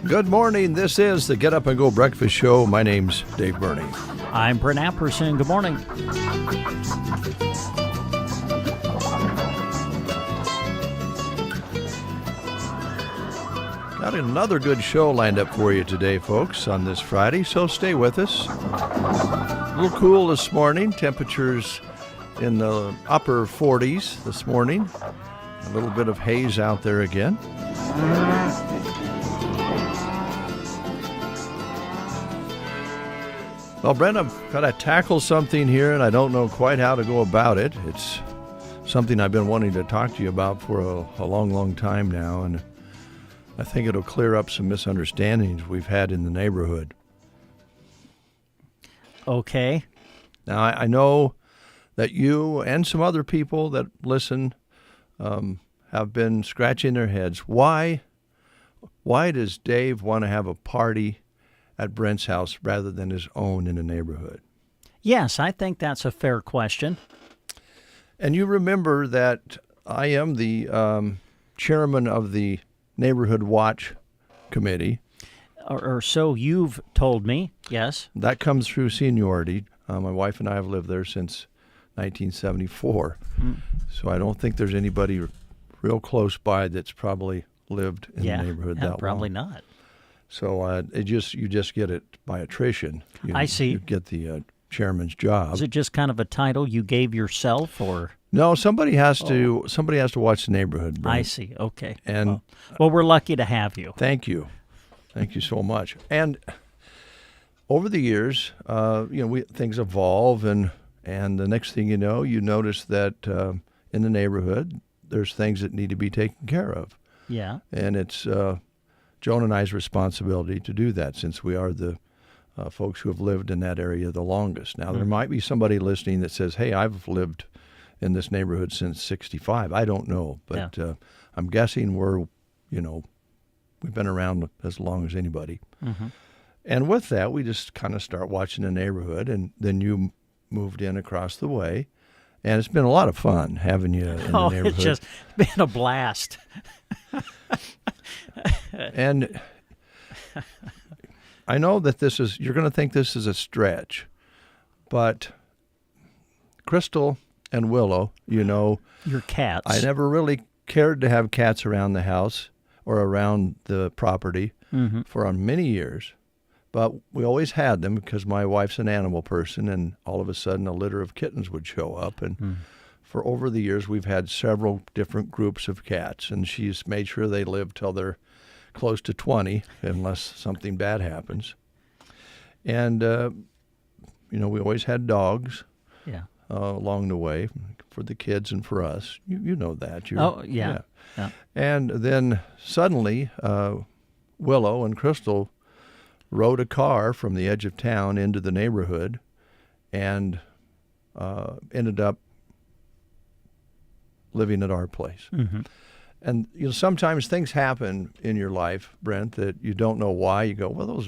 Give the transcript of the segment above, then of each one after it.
Good morning. This is the Get Up and Go Breakfast Show. My name's Dave Burney. I'm Brent Apperson. Good morning. Got another good show lined up for you today, folks, on this Friday, so stay with us. A little cool this morning. Temperatures in the upper 40s this morning. A little bit of haze out there again. Well, Brent, I've got to tackle something here, and I don't know quite how to go about it. It's something I've been wanting to talk to you about for a long, long time now, and I think it'll clear up some misunderstandings we've had in the neighborhood. Okay. Now, I know that you and some other people that listen have been scratching their heads. Why does Dave want to have a party at Brent's house rather than his own in the neighborhood? Yes, I think that's a fair question. And you remember that I am the chairman of the Neighborhood Watch Committee. Or so you've told me, yes. That comes through seniority. My wife and I have lived there since 1974. So I don't think there's anybody real close by that's probably lived in the neighborhood that long. Probably not. So you just get it by attrition. I see. You get the chairman's job. Is it just kind of a title you gave yourself, or? No, somebody has to watch the neighborhood, Brent. I see. Okay. And well, we're lucky to have you. Thank you so much. And over the years, things evolve, and the next thing you know, you notice that in the neighborhood, there's things that need to be taken care of. Yeah. And it's Joan and I's responsibility to do that, since we are the folks who have lived in that area the longest. Now, there might be somebody listening that says, hey, I've lived in this neighborhood since 65. I don't know, but I'm guessing we've been around as long as anybody. Mm-hmm. And with that, we just kind of start watching the neighborhood, and then you moved in across the way, and it's been a lot of fun having you in the neighborhood. It's just been a blast. And I know that you're going to think this is a stretch, but Crystal and Willow, your cats. I never really cared to have cats around the house or around the property for many years, but we always had them because my wife's an animal person, and all of a sudden a litter of kittens would show up, and for over the years we've had several different groups of cats, and she's made sure they live till they're close to 20 unless something bad happens. And we always had dogs along the way for the kids and for us. You know that. Yeah. And then suddenly Willow and Crystal rode a car from the edge of town into the neighborhood and ended up living at our place. Mm-hmm. And sometimes things happen in your life, Brent, that you don't know why. You go, well,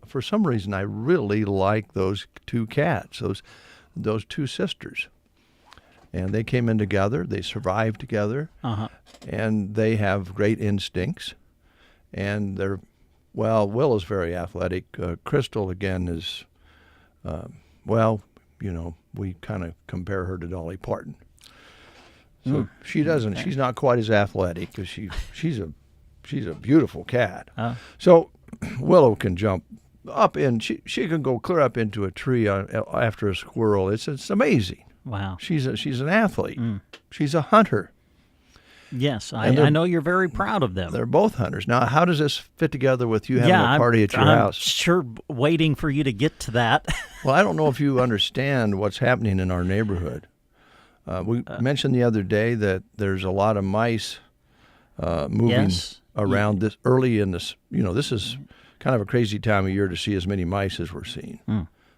for some reason I really like those two cats, those two sisters. And they came in together. They survived together. Uh-huh. And they have great instincts. And Will is very athletic. Crystal, again, is, we kind of compare her to Dolly Parton. So she doesn't. She's not quite as athletic because she's a beautiful cat. So Willow can jump up in. She can go clear up into a tree after a squirrel. It's amazing. Wow. She's an athlete. She's a hunter. Yes, I know you're very proud of them. They're both hunters. Now, how does this fit together with you having a party at your house? Sure, waiting for you to get to that. Well, I don't know if you understand what's happening in our neighborhood. We mentioned the other day that there's a lot of mice moving around this early in this. This is kind of a crazy time of year to see as many mice as we're seeing.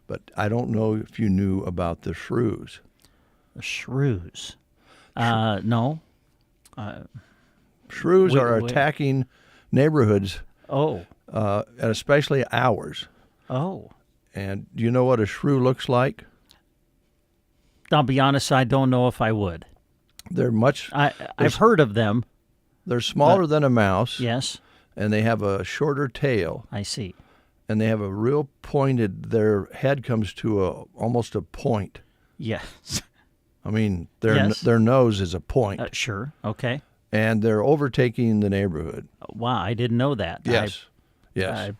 But I don't know if you knew about the shrews. The shrews? No. Shrews are attacking neighborhoods. Oh. And especially ours. Oh. And do you know what a shrew looks like? I'll be honest, I don't know if I would. They're much... I've heard of them. They're smaller than a mouse. Yes. and they have a shorter tail, I see. and they have a real pointed. Their head comes to almost a point. Yes. I mean, Yes. their nose is a point, Sure. Okay. and they're overtaking the neighborhood. Wow, I didn't know that. Yes, yes.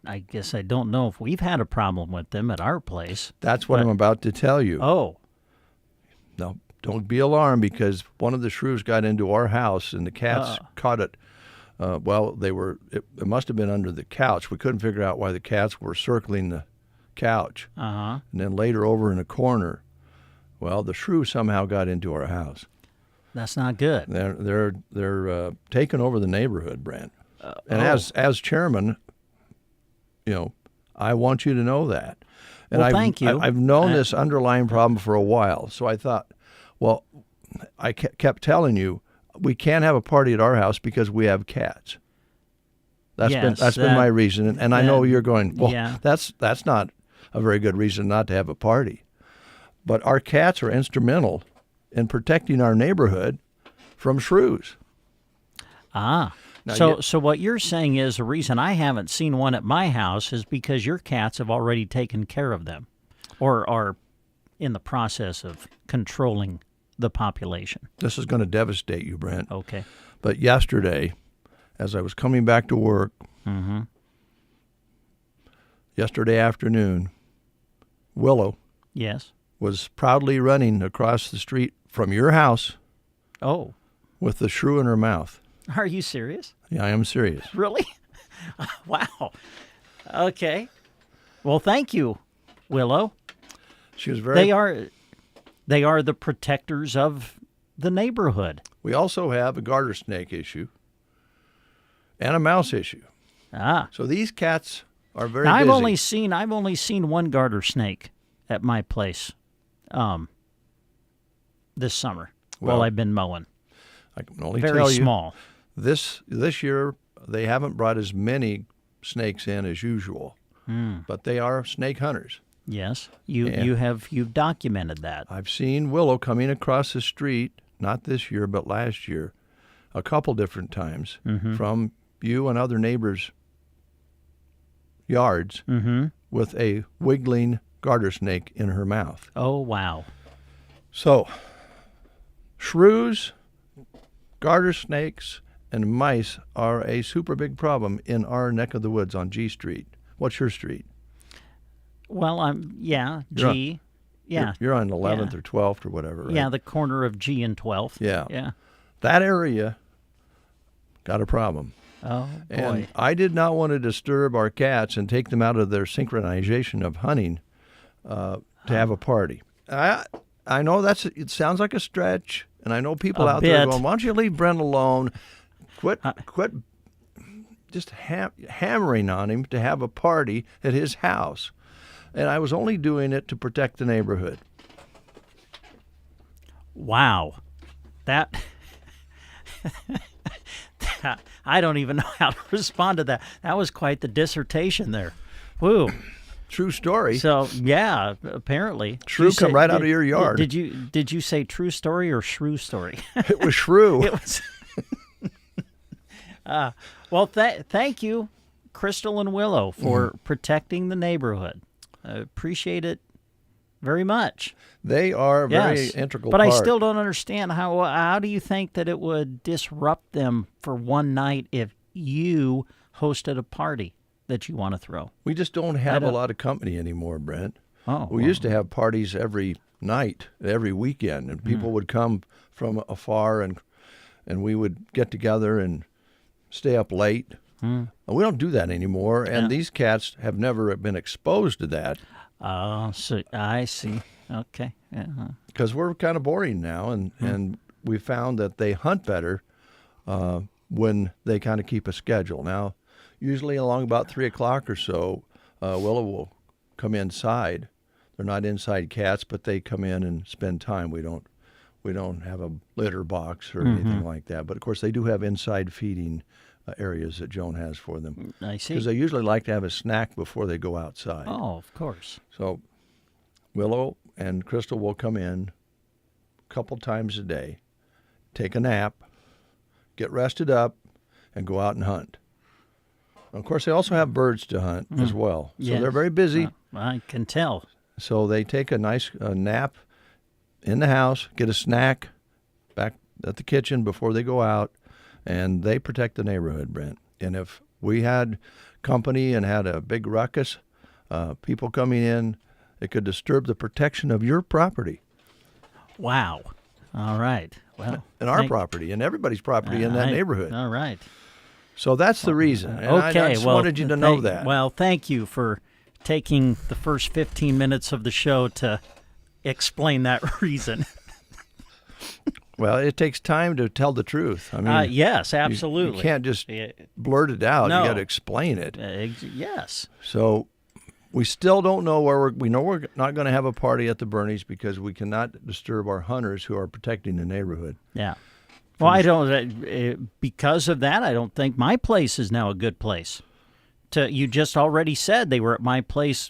I guess I don't know if we've had a problem with them at our place. That's what I'm about to tell you. Oh, Now, don't be alarmed, because one of the shrews got into our house, and the cats caught it. It must have been under the couch. We couldn't figure out why the cats were circling the couch. uh-huh. And then later over in a corner, well, the shrew somehow got into our house. That's not good. They're taking over the neighborhood, Brent. And as chairman, I want you to know that. And Well, thank you. I've known this underlying problem for a while. So I thought, well, I kept telling you, we can't have a party at our house because we have cats. That's been my reason. And I know you're going, well, yeah. that's not a very good reason not to have a party. But our cats are instrumental in protecting our neighborhood from shrews. Ah. Now, So what you're saying is the reason I haven't seen one at my house is because your cats have already taken care of them or are in the process of controlling the population. This is going to devastate you, Brent. Okay. But yesterday, as I was coming back to work, yesterday afternoon, Willow Yes. was proudly running across the street from your house Oh, with the shrew in her mouth. are you serious? Yeah, I am serious. Really? Wow. Okay. Well, thank you, Willow. She was very. They are the protectors of the neighborhood. We also have a garter snake issue and a mouse issue. Ah. So these cats are very Now, busy. I've only seen one garter snake at my place this summer while Well, I've been mowing. I can only Very tell you, small. this year they haven't brought as many snakes in as usual, but they are snake hunters. Yes. Yeah. You've documented that. I've seen Willow coming across the street, not this year, but last year, a couple different times from you and other neighbors' yards with a wiggling garter snake in her mouth. Oh, wow. So, shrews, garter snakes, and mice are a super big problem in our neck of the woods on G Street. What's your street? Well, You're G. Yeah. You're on 11th Yeah. or 12th or whatever, right? Yeah, the corner of G and 12th. Yeah. Yeah. That area got a problem. Oh, boy. And I did not want to disturb our cats and take them out of their synchronization of hunting to have a party. I know it sounds like a stretch, and I know people out there bit. going, why don't you leave Brent alone? Quit just hammering on him to have a party at his house. And I was only doing it to protect the neighborhood. Wow. That I don't even know how to respond to that. That was quite the dissertation there. Woo. True story. So, yeah, apparently. Shrew come right out of your yard. Did you say true story or shrew story? It was shrew. It was. Well, thank you, Crystal and Willow, for protecting the neighborhood. I appreciate it very much. They are a very Yes. integral But part. I still don't understand how do you think that it would disrupt them for one night if you hosted a party that you want to throw? We just don't have a don't- lot of company anymore, Brent. Oh, We used to have parties every night, every weekend, and people would come from afar, and we would get together and stay up late. And we don't do that anymore, and Yeah. these cats have never been exposed to that Oh, so I see. Okay. Uh-huh. because we're kind of boring now, and we found that they hunt better when they kind of keep a schedule. Now, usually along about 3 o'clock or so, Willow will come inside. They're not inside cats, but they come in and spend time. We don't have a litter box or anything like that. But of course, they do have inside feeding areas that Joan has for them I see. because they usually like to have a snack before they go outside. Oh, of course. So Willow and Crystal will come in a couple times a day, take a nap, get rested up, and go out and hunt. Of course, they also have birds to hunt as well. So Yes. they're very busy. I can tell. So they take a nice nap in the house, get a snack back at the kitchen before they go out, and they protect the neighborhood, Brent. And if we had company and had a big ruckus, people coming in, it could disturb the protection of your property. Wow. All right. Well, And our property and everybody's property in that neighborhood. All right. So that's the reason. And Okay. I just wanted you to know that. Well, thank you for taking the first 15 minutes of the show to explain that reason. Well, it takes time to tell the truth. I mean, yes, absolutely. You can't just blurt it out. No. You got to explain it. Yes. So we still don't know where we know we're not going to have a party at the Bernies because we cannot disturb our hunters who are protecting the neighborhood. Yeah. Well, I don't. Because of that, I don't think my place is now a good place. You just already said they were at my place,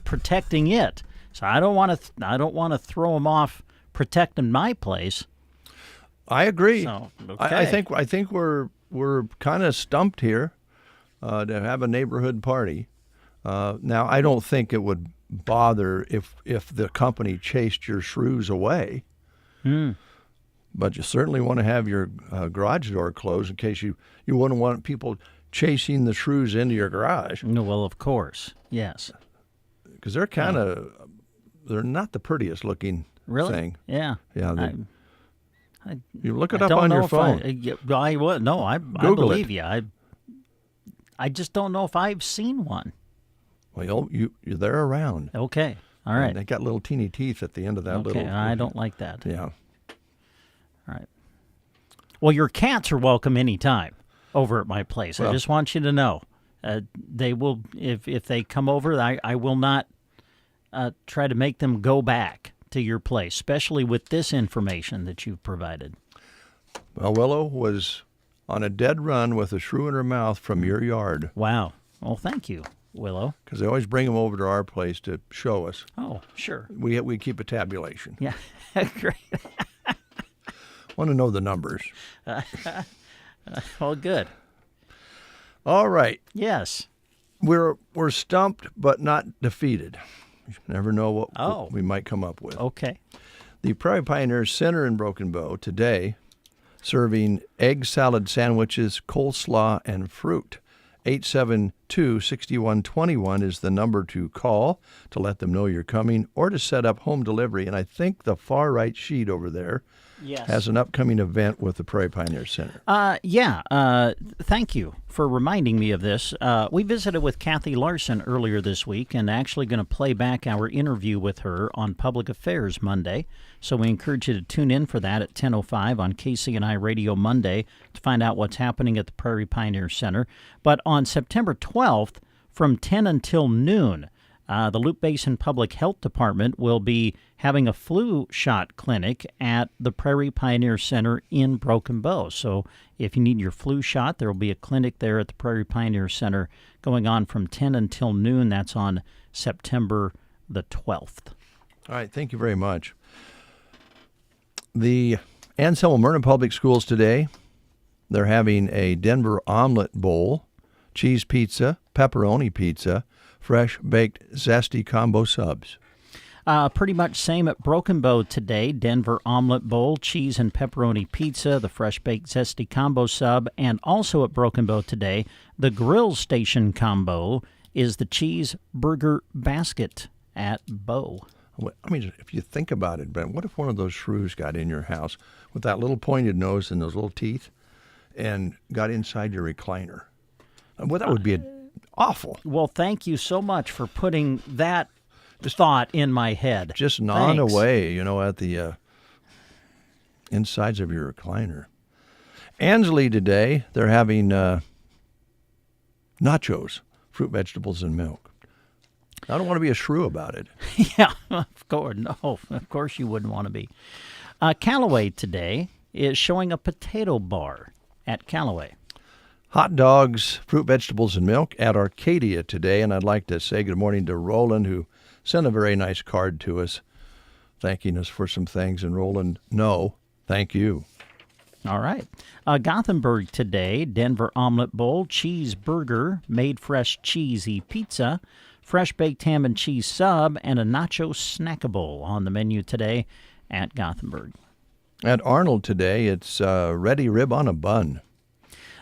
protecting it. So I don't want to. I don't want to throw them off protecting my place. I agree. So, I think we're kind of stumped here to have a neighborhood party. Now, I don't think it would bother if the company chased your shrews away. But you certainly want to have your garage door closed in case you wouldn't want people chasing the shrews into your garage. No, well, of course, yes. Because they're they're not the prettiest looking thing. Yeah. Yeah. You look it up on your phone. I believe you. I just don't know if I've seen one. Well, they're around. Okay. All right. And they got little teeny teeth at the end of that little. Okay, I don't like that. Yeah. All right. Well, your cats are welcome anytime over at my place. Well, I just want you to know. They will, if they come over, I will not try to make them go back to your place, especially with this information that you've provided. Well, Willow was on a dead run with a shrew in her mouth from your yard. Wow. Well, thank you, Willow. Because they always bring them over to our place to show us. Oh, sure. We keep a tabulation. Yeah, great. Want to know the numbers. Well, good. All right. Yes. We're stumped but not defeated. You never know what we might come up with. Okay. The Prairie Pioneers Center in Broken Bow today serving egg salad sandwiches, coleslaw, and fruit. 872-6121 is the number to call to let them know you're coming or to set up home delivery. And I think the far right sheet over there has an upcoming event with the Prairie Pioneers Center. Thank you for reminding me of this. We visited with Kathy Larson earlier this week and actually going to play back our interview with her on Public Affairs Monday. So we encourage you to tune in for that at 10:05 on KCNI Radio Monday to find out what's happening at the Prairie Pioneers Center. But on September 12th from 10 until noon, the Loop Basin Public Health Department will be having a flu shot clinic at the Prairie Pioneer Center in Broken Bow. So if you need your flu shot, there will be a clinic there at the Prairie Pioneer Center going on from 10 until noon. That's on September the 12th. All right, thank you very much. The Anselmo Myrna Public Schools today, they're having a Denver omelet bowl, cheese pizza, pepperoni pizza, fresh baked zesty combo subs. Pretty much same at Broken Bow today. Denver omelet bowl, cheese and pepperoni pizza, the fresh baked zesty combo sub, and also at Broken Bow today, the grill station combo is the cheese burger basket at Bow. I mean, if you think about it, Ben, what if one of those shrews got in your house with that little pointed nose and those little teeth and got inside your recliner? Well, that would be awful. Well, thank you so much for putting that thought in my head. Just gnawing away, at the insides of your recliner. Ansley today, they're having nachos, fruit, vegetables, and milk. I don't want to be a shrew about it. Yeah, of course. No, of course you wouldn't want to be. Callaway today is showing a potato bar at Callaway. Hot dogs, fruit, vegetables, and milk at Arcadia today. And I'd like to say good morning to Roland, who sent a very nice card to us, thanking us for some things. And Roland, no, thank you. All right. Gothenburg today, Denver omelet bowl, cheeseburger, made fresh cheesy pizza, fresh baked ham and cheese sub, and a nacho snackable on the menu today at Gothenburg. At Arnold today, it's ready rib on a bun.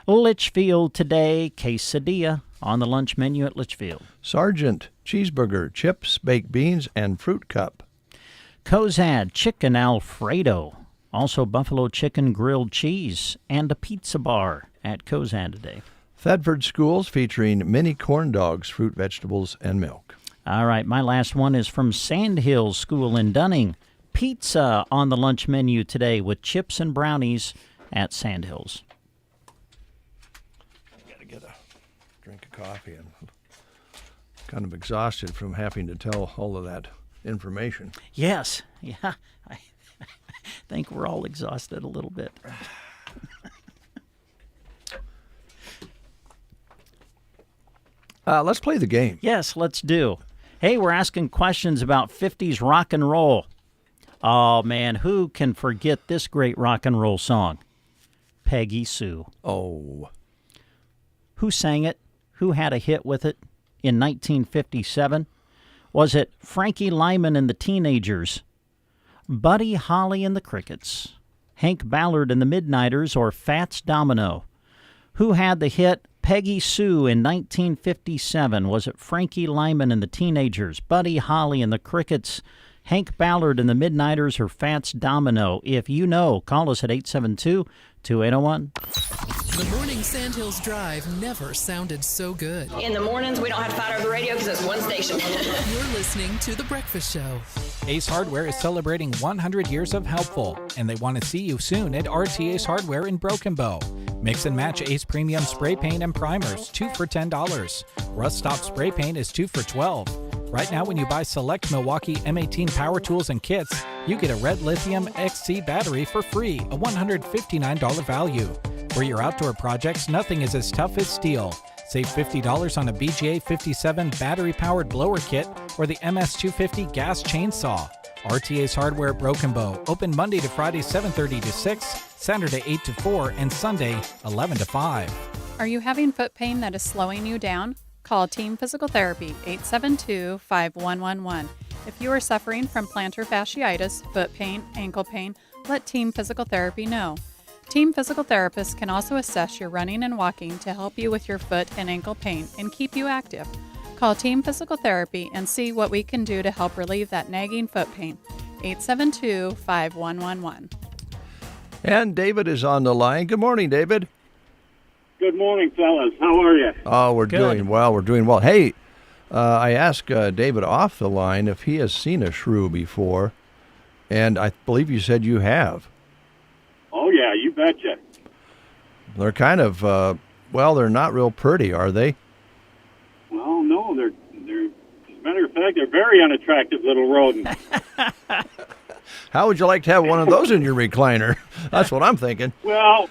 Litchfield today, quesadilla on the lunch menu at Litchfield. Sergeant, cheeseburger, chips, baked beans, and fruit cup. Cozad, chicken Alfredo. Also buffalo chicken grilled cheese and a pizza bar at Cozad today. Thedford Schools featuring mini corn dogs, fruit, vegetables, and milk. All right, my last one is from Sandhills School in Dunning. Pizza on the lunch menu today with chips and brownies at Sandhills. Got to get a drink of coffee. I'm kind of exhausted from having to tell all of that information. Yes, yeah, I think we're all exhausted a little bit. Let's play the game. Yes, let's do. Hey, we're asking questions about 50s rock and roll. Oh, man, who can forget this great rock and roll song? Peggy Sue. Oh. Who sang it? Who had a hit with it in 1957? Was it Frankie Lyman and the Teenagers, Buddy Holly and the Crickets, Hank Ballard and the Midnighters, or Fats Domino? Who had the hit Peggy Sue in 1957? Was it Frankie Lyman and the Teenagers, Buddy Holly and the Crickets, Hank Ballard and the Midnighters, or Fats Domino? If you know, call us at 872-2801. The morning Sandhills Drive never sounded so good. In the mornings, we don't have to fight over the radio because it's one station. You're listening to The Breakfast Show. Ace Hardware is celebrating 100 years of helpful, and they want to see you soon at RT Ace Hardware in Broken Bow. Mix and match Ace Premium Spray Paint and Primers, 2 for $10. Rust Stop Spray Paint is 2 for $12. Right now, when you buy select Milwaukee M18 power tools and kits, you get a red lithium XC battery for free, a $159 value. For your outdoor projects, nothing is as tough as steel. Save $50 on a BGA 57 battery-powered blower kit or the MS250 gas chainsaw. RTA's Hardware at Broken Bow, open Monday to Friday 7:30 to 6, Saturday 8 to 4, and Sunday 11 to 5. Are you having foot pain that is slowing you down? Call Team Physical Therapy, 872-5111. If you are suffering from plantar fasciitis, foot pain, ankle pain, let Team Physical Therapy know. Team Physical Therapists can also assess your running and walking to help you with your foot and ankle pain and keep you active. Call Team Physical Therapy and see what we can do to help relieve that nagging foot pain. 872-5111. And David is on the line. Good morning, David. Good morning, fellas. How are you? Oh, we're doing well. We're doing well. Hey, I asked David off the line if he has seen a shrew before, and I believe you said you have. Oh, yeah, you betcha. They're kind of, they're not real pretty, are they? Well, no, they're as a matter of fact, they're very unattractive little rodents. How would you like to have one of those in your recliner? That's what I'm thinking. Well,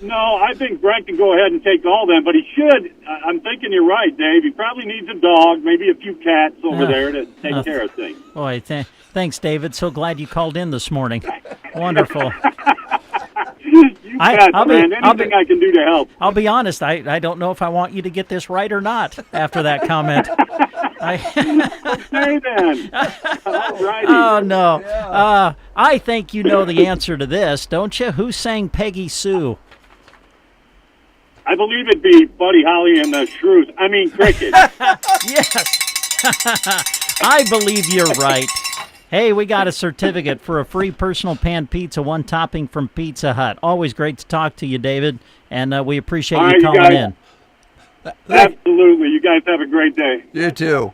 no, I think Brent can go ahead and take all them, but he should. I'm thinking you're right, Dave. He probably needs a dog, maybe a few cats over there to take care of things. Boy, thanks, David. So glad you called in this morning. Wonderful. You bet, man. Anything I can do to help. I'll be honest. I don't know if I want you to get this right or not after that comment. Okay, then. All righty. Oh, no. Yeah. I think you know the answer to this, don't you? Who sang Peggy Sue? I believe it'd be Buddy Holly and the Shrews. I mean, Cricket. Yes. I believe you're right. Hey, we got a certificate for a free personal pan pizza, one topping from Pizza Hut. Always great to talk to you, David, and we appreciate you calling in. Absolutely. You guys have a great day. You too.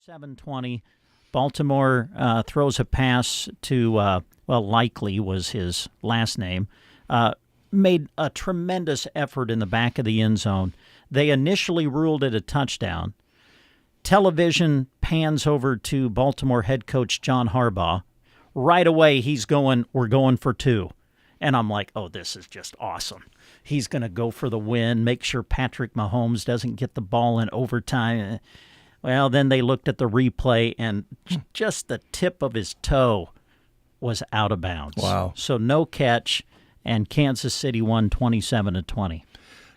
7:20, Baltimore throws a pass to, Likely was his last name, made a tremendous effort in the back of the end zone. They initially ruled it a touchdown. Television pans over to Baltimore head coach John Harbaugh. Right away, we're going for 2. And I'm like, oh, this is just awesome. He's going to go for the win, make sure Patrick Mahomes doesn't get the ball in overtime. Well, then they looked at the replay, and just the tip of his toe was out of bounds. Wow. So no catch, and Kansas City won 27-20.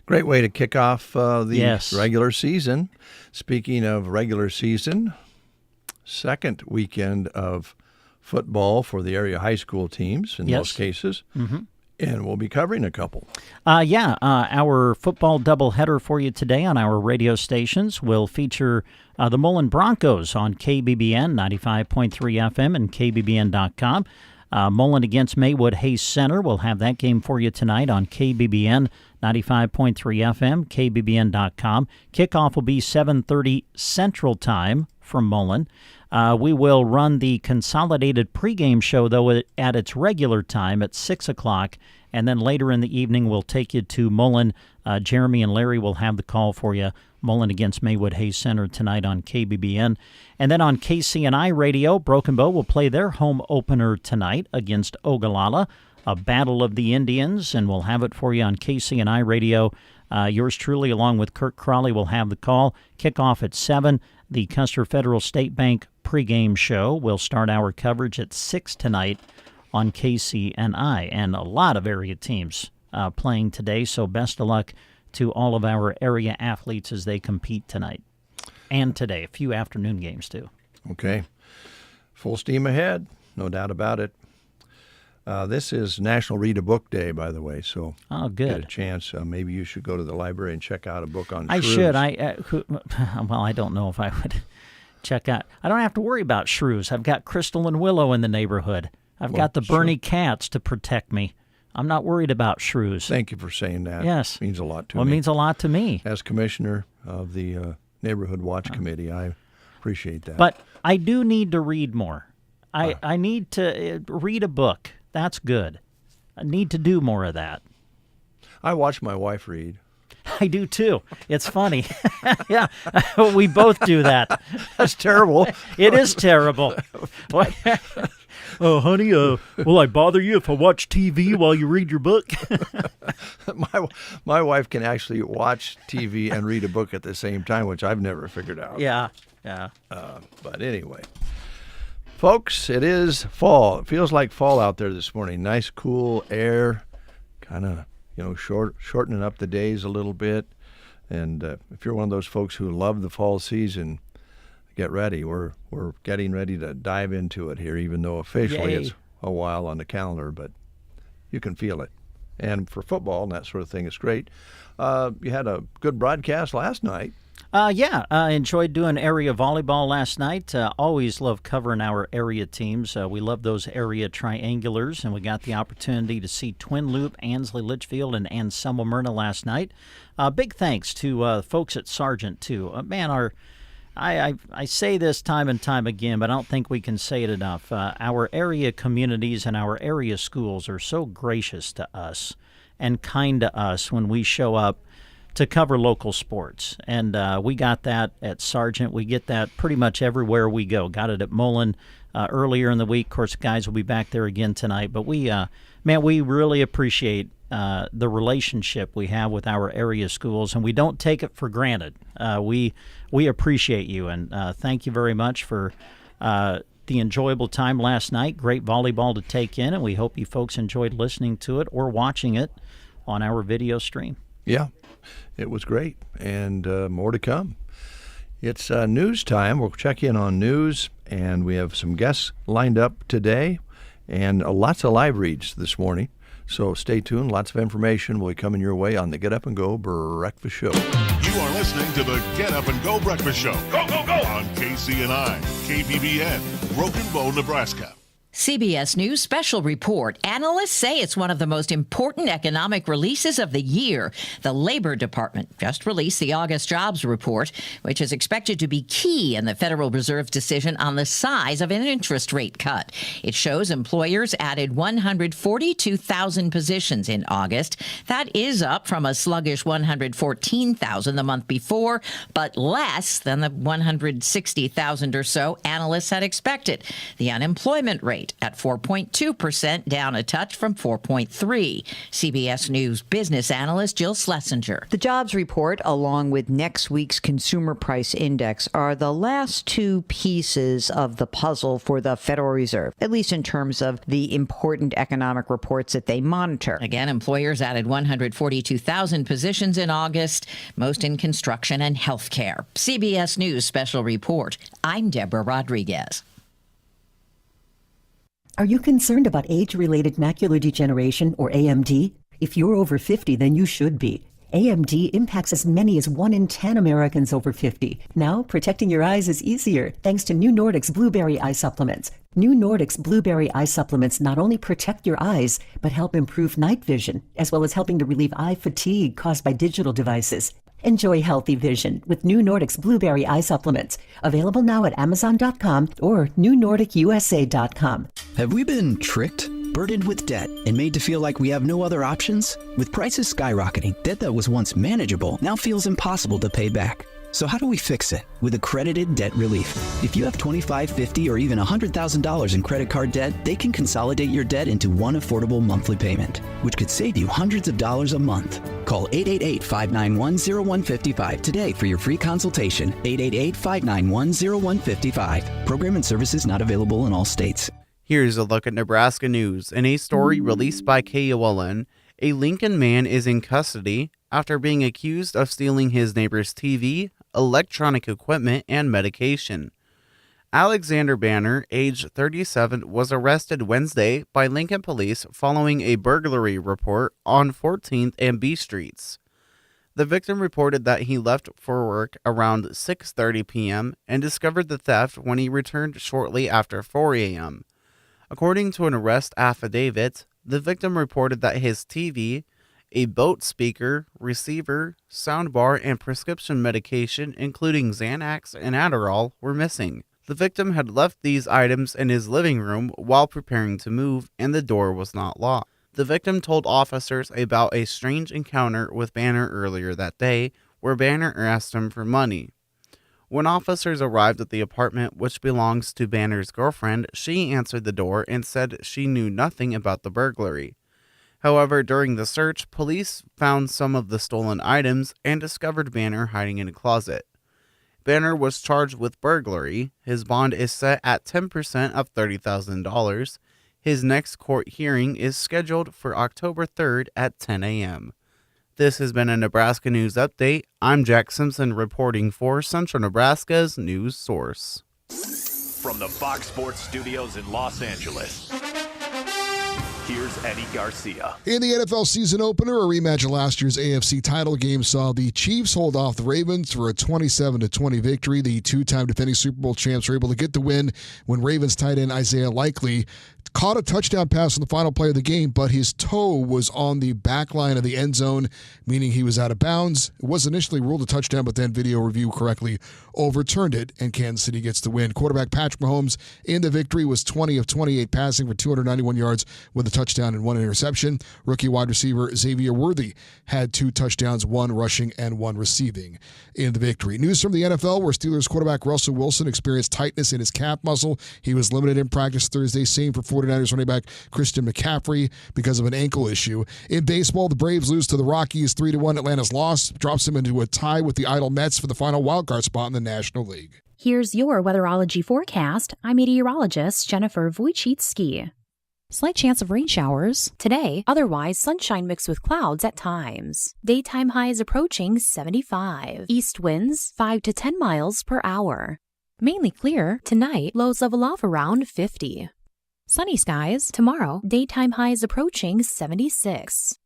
Great way to kick off the regular season. Speaking of regular season, second weekend of football for the area high school teams in most cases. Mm-hmm. And we'll be covering a couple. Our football doubleheader for you today on our radio stations will feature the Mullen Broncos on KBBN 95.3 FM and KBBN.com. Mullen against Maywood Hayes Center. We'll have that game for you tonight on KBBN 95.3 FM, KBBN.com. Kickoff will be 7:30 Central Time from Mullen. We will run the consolidated pregame show, though, at its regular time at 6 o'clock, and then later in the evening we'll take you to Mullen. Jeremy and Larry will have the call for you. Mullen against Maywood Hayes Center tonight on KBBN. And then on KCNI Radio, Broken Bow will play their home opener tonight against Ogallala, a battle of the Indians, and we'll have it for you on KCNI Radio. Yours truly, along with Kirk Crawley, will have the call. Kickoff at 7. The Custer Federal State Bank pregame show will start our coverage at 6 tonight on KCNI. And a lot of area teams playing today, so best of luck to all of our area athletes as they compete tonight and today. A few afternoon games, too. Okay. Full steam ahead, no doubt about it. This is National Read a Book Day, by the way, so good. Get a chance. Maybe you should go to the library and check out a book on I shrews. should. I don't know if I would check out. I don't have to worry about shrews. I've got Crystal and Willow in the neighborhood. I've got the Bernie cats to protect me. I'm not worried about shrews. Thank you for saying that. Yes. It means a lot to me. Well, it means a lot to me. As commissioner of the Neighborhood Watch Committee, I appreciate that. But I do need to read more. I need to read a book. That's good. I need to do more of that. I watch my wife read. I do, too. It's funny. Yeah, we both do that. That's terrible. It is terrible. Oh, honey, will I bother you if I watch TV while you read your book? My wife can actually watch TV and read a book at the same time, which I've never figured out. Yeah. But anyway, folks, it is fall. It feels like fall out there this morning. Nice, cool air, kind of, shortening up the days a little bit. And if you're one of those folks who love the fall season, get ready. We're getting ready to dive into it here, even though officially it's a while on the calendar, but you can feel it. And for football and that sort of thing, it's great. You had a good broadcast last night. I enjoyed doing area volleyball last night. Always love covering our area teams. We love those area triangulars, and we got the opportunity to see Twin Loop, Ansley Litchfield, and Anselmo Myrna last night. Big thanks to folks at Sargent, too. I say this time and time again, but I don't think we can say it enough. Our area communities and our area schools are so gracious to us and kind to us when we show up to cover local sports. And we got that at Sargent. We get that pretty much everywhere we go. Got it at Mullen earlier in the week. Of course, guys will be back there again tonight. But we really appreciate the relationship we have with our area schools, and we don't take it for granted. We appreciate you, and thank you very much for the enjoyable time last night. Great volleyball to take in, and we hope you folks enjoyed listening to it or watching it on our video stream. Yeah, it was great, and more to come. It's news time. We'll check in on news, and we have some guests lined up today, and lots of live reads this morning. So stay tuned. Lots of information will be coming your way on the Get Up and Go Breakfast Show. You are listening to the Get Up and Go Breakfast Show. Go, go, go! On KCNI, KBBN, Broken Bow, Nebraska. CBS News special report. Analysts say it's one of the most important economic releases of the year. The Labor Department just released the August jobs report, which is expected to be key in the Federal Reserve's decision on the size of an interest rate cut. It shows employers added 142,000 positions in August. That is up from a sluggish 114,000 the month before, but less than the 160,000 or so analysts had expected. The unemployment rate at 4.2%, down a touch from 4.3%. CBS News business analyst Jill Schlesinger. The jobs report, along with next week's consumer price index, are the last two pieces of the puzzle for the Federal Reserve, at least in terms of the important economic reports that they monitor. Again, employers added 142,000 positions in August, most in construction and healthcare. CBS News special report. I'm Deborah Rodriguez. Are you concerned about age-related macular degeneration, or AMD? If you're over 50, then you should be. AMD impacts as many as 1 in 10 Americans over 50. Now, protecting your eyes is easier thanks to New Nordic's Blueberry Eye Supplements. New Nordic's Blueberry Eye Supplements not only protect your eyes, but help improve night vision, as well as helping to relieve eye fatigue caused by digital devices. Enjoy healthy vision with New Nordic's Blueberry Eye Supplements. Available now at Amazon.com or NewNordicUSA.com. Have we been tricked, burdened with debt, and made to feel like we have no other options? With prices skyrocketing, debt that was once manageable now feels impossible to pay back. So how do we fix it? With accredited debt relief. If you have $25,000, $50,000, or even $100,000 in credit card debt, they can consolidate your debt into one affordable monthly payment, which could save you hundreds of dollars a month. Call 888-591-0155 today for your free consultation. 888-591-0155. Program and services not available in all states. Here's a look at Nebraska news. In a story released by KULN, a Lincoln man is in custody after being accused of stealing his neighbor's TV, electronic equipment, and medication. Alexander Banner, age 37, was arrested Wednesday by Lincoln police following a burglary report on 14th and B Streets. The victim reported that he left for work around 6:30 p.m. and discovered the theft when he returned shortly after 4 a.m. According to an arrest affidavit, the victim reported that his TV, a boat speaker, receiver, soundbar, and prescription medication, including Xanax and Adderall, were missing. The victim had left these items in his living room while preparing to move, and the door was not locked. The victim told officers about a strange encounter with Banner earlier that day, where Banner asked him for money. When officers arrived at the apartment, which belongs to Banner's girlfriend, she answered the door and said she knew nothing about the burglary. However, during the search, police found some of the stolen items and discovered Banner hiding in a closet. Banner was charged with burglary. His bond is set at 10% of $30,000. His next court hearing is scheduled for October 3rd at 10 a.m. This has been a Nebraska News Update. I'm Jack Simpson reporting for Central Nebraska's news source. From the Fox Sports Studios in Los Angeles, here's Eddie Garcia. In the NFL season opener, a rematch of last year's AFC title game saw the Chiefs hold off the Ravens for a 27-20 victory. The two-time defending Super Bowl champs were able to get the win when Ravens tight end Isaiah Likely caught a touchdown pass on the final play of the game, but his toe was on the back line of the end zone, meaning he was out of bounds. It was initially ruled a touchdown, but then video review correctly overturned it, and Kansas City gets the win. Quarterback Patrick Mahomes in the victory was 20 of 28 passing for 291 yards with a touchdown and 1 interception. Rookie wide receiver Xavier Worthy had 2 touchdowns, 1 rushing and 1 receiving in the victory. News from the NFL, where Steelers quarterback Russell Wilson experienced tightness in his calf muscle. He was limited in practice Thursday. Same for 49ers running back Christian McCaffrey because of an ankle issue. In baseball, the Braves lose to the Rockies 3-1. Atlanta's loss drops them into a tie with the idle Mets for the final wildcard spot in the National League. Here's your weatherology forecast. I'm meteorologist Jennifer Wojcicki. Slight chance of rain showers today, otherwise sunshine mixed with clouds at times. Daytime highs approaching 75. East winds 5 to 10 miles per hour. Mainly clear tonight, lows level off around 50. Sunny skies tomorrow, daytime highs approaching 76.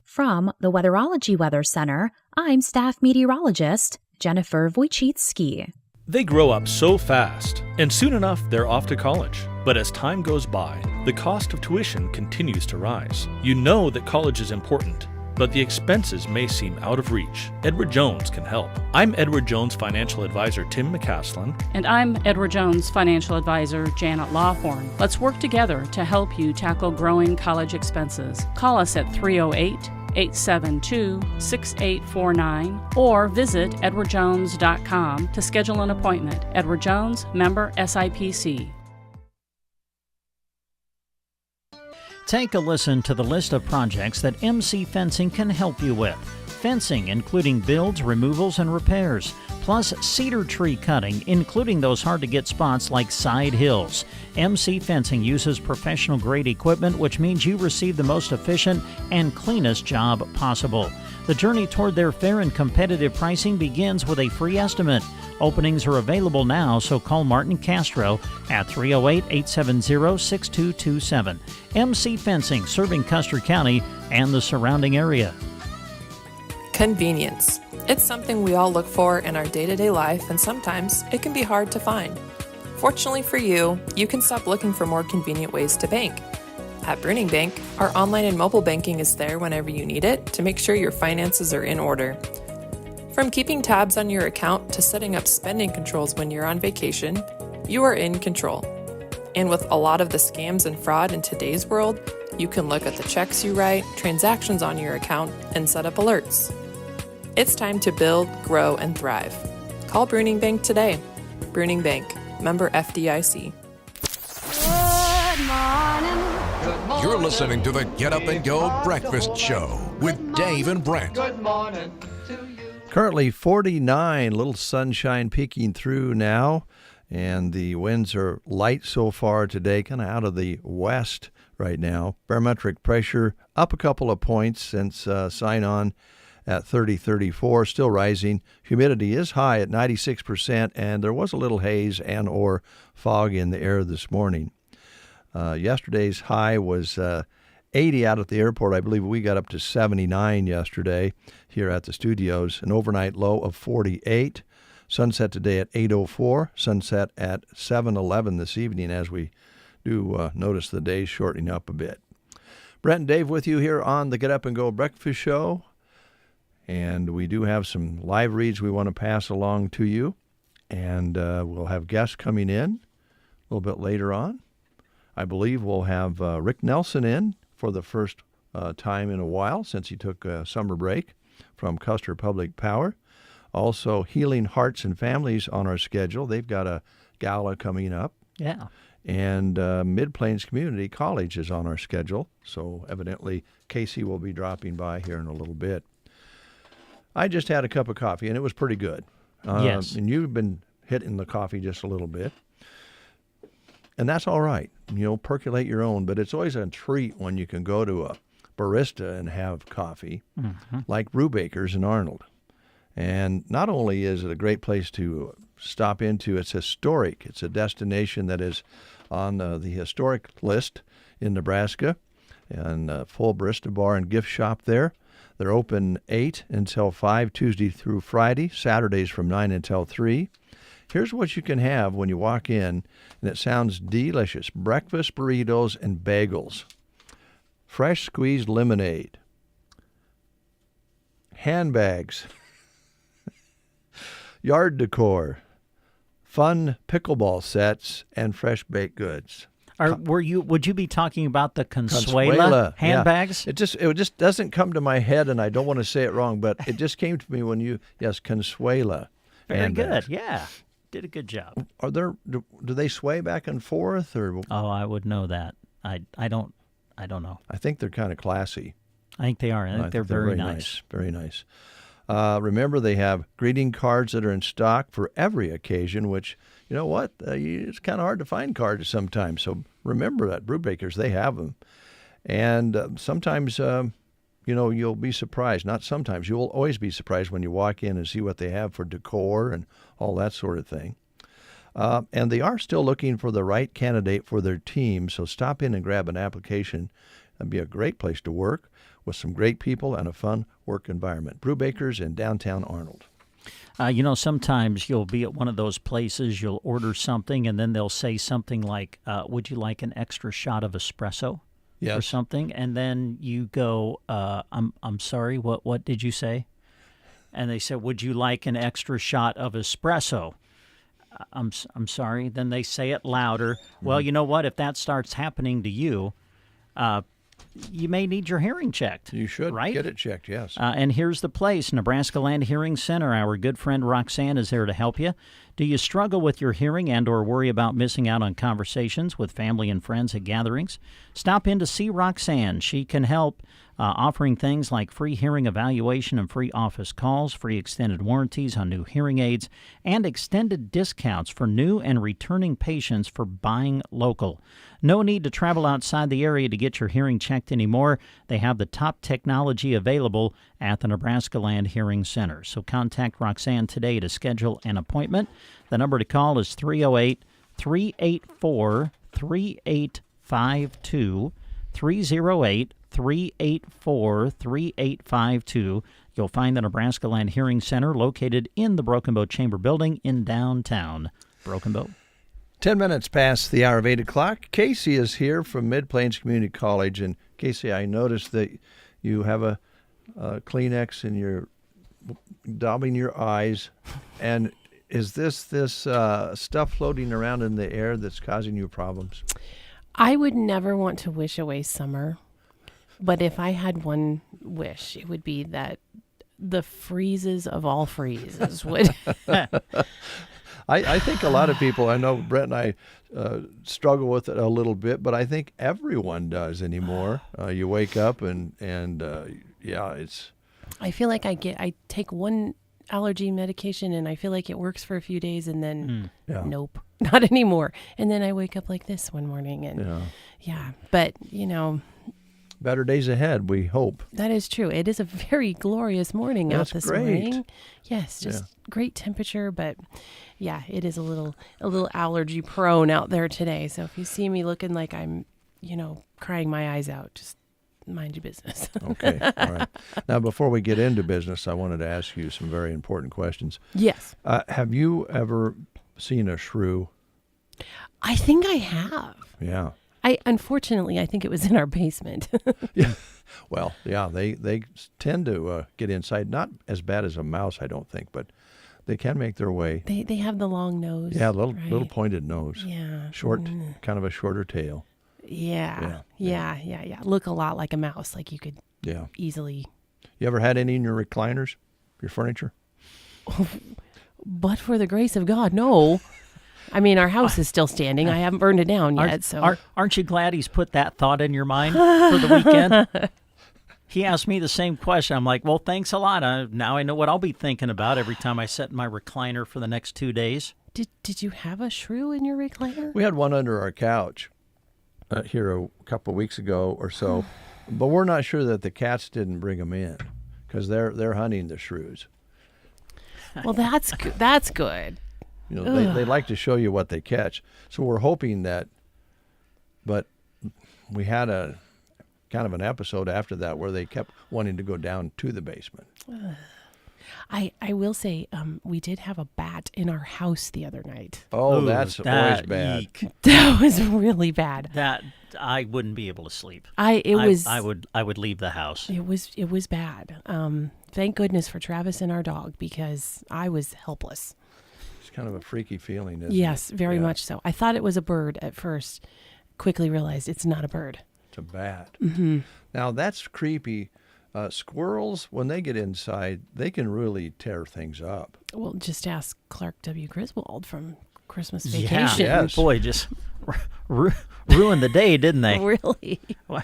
From the Weatherology Weather Center, I'm staff meteorologist Jennifer Wojcicki. They grow up so fast, and soon enough they're off to college. But as time goes by, the cost of tuition continues to rise. You know that college is important, but the expenses may seem out of reach. Edward Jones can help. I'm Edward Jones financial advisor Tim McCaslin. And I'm Edward Jones financial advisor Janet Lawhorn. Let's work together to help you tackle growing college expenses. Call us at 308-872-6849 or visit edwardjones.com to schedule an appointment. Edward Jones, member SIPC. Take a listen to the list of projects that MC Fencing can help you with. Fencing, including builds, removals, and repairs, plus cedar tree cutting, including those hard-to-get spots like side hills. MC Fencing uses professional-grade equipment, which means you receive the most efficient and cleanest job possible. The journey toward their fair and competitive pricing begins with a free estimate. Openings are available now, so call Martin Castro at 308-870-6227. MC Fencing, serving Custer County and the surrounding area. Convenience. It's something we all look for in our day-to-day life, and sometimes it can be hard to find. Fortunately for you, you can stop looking for more convenient ways to bank. At Bruning Bank, our online and mobile banking is there whenever you need it to make sure your finances are in order. From keeping tabs on your account to setting up spending controls when you're on vacation, you are in control. And with a lot of the scams and fraud in today's world, you can look at the checks you write, transactions on your account, and set up alerts. It's time to build, grow, and thrive. Call Bruning Bank today. Bruning Bank, member FDIC. Good morning. You're listening to the Get Up and Go Breakfast Show with Dave and Brent. Good morning. Currently 49, little sunshine peeking through now, and the winds are light so far today, kind of out of the west right now. Barometric pressure up a couple of points since sign-on at 30-34, still rising. Humidity is high at 96%, and there was a little haze and or fog in the air this morning. Yesterday's high was 80 out at the airport. I believe we got up to 79 yesterday here at the studios. An overnight low of 48. Sunset today at 8:04. Sunset at 7:11 this evening as we do notice the day shortening up a bit. Brent and Dave with you here on the Get Up and Go Breakfast Show. And we do have some live reads we want to pass along to you. And we'll have guests coming in a little bit later on. I believe we'll have Rick Nelson in for the first time in a while since he took a summer break from Custer Public Power. Also, Healing Hearts and Families on our schedule. They've got a gala coming up. Yeah. And Mid-Plains Community College is on our schedule. So evidently, Casey will be dropping by here in a little bit. I just had a cup of coffee, and it was pretty good. Yes. And you've been hitting the coffee just a little bit. And that's all right. Percolate your own. But it's always a treat when you can go to a barista and have coffee, like Brubaker's in Arnold. And not only is it a great place to stop into, it's historic. It's a destination that is on the historic list in Nebraska. And a full barista bar and gift shop there. They're open 8 until 5, Tuesday through Friday, Saturdays from 9 until 3. Here's what you can have when you walk in, and it sounds delicious. Breakfast burritos and bagels. Fresh squeezed lemonade. Handbags. Yard decor. Fun pickleball sets and fresh baked goods. Would you be talking about the Consuela handbags? Yeah. It just doesn't come to my head, and I don't want to say it wrong, but it just came to me when Consuela. Very handbags. good, yeah. Did a good job. Do they sway back and forth, or? Oh, I would know that. I don't know. I think they're kind of classy. I think they are. I think they're very nice. Very nice. Remember, they have greeting cards that are in stock for every occasion, which, you know what, it's kind of hard to find cards sometimes. So remember that. Brubaker's, they have them. And sometimes, you'll be surprised. Not sometimes. You'll always be surprised when you walk in and see what they have for decor and all that sort of thing. And they are still looking for the right candidate for their team, so stop in and grab an application. That'd be a great place to work with some great people and a fun work environment. Brubaker's in downtown Arnold. Sometimes you'll be at one of those places, you'll order something, and then they'll say something like, would you like an extra shot of espresso? Yes. Or something, and then you go, I'm sorry, what did you say? And they said, would you like an extra shot of espresso? I'm sorry. Then they say it louder. Well, you know what? If that starts happening to you, you may need your hearing checked. You should right? Get it checked, yes. And here's the place, Nebraska Land Hearing Center. Our good friend Roxanne is there to help you. Do you struggle with your hearing and or worry about missing out on conversations with family and friends at gatherings? Stop in to see Roxanne. She can help, offering things like free hearing evaluation and free office calls, free extended warranties on new hearing aids, and extended discounts for new and returning patients for buying local. No need to travel outside the area to get your hearing checked anymore. They have the top technology available at the Nebraska Land Hearing Center. So contact Roxanne today to schedule an appointment. The number to call is 308-384-3852, 308-384-3852. You'll find the Nebraska Land Hearing Center located in the Broken Bow Chamber Building in downtown Broken Bow. 10 minutes past the hour of 8 o'clock. Casey is here from Mid-Plains Community College. And Casey, I noticed that you have a Kleenex and you're daubing your eyes. And is this stuff floating around in the air that's causing you problems? I would never want to wish away summer. But if I had one wish, it would be that the freezes of all freezes would... I think a lot of people, I know Brett and I struggle with it a little bit, but I think everyone does anymore. You wake up and it's... I feel like I take one allergy medication and I feel like it works for a few days and then nope, not anymore. And then I wake up like this one morning and but better days ahead, we hope. That is true. It is a very glorious morning out this morning. Yes, just great temperature, but it is a little allergy prone out there today. So if you see me looking like I'm, crying my eyes out, just mind your business. Okay. All right. Now, before we get into business, I wanted to ask you some very important questions. Yes. Have you ever seen a shrew? I think I have. Yeah. Unfortunately, I think it was in our basement. Yeah. Well, they tend to get inside. Not as bad as a mouse, I don't think, but they can make their way. They have the long nose. Yeah, little pointed nose. Yeah. Short, kind of a shorter tail. Yeah. Look a lot like a mouse, like you could easily. You ever had any in your recliners, your furniture? But for the grace of God, no. I mean, our house is still standing. I haven't burned it down yet. Aren't you glad he's put that thought in your mind for the weekend? He asked me the same question. I'm like, well, thanks a lot. Now I know what I'll be thinking about every time I sit in my recliner for the next 2 days. Did you have a shrew in your recliner? We had one under our couch here a couple of weeks ago or so, but we're not sure that the cats didn't bring them in because they're hunting the shrews. Well, that's good. They like to show you what they catch. So we're hoping that, but we had a kind of an episode after that where they kept wanting to go down to the basement. I will say we did have a bat in our house the other night. Oh, that's always bad. Eek. That was really bad. That I wouldn't be able to sleep. I would leave the house. It was bad. Thank goodness for Travis and our dog because I was helpless. It's kind of a freaky feeling, isn't it? Yes, very much so. I thought it was a bird at first. Quickly realized it's not a bird. It's a bat. Mm-hmm. Now, that's creepy. Squirrels, when they get inside, they can really tear things up. Well, just ask Clark W. Griswold from Christmas Vacation. Yeah, yes. Boy, just ruined the day, didn't they? Really? One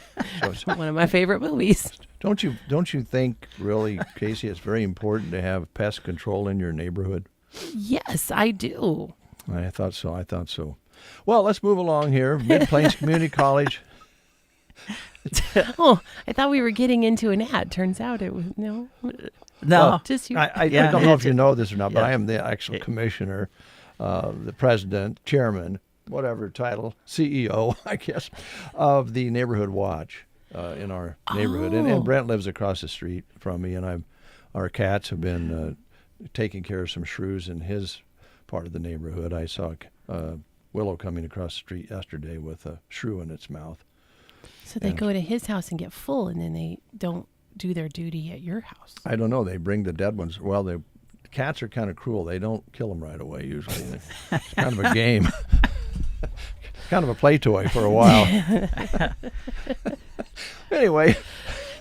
of my favorite movies. Don't you think, really, Casey, it's very important to have pest control in your neighborhood? Yes, I do. I thought so. Well, let's move along here. Mid-Plains Community College. Oh, I thought we were getting into an ad. Turns out it was no. Just you. I don't know if you know this or not, but I am the actual commissioner, the president, chairman, whatever title, CEO, I guess, of the Neighborhood Watch in our neighborhood. And Brent lives across the street from me, and our cats have been taking care of some shrews in his part of the neighborhood. I saw Willow coming across the street yesterday with a shrew in its mouth. So they go to his house and get full, and then they don't do their duty at your house. I don't know. They bring the dead ones. Well, the cats are kind of cruel. They don't kill them right away usually. It's kind of a game. Kind of a play toy for a while. Anyway.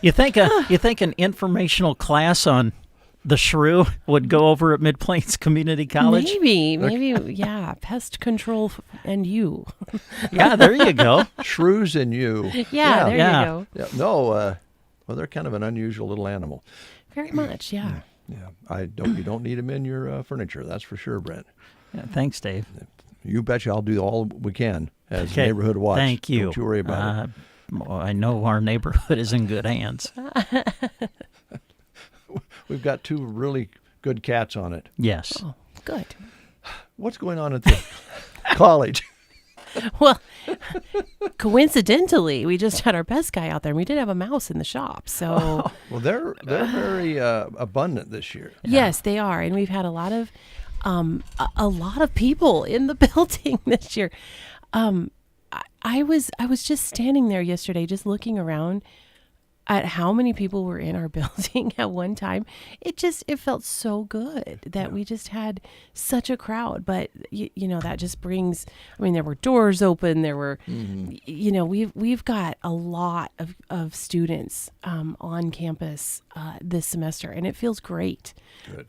You think an informational class on the shrew would go over at Mid-Plains Community College? Maybe, yeah. Pest control and you. Yeah, there you go. Shrews and you. Yeah, there you go. Yeah, no, well, they're kind of an unusual little animal. Very much, yeah. Yeah, you don't need them in your furniture, that's for sure, Brent. Yeah, thanks, Dave. You betcha I'll do all we can as neighborhood watch. Thank you. Don't you worry about it. I know our neighborhood is in good hands. We've got 2 really good cats on it. Yes. Oh, good. What's going on at the college? Well, coincidentally, we just had our pest guy out there, and we did have a mouse in the shop. So, well, they're very abundant this year. Yes, they are, and we've had a lot of people in the building this year. I was just standing there yesterday, just looking around at how many people were in our building at one time. It felt so good that we just had such a crowd. But you know, that just brings, I mean, there were doors open, there were, you know, we've got a lot of students on campus this semester, and it feels great. Good.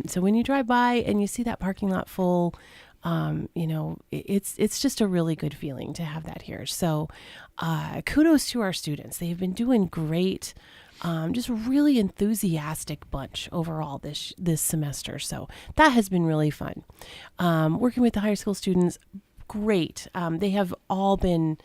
So when you drive by and you see that parking lot full, you know, it's just a really good feeling to have that here. So kudos to our students. They've been doing great. Just really enthusiastic bunch overall this semester. So that has been really fun. Working with the high school students, great. They have all been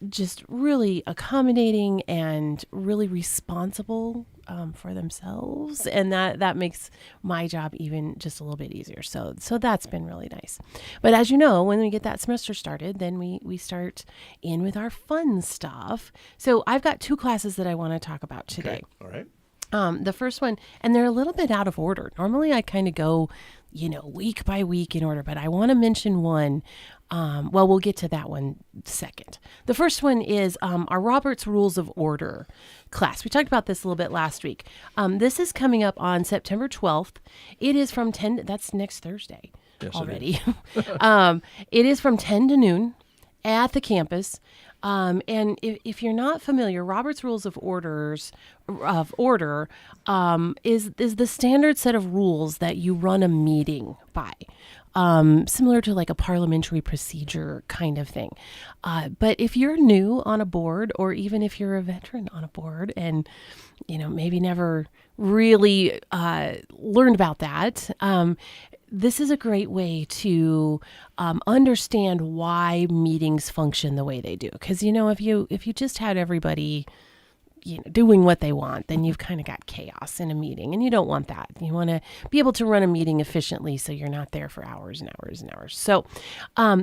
just really accommodating and really responsible for themselves, and that makes my job even just a little bit easier. So that's been really nice. But as you know, when we get that semester started, then we start in with our fun stuff. So I've got 2 classes that I want to talk about today. Okay. All right. The first one, and they're a little bit out of order. Normally I kind of go, you know, week by week in order, but I want to mention one. Well, we'll get to that one second. The first one is our Robert's Rules of Order class. We talked about this a little bit last week. This is coming up on September 12th. It is from 10, that's next Thursday already. It is from 10 to noon at the campus. And if you're not familiar, Robert's Rules of Order is the standard set of rules that you run a meeting by. Similar to like a parliamentary procedure kind of thing. But if you're new on a board, or even if you're a veteran on a board and, you know, maybe never really learned about that, this is a great way to understand why meetings function the way they do. Because, you know, if you just had everybody, you know, doing what they want, then you've kind of got chaos in a meeting, and you don't want that. You want to be able to run a meeting efficiently so you're not there for hours and hours and hours. So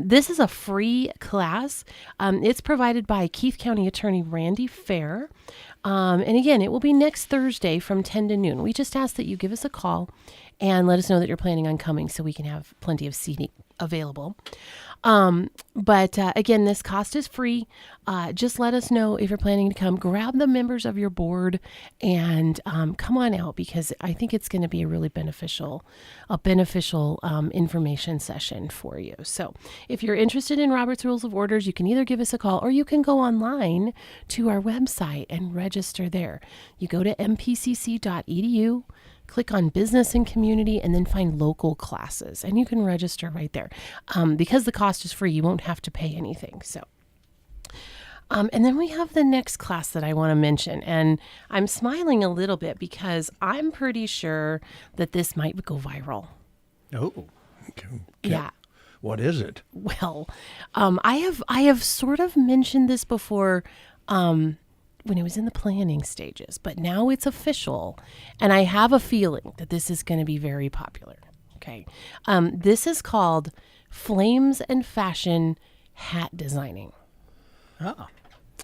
this is a free class. It's provided by Keith County Attorney Randy Fair. And again, it will be next Thursday from 10 to noon. We just ask that you give us a call and let us know that you're planning on coming so we can have plenty of seating available. But again, this cost is free. Just let us know if you're planning to come. Grab the members of your board and come on out, because I think it's going to be a really beneficial information session for you. So if you're interested in Robert's Rules of Orders, you can either give us a call or you can go online to our website and register there. You go to mpcc.edu. Click on Business and Community, and then find local classes, and you can register right there. Because the cost is free, you won't have to pay anything. So, and then we have the next class that I want to mention, and I'm smiling a little bit because I'm pretty sure that this might go viral. Oh, okay. Yeah. What is it? Well, I have sort of mentioned this before. When it was in the planning stages, but now it's official, and I have a feeling that this is going to be very popular. Okay. This is called Flames and Fashion Hat Designing. Ah,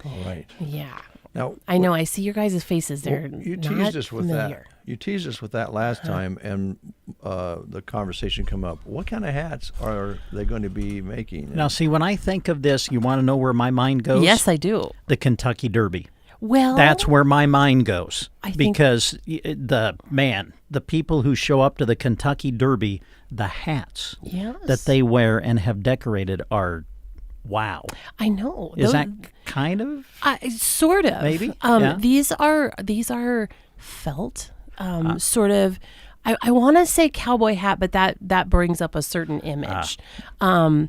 all right. Yeah. Now, I know. I see your guys' faces. They're you not teased us with familiar. that. You teased us with that last time, and the conversation come up. What kind of hats are they going to be making? Now, see, when I think of this, you want to know where my mind goes? Yes, I do. The Kentucky Derby. Well, that's where my mind goes. Because the people who show up to the Kentucky Derby, the hats Yes. that they wear and have decorated are wow. I know. Is that kind of? Sort of. Maybe. Yeah. These are felt. Sort of. I want to say cowboy hat, but that brings up a certain image. A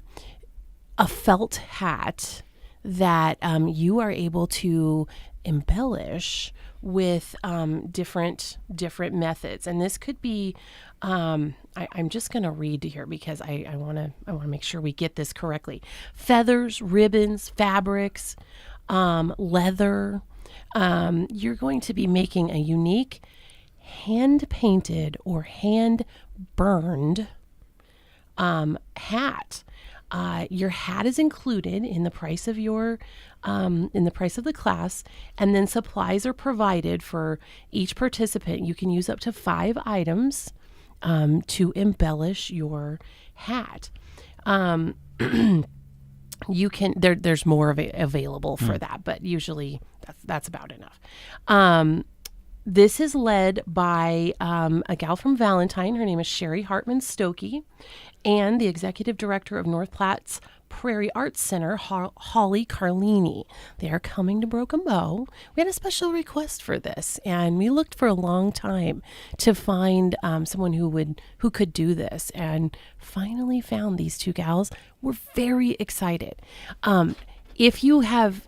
felt hat that you are able to embellish with different methods, and this could be. I'm just going to read here because I want to make sure we get this correctly. Feathers, ribbons, fabrics, leather. You're going to be making a unique hand-painted or hand-burned hat. Your hat is included in the price of the class, and then supplies are provided for each participant. You can use up to 5 items to embellish your hat. You can there's more available for that, but usually that's about enough. This is led by a gal from Valentine. Her name is Sherry Hartman Stokey, and the executive director of North Platte's Prairie Arts Center, Holly Carlini. They are coming to Broken Bow. We had a special request for this, and we looked for a long time to find someone who could do this, and finally found these 2 gals. We're very excited. If you have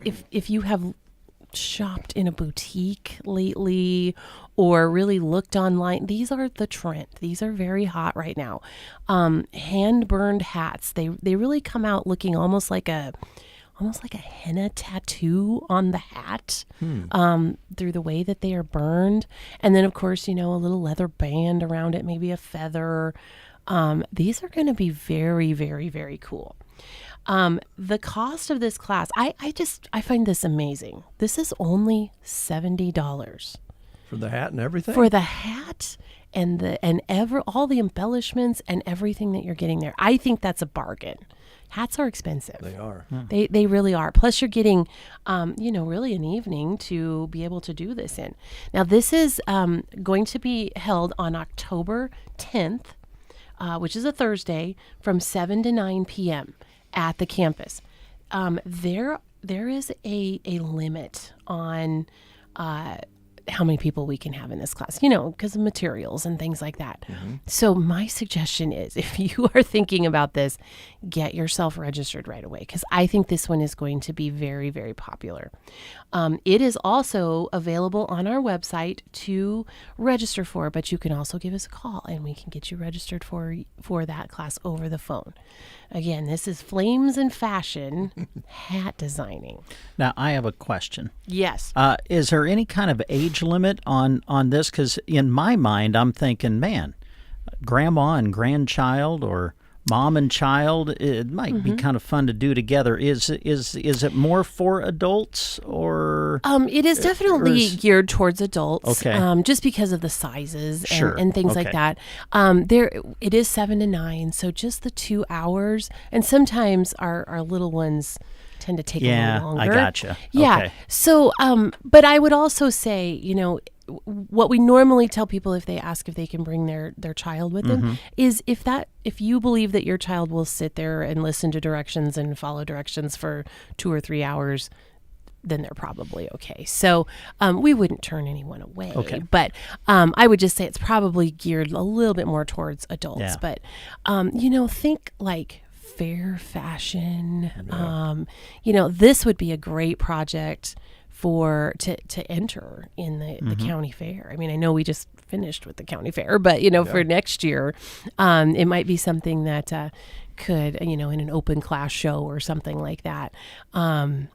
shopped in a boutique lately or really looked online, these are the trend. These are very hot right now. Hand burned hats. They really come out looking almost like a henna tattoo on the hat through the way that they are burned. And then of course, a little leather band around it, maybe a feather. These are going to be very, very, very cool. The cost of this class, I find this amazing. This is only $70 for the hat and everything. For the hat and all the embellishments and everything that you're getting there. I think that's a bargain. Hats are expensive. They are. They really are. Plus, you're getting, really an evening to be able to do this in. Now, this is going to be held on October 10th, which is a Thursday, from 7 to 9 p.m. at the campus. There is a limit on how many people we can have in this class, because of materials and things like that. Mm-hmm. So my suggestion is, if you are thinking about this, get yourself registered right away, because I think this one is going to be very, very popular. It is also available on our website to register for, but you can also give us a call and we can get you registered for that class over the phone. Again, this is Flames and Fashion hat designing. Now, I have a question. Yes. Is there any kind of age limit on this? Because in my mind, I'm thinking, man, grandma and grandchild or mom and child, it might be kind of fun to do together. Is it more for adults or? It is definitely geared towards adults. Okay. Just because of the sizes Sure. and things Okay. like that. It is 7 to 9, so just the 2 hours. And sometimes our little ones tend to take a little longer. I gotcha. Yeah. Okay. So, but I would also say, what we normally tell people if they ask if they can bring their child with them is if you believe that your child will sit there and listen to directions and follow directions for 2 or 3 hours, then they're probably okay. So we wouldn't turn anyone away. Okay. But I would just say it's probably geared a little bit more towards adults. Yeah. But, think like fair fashion. Yeah. This would be a great project to enter in the county fair. I mean, I know we just finished with the county fair, but for next year, it might be something that could, in an open class show or something like that. I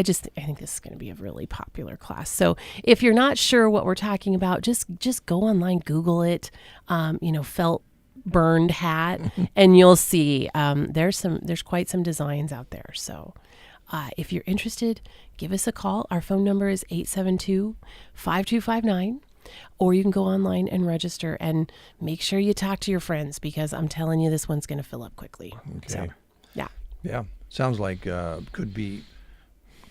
think this is going to be a really popular class. So if you're not sure what we're talking about, just go online, Google it, felt burned hat, and you'll see there's quite some designs out there. So if you're interested, give us a call. Our phone number is 872-5259. Or you can go online and register, and make sure you talk to your friends, because I'm telling you, this one's going to fill up quickly. Okay. So, yeah. Yeah. Sounds like could be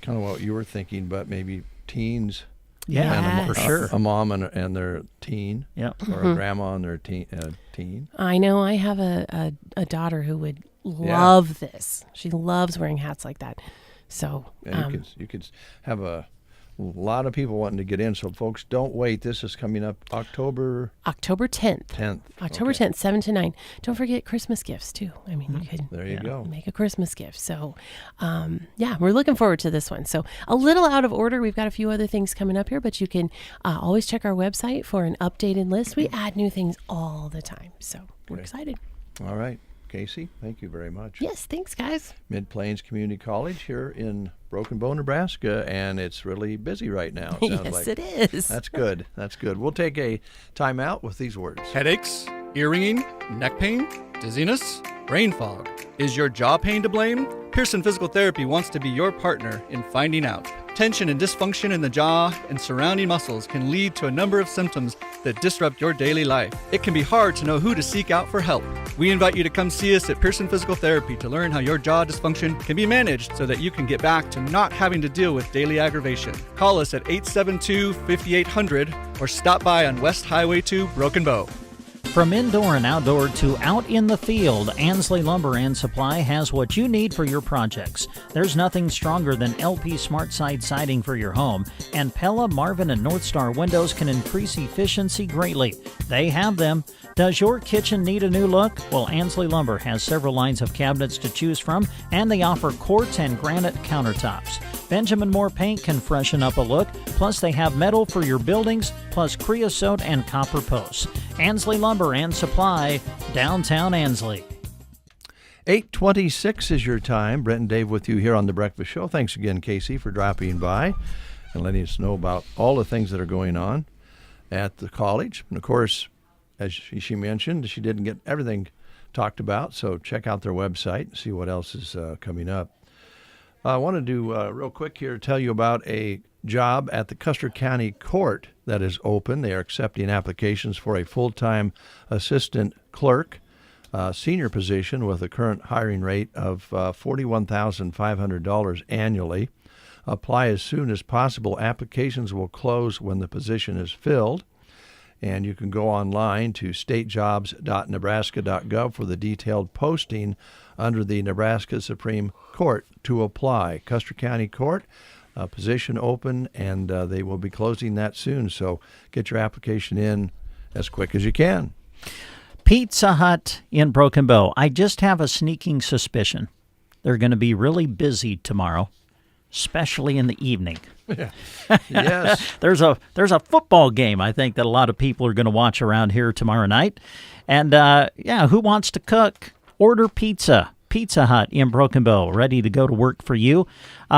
kind of what you were thinking, but maybe teens. Yeah, and for sure. A mom and their teen. Yep. Or a grandma and their teen. I know. I have a daughter who would love this. She loves wearing hats like that. So you could have a lot of people wanting to get in. So folks, don't wait. This is coming up October 10th. October 10th, 7 to 9. Don't forget Christmas gifts too. I mean, you could there you go. Make a Christmas gift. So we're looking forward to this one. So a little out of order. We've got a few other things coming up here, but you can always check our website for an updated list. We add new things all the time. So we're excited. All right. Casey, thank you very much. Yes, thanks, guys. Mid-Plains Community College here in Broken Bow, Nebraska, and it's really busy right now. Yes, it is. That's good. That's good. We'll take a time out with these words. Headaches, ear ringing, neck pain, dizziness, brain fog. Is your jaw pain to blame? Pearson Physical Therapy wants to be your partner in finding out. Tension and dysfunction in the jaw and surrounding muscles can lead to a number of symptoms that disrupt your daily life. It can be hard to know who to seek out for help. We invite you to come see us at Pearson Physical Therapy to learn how your jaw dysfunction can be managed so that you can get back to not having to deal with daily aggravation. Call us at 872-5800 or stop by on West Highway 2, Broken Bow. From indoor and outdoor to out in the field, Ansley Lumber and Supply has what you need for your projects. There's nothing stronger than LP SmartSide siding for your home, and Pella, Marvin, and North Star windows can increase efficiency greatly. They have them. Does your kitchen need a new look? Well, Ansley Lumber has several lines of cabinets to choose from, and they offer quartz and granite countertops. Benjamin Moore Paint can freshen up a look, plus they have metal for your buildings, plus creosote and copper posts. Ansley Lumber and Supply, downtown Ansley. 8:26 is your time. Brent and Dave with you here on The Breakfast Show. Thanks again, Casey, for dropping by and letting us know about all the things that are going on at the college. And, of course, as she mentioned, she didn't get everything talked about, so check out their website and see what else is coming up. I want to do real quick here, tell you about a job at the Custer County Court that is open. They are accepting applications for a full-time assistant clerk, senior position with a current hiring rate of $41,500 annually. Apply as soon as possible. Applications will close when the position is filled. And you can go online to statejobs.nebraska.gov for the detailed posting under the Nebraska Supreme Court to apply. Custer County Court, position open, and they will be closing that soon. So get your application in as quick as you can. Pizza Hut in Broken Bow. I just have a sneaking suspicion they're going to be really busy tomorrow, especially in the evening. Yes. There's a football game, I think, that a lot of people are going to watch around here tomorrow night. And, who wants to cook? Order pizza. Pizza Hut in Broken Bow, ready to go to work for you.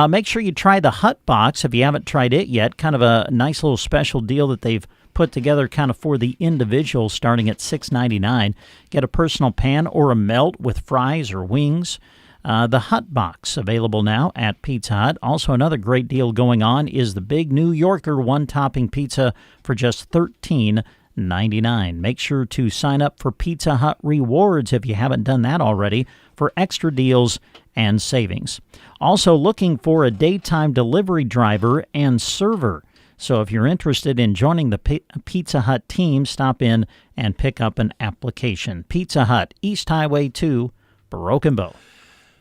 Make sure you try the Hut Box if you haven't tried it yet. Kind of a nice little special deal that they've put together kind of for the individual, starting at $6.99. Get a personal pan or a melt with fries or wings. The Hut Box, available now at Pizza Hut. Also, another great deal going on is the Big New Yorker one-topping pizza for just $13.99. Make sure to sign up for Pizza Hut Rewards if you haven't done that already for extra deals and savings. Also, looking for a daytime delivery driver and server. So if you're interested in joining the Pizza Hut team, stop in and pick up an application. Pizza Hut, East Highway 2, Broken Bow.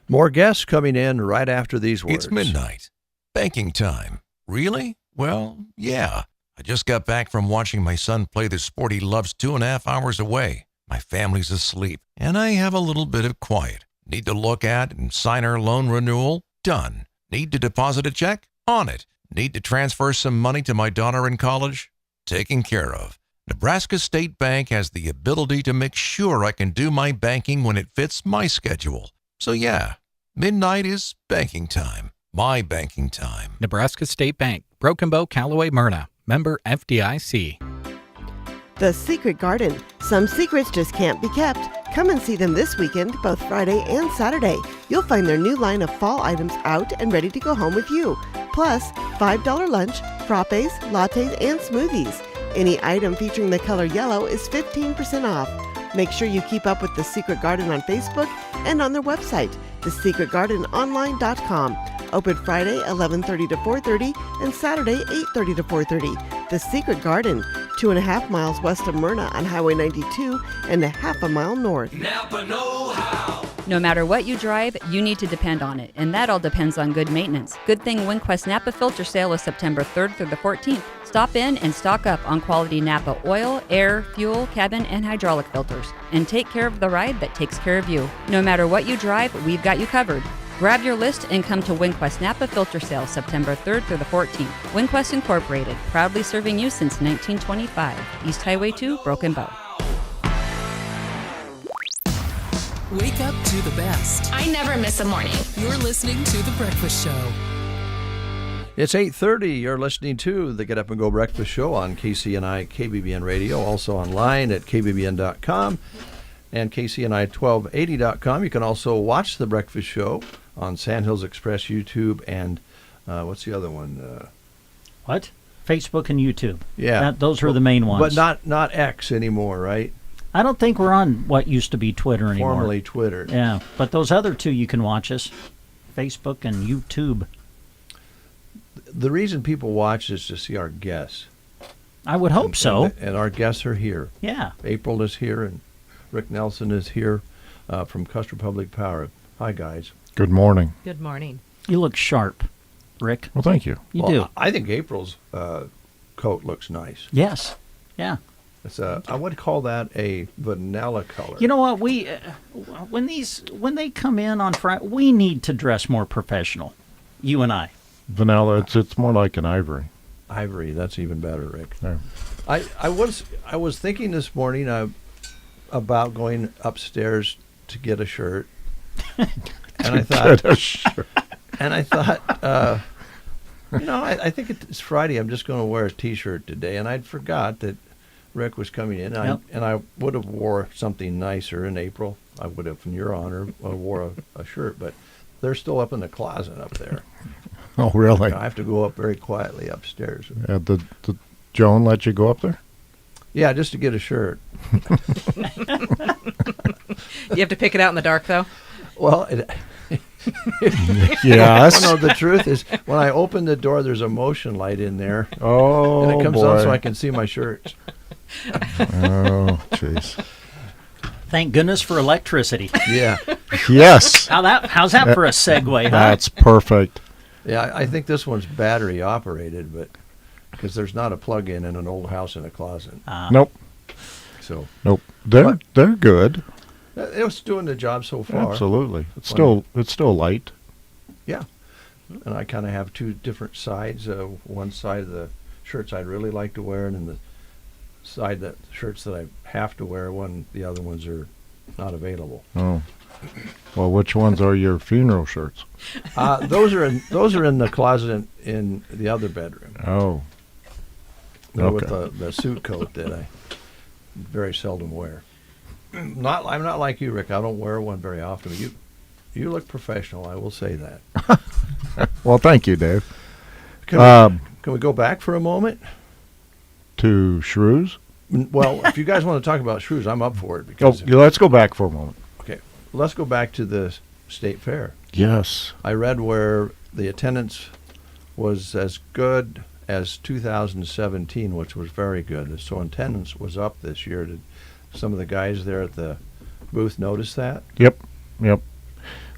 More guests coming in right after these words. It's midnight. Banking time. Really? Well, yeah. I just got back from watching my son play the sport he loves 2.5 hours away. My family's asleep, and I have a little bit of quiet. Need to look at and sign our loan renewal? Done. Need to deposit a check? On it. Need to transfer some money to my daughter in college? Taken care of. Nebraska State Bank has the ability to make sure I can do my banking when it fits my schedule. So yeah, midnight is banking time. My banking time. Nebraska State Bank, Broken Bow, Callaway, Myrna. Member FDIC. The Secret Garden. Some secrets just can't be kept. Come and see them this weekend, both Friday and Saturday. You'll find their new line of fall items out and ready to go home with you. Plus, $5 lunch, frappes, lattes, and smoothies. Any item featuring the color yellow is 15% off. Make sure you keep up with The Secret Garden on Facebook and on their website, thesecretgardenonline.com. Open Friday 11:30 to 4:30 and Saturday 8:30 to 4:30. The Secret Garden, 2.5 miles west of Myrna on Highway 92 and a half a mile north. Napa know-how. No matter what you drive, you need to depend on it, and that all depends on good maintenance. Good thing WinQuest Napa Filter Sale is September 3rd through the 14th. Stop in and stock up on quality Napa oil, air, fuel, cabin, and hydraulic filters. And take care of the ride that takes care of you. No matter what you drive, we've got you covered. Grab your list and come to WinQuest Napa Filter Sale September 3rd through the 14th. WinQuest Incorporated, proudly serving you since 1925. East Highway 2, Broken Bow. Wake up to the best. I never miss a morning. You're listening to The Breakfast Show. It's 8:30. You're listening to the Get Up and Go Breakfast Show on KCNI KBBN Radio, also online at KBBN.com and KCNI1280.com. You can also watch the Breakfast Show on Sandhills Express YouTube and what's the other one? What? Facebook and YouTube. Yeah. Those are the main ones. But not X anymore, right? I don't think we're on what used to be Twitter anymore. Formerly Twitter. Yeah, but those other two you can watch us, Facebook and YouTube. The reason people watch is to see our guests. I would hope so. And our guests are here. Yeah. April is here, and Rick Nelson is here from Custer Public Power. Hi, guys. Good morning. Good morning. You look sharp, Rick. Well, thank you. You do. I think April's coat looks nice. Yes. Yeah. It's I would call that a vanilla color. You know what? We when they come in on Friday, we need to dress more professional. You and I. Vanilla. It's more like an ivory. Ivory. That's even better, Rick. Yeah. I was thinking this morning about going upstairs to get a shirt, and I thought, I think it's Friday. I'm just going to wear a T-shirt today, and I'd forgot that Rick was coming in, and I would have wore something nicer in April. I would have, in your honor, wore a shirt, but they're still up in the closet up there. Oh, really? I have to go up very quietly upstairs. Yeah, did Joan let you go up there? Yeah, just to get a shirt. You have to pick it out in the dark, though? Well, yes. No, the truth is, when I open the door, there's a motion light in there. Oh, and it comes boy. on so I can see my shirts. Oh, jeez. Thank goodness for electricity. Yeah. Yes. How's that for a segue? Huh? That's perfect. Yeah, I think this one's battery operated, but because there's not a plug-in in an old house in a closet. Nope. So. Nope. They're good. It was doing the job so far. Absolutely. It's still light. Yeah. And I kind of have two different sides. One side of the shirts I'd really like to wear, and then the side that shirts that I have to wear when the other ones are not available. Oh. Well, which ones are your funeral shirts? Those are in the closet in the other bedroom. Oh. Okay. With the suit coat that I very seldom wear. I'm not like you, Rick. I don't wear one very often. You look professional. I will say that. Well, thank you, Dave. Can we go back for a moment to shrews? Well, if you guys want to talk about shrews, I'm up for it. Because let's go back for a moment. Okay, let's go back to the state fair. Yes. I read where the attendance was as good as 2017, which was very good. So attendance was up this year. Did some of the guys there at the booth notice that? Yep.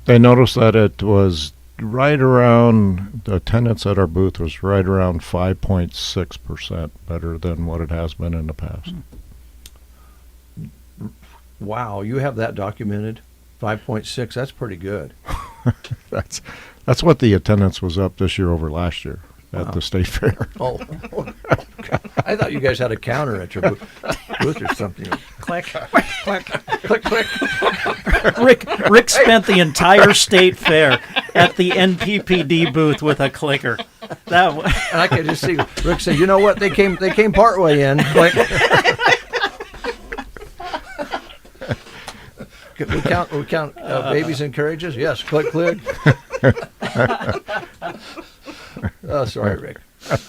They noticed that it was right around, the attendance at our booth was right around 5.6% better than what it has been in the past. Wow, you have that documented? 5.6, that's pretty good. That's what the attendance was up this year over last year at the state fair. Oh, I thought you guys had a counter at your booth or something. Click, click, click, click. Rick spent the entire state fair at the NPPD booth with a clicker. And I could just see Rick say, "You know what? They came partway in." Click. We count babies in carriages? Yes. Click, click. Oh, sorry, Rick.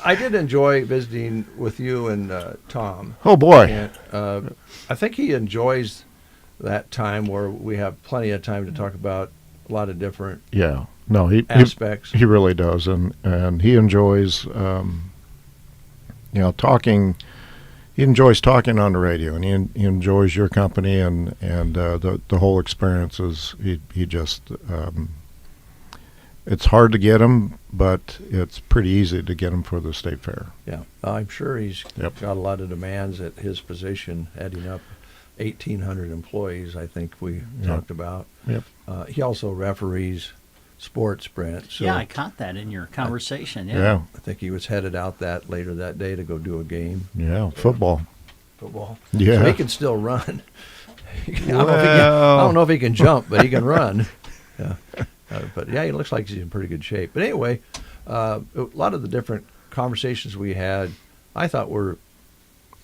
I did enjoy visiting with you and Tom. Oh, boy. And, I think he enjoys that time where we have plenty of time to talk about a lot of different aspects. He really does, and he enjoys, talking. He enjoys talking on the radio, and he enjoys your company, and the whole experience is he just. It's hard to get him, but it's pretty easy to get him for the state fair. Yeah, I'm sure he's got a lot of demands at his position, adding up 1,800 employees, I think we talked about. Yep. He also referees sports, Brent. So yeah, I caught that in your conversation. Yeah. I think he was headed out later that day to go do a game. Yeah, football. Yeah. So he can still run. I don't know if he can jump, but he can run. Yeah. But yeah, he looks like he's in pretty good shape. But anyway, a lot of the different conversations we had, I thought were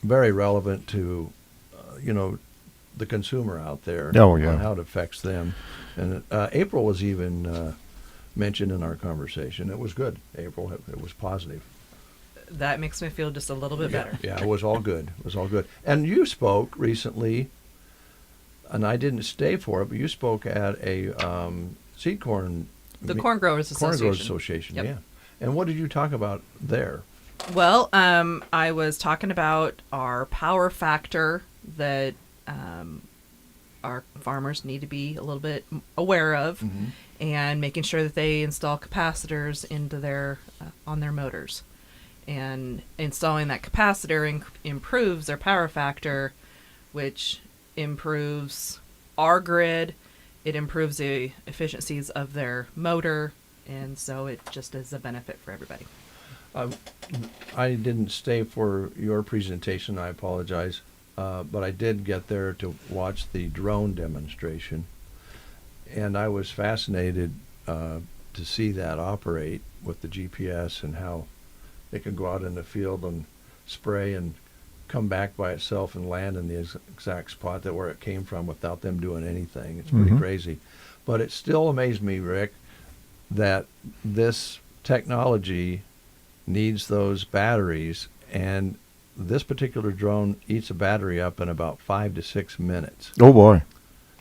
very relevant to, the consumer out there. Oh, yeah. On how it affects them. And April was even mentioned in our conversation. It was good, April. It was positive. That makes me feel just a little bit better. Yeah, it was all good. It was all good. And you spoke recently, and I didn't stay for it, but you spoke at a seed corn. The Corn Growers Association. Corn Growers Association, yep. Yeah. And what did you talk about there? Well, I was talking about our power factor that our farmers need to be a little bit aware of, and making sure that they install capacitors into their on their motors. And installing that capacitor improves their power factor, which improves our grid. It improves the efficiencies of their motor, and so it just is a benefit for everybody. I didn't stay for your presentation, I apologize, but I did get there to watch the drone demonstration, and I was fascinated to see that operate with the GPS and how it could go out in the field and spray and come back by itself and land in the exact spot where it came from without them doing anything. It's pretty crazy. But it still amazed me, Rick, that this technology needs those batteries, and this particular drone eats a battery up in about 5 to 6 minutes. Oh, boy.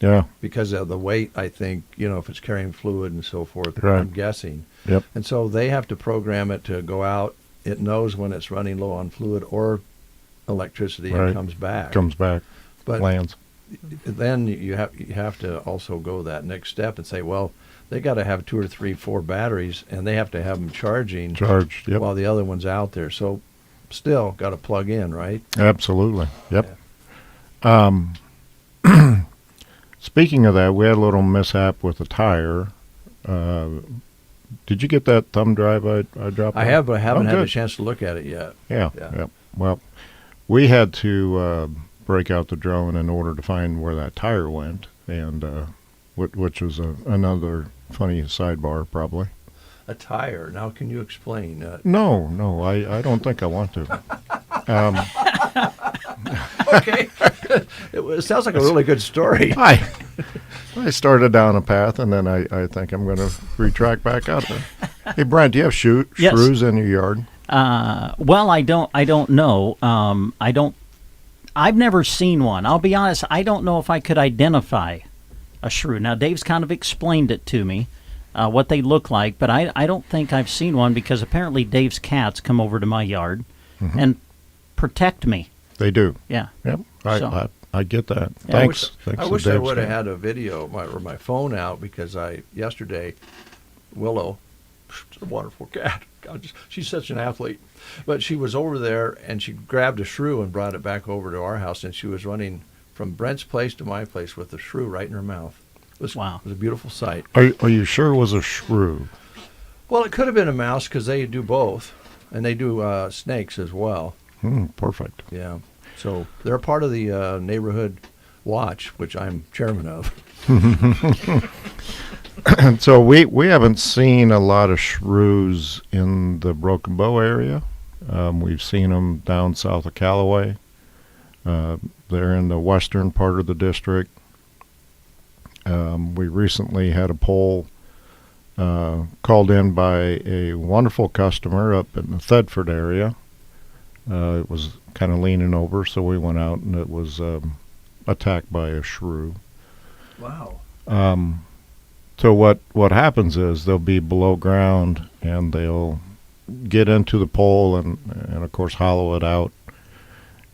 Yeah. Because of the weight, I think, if it's carrying fluid and so forth, right. I'm guessing. Yep. And so they have to program it to go out. It knows when it's running low on fluid or electricity, right. And comes back. But lands. Then you have to also go that next step and say, well, they got to have 2 or 3, 4 batteries, and they have to have them charged yep. while the other one's out there. So still got to plug in, right? Absolutely. Yep. Yeah. Speaking of that, we had a little mishap with a tire. Did you get that thumb drive I dropped? I have, but I haven't had a chance to look at it yet. Yeah. Well, we had to break out the drone in order to find where that tire went, and which was another funny sidebar, probably. A tire. Now, can you explain? No, I don't think I want to. Okay. It sounds like a really good story. I started down a path, and then I think I'm going to retract back out there. Hey, Brent, do you have shrews in your yard? Well, I don't know. I've never seen one. I'll be honest, I don't know if I could identify a shrew. Now, Dave's kind of explained it to me, what they look like, but I don't think I've seen one, because apparently Dave's cats come over to my yard and protect me. They do. Yeah. Yep. I get that. Yeah, Thanks. I wish I would have had a video or my phone out, because yesterday, Willow, she's a wonderful cat. God, she's such an athlete. But she was over there, and she grabbed a shrew and brought it back over to our house, and she was running from Brent's place to my place with the shrew right in her mouth. Wow. It was a beautiful sight. Are you sure it was a shrew? Well, it could have been a mouse, because they do both, and they do snakes as well. Perfect. Yeah. So they're part of the neighborhood watch, which I'm chairman of. So we haven't seen a lot of shrews in the Broken Bow area. We've seen them down south of Callaway. They're in the western part of the district. We recently had a poll called in by a wonderful customer up in the Thedford area. It was kind of leaning over, so we went out, and it was attacked by a shrew. Wow. So what happens is they'll be below ground, and they'll get into the pole and of course hollow it out,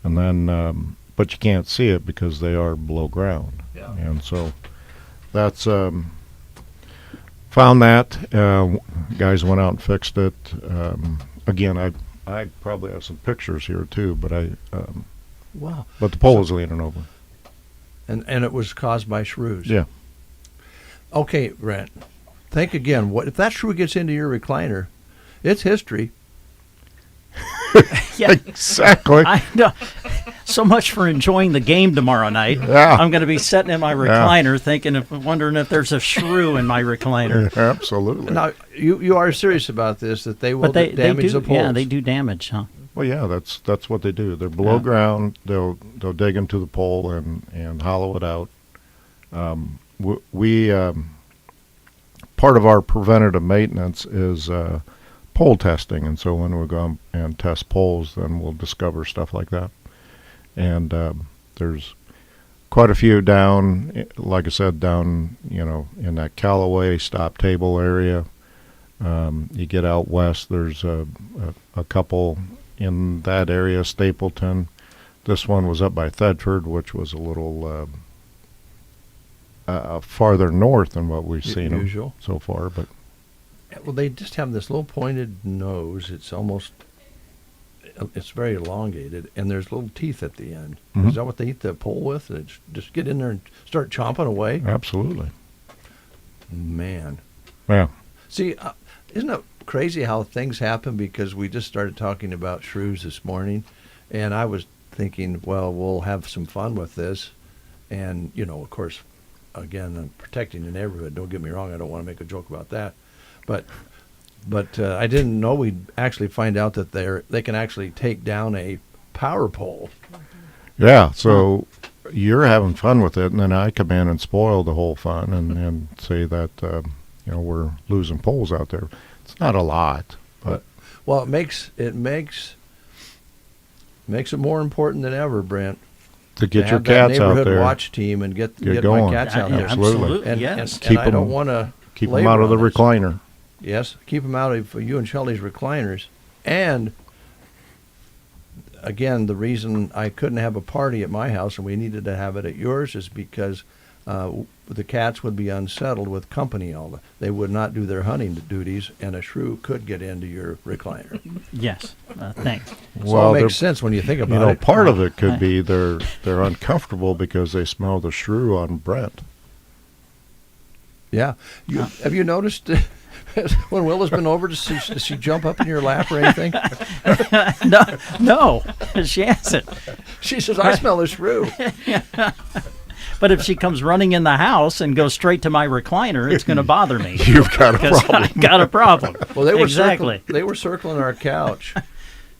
and then but you can't see it because they are below ground. Yeah. And so that's found that guys went out and fixed it. Again, I probably have some pictures here too, but wow. But the pole was leaning over, and it was caused by shrews. Yeah. Okay, Brent, think again. What if that shrew gets into your recliner? It's history. Yeah, exactly. I know. So much for enjoying the game tomorrow night. Yeah. I'm going to be sitting in my recliner wondering if there's a shrew in my recliner. Absolutely. Now, you are serious about this, that they will damage the poles. Yeah, they do damage, huh? Well, yeah, that's what they do. They're below ground. They'll dig into the pole and hollow it out. We part of our preventative maintenance is pole testing, and so when we go and test poles, then we'll discover stuff like that. And there's quite a few down, like I said, down in that Callaway stop table area. You get out west, there's a couple in that area, Stapleton. This one was up by Thedford, which was a little farther north than what we've seen them so far. But well, they just have this little pointed nose. It's very elongated, and there's little teeth at the end. Mm-hmm. Is that what they eat the pole with? They just get in there and start chomping away? Absolutely. Man. Yeah. See, isn't it crazy how things happen? Because we just started talking about shrews this morning, and I was thinking, well, we'll have some fun with this. And, of course, again, I'm protecting the neighborhood. Don't get me wrong. I don't want to make a joke about that. But I didn't know we'd actually find out that they can actually take down a power pole. Yeah, so you're having fun with it, and then I come in and spoil the whole fun and say that we're losing poles out there. It's not a lot, but well, it makes it more important than ever, Brent, to get your have cats that out neighborhood there. watch team and get going. My cats out there. Absolutely. And, yes. and I don't want to keep them out of the recliner. Yes, keep them out of you and Shelley's recliners. And again, the reason I couldn't have a party at my house and we needed to have it at yours is because the cats would be unsettled with company all the. They would not do their hunting duties, and a shrew could get into your recliner. Yes, thanks. Well, it makes sense when you think about it. Part of it could be they're uncomfortable because they smell the shrew on Brent. Yeah, have you noticed? When Willa's been over, does she jump up in your lap or anything? No, she hasn't. She says, I smell a shrew. But if she comes running in the house and goes straight to my recliner, it's going to bother me. You've got a problem. I got a problem. Well, they were they were circling our couch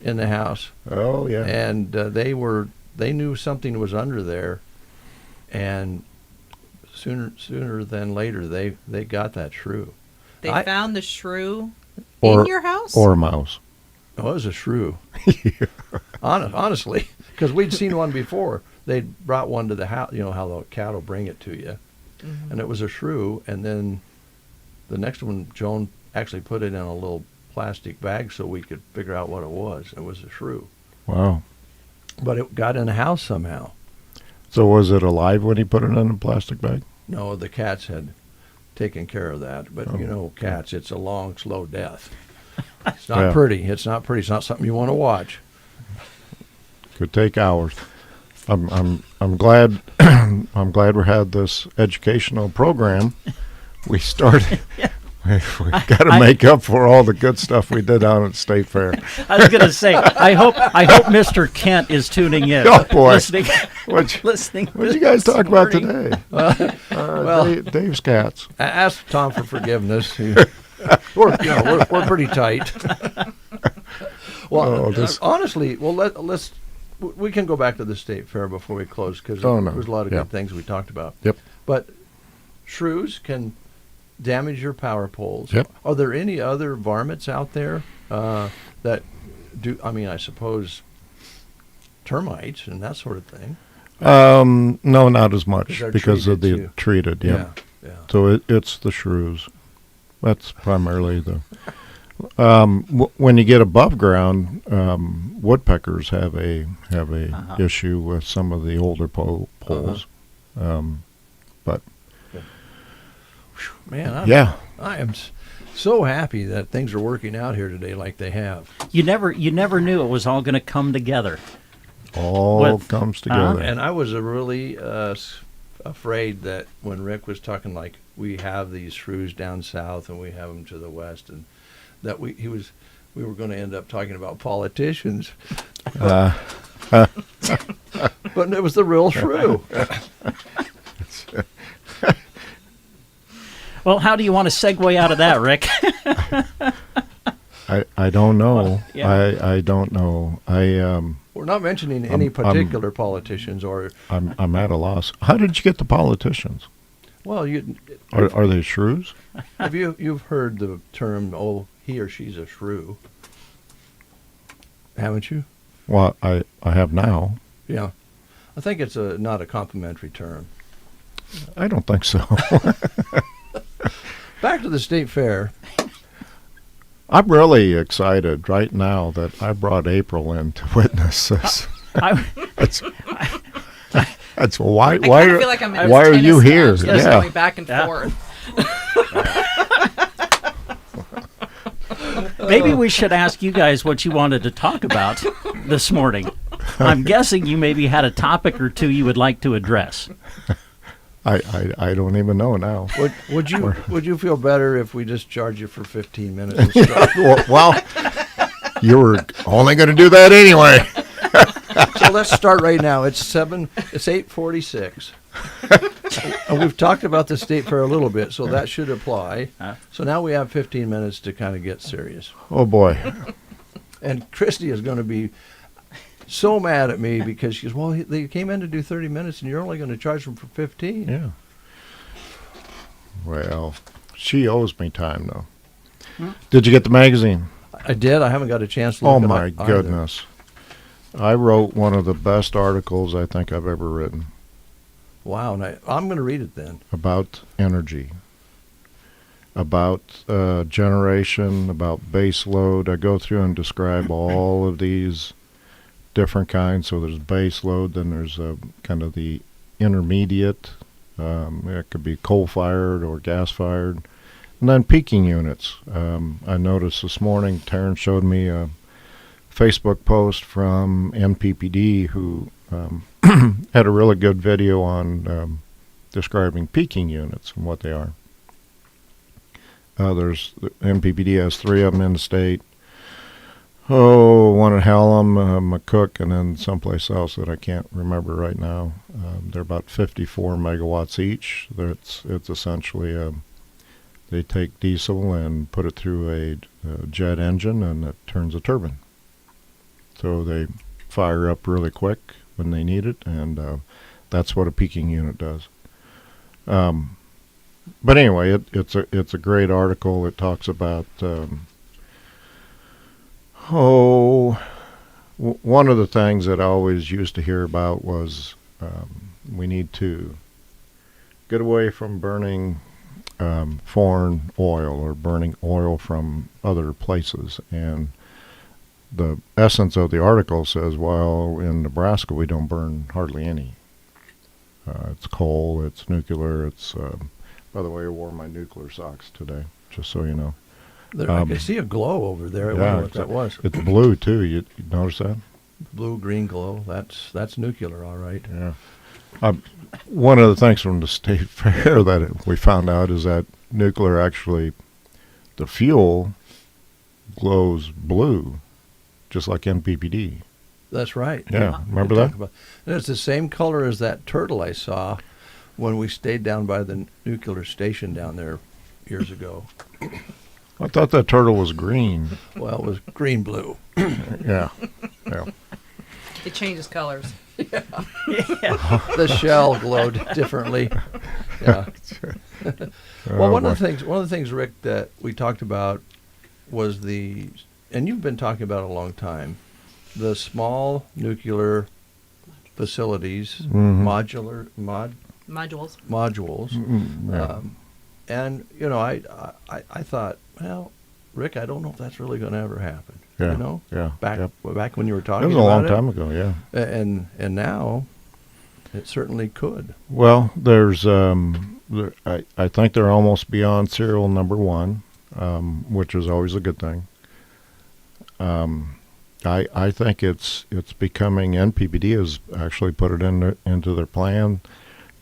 in the house. Oh, yeah. And they knew something was under there, and sooner than later, they got that shrew. They found the shrew in your house? Or a mouse. Oh, it was a shrew. Honestly, because we'd seen one before. They'd brought one to the house, how the cattle bring it to you. Mm-hmm. And it was a shrew. And then the next one, Joan actually put it in a little plastic bag so we could figure out what it was. It was a shrew. Wow. But it got in the house somehow. So was it alive when he put it in a plastic bag? No, the cats had taken care of that. But, cats, it's a long, slow death. It's not pretty. It's not pretty. It's not something you want to watch. Could take hours. I'm glad I'm glad we had this educational program. We started. We got to make up for all the good stuff we did down at State Fair. I was going to say, I hope Mr. Kent is tuning in. Oh boy, listening. What did you guys talk about today? Well, Dave's cats. Ask Tom for forgiveness. We're pretty tight. Well, honestly, let's. We can go back to the State Fair before we close because there was a lot of good things we talked about. Yep. But shrews can damage your power poles. Yep. Are there any other varmints out there that do? I mean, I suppose termites and that sort of thing. No, not as much because of the too. treated. Yeah. So it's the shrews. That's primarily the. When you get above ground, woodpeckers have a issue with some of the older poles. But man, I am so happy that things are working out here today like they have. You never knew it was all going to come together. All comes together. And I was really afraid that when Rick was talking, like, we have these shrews down south and we have them to the west, and that we were going to end up talking about politicians. But it was the real shrew. Well, how do you want to segue out of that, Rick? I don't know. Yeah. I don't know. We're not mentioning any particular politicians, or I'm at a loss. How did you get the politicians? Well, are they shrews? Have you've heard the term, "Oh, he or she's a shrew"? Haven't you? Well, I have now. Yeah, I think it's not a complimentary term. I don't think so. Back to the state fair. I'm really excited right now that I brought April in to witness this. That's why. Why feel like I'm in why are you here? Just going back and forth. Maybe we should ask you guys what you wanted to talk about this morning. I'm guessing you maybe had a topic or two you would like to address. I don't even know now. Would you feel better if we just charge you for 15 minutes? And start? Well, you were only going to do that anyway. So let's start right now. It's 8:46. And we've talked about the state fair a little bit, so that should apply. So now we have 15 minutes to kind of get serious. Oh boy. And Christy is going to be so mad at me because she goes, well, they came in to do 30 minutes and you're only going to charge them for 15. Yeah. Well, she owes me time, though. Did you get the magazine? I did. I haven't got a chance to look at it. Oh, my goodness. I wrote one of the best articles I think I've ever written. Wow. And I'm going to read it then. About energy. About generation, about base load. I go through and describe all of these different kinds. So there's base load, then there's kind of the intermediate. It could be coal-fired or gas-fired. And then peaking units. I noticed this morning, Taryn showed me a Facebook post from NPPD who had a really good video on describing peaking units and what they are. There's NPPD has 3 of them in the state. One at Hallam, McCook, and then someplace else that I can't remember right now. They're about 54 megawatts each. It's essentially they take diesel and put it through a jet engine, and it turns a turbine. So they fire up really quick when they need it, and that's what a peaking unit does. But anyway, it's a great article. It talks about one of the things that I always used to hear about was we need to get away from burning foreign oil or burning oil from other places. And the essence of the article says, well, in Nebraska we don't burn hardly any. It's coal, it's nuclear, it's... by the way, I wore my nuclear socks today, just so you know. I can see a glow over there. I wonder what that was. It's blue, too. You notice that? Blue-green glow. That's nuclear, all right. Yeah. One of the things from the state fair that we found out is that nuclear actually, the fuel glows blue, just like NPPD. That's right. Yeah, remember that? And it's the same color as that turtle I saw when we stayed down by the nuclear station down there years ago. I thought that turtle was green. Well, it was green-blue. Yeah. It changes colors. The shell glowed differently. Yeah. Well, one of the things, Rick, that we talked about was and you've been talking about it a long time, the small nuclear facilities, modules. Yeah. And I thought, well, Rick, I don't know if that's really going to ever happen. Yeah. Back when you were talking. It was a long time ago. Yeah. And now, it certainly could. Well, there's I think they're almost beyond serial number 1, which is always a good thing. I think it's becoming. NPBD has actually put it into their plan.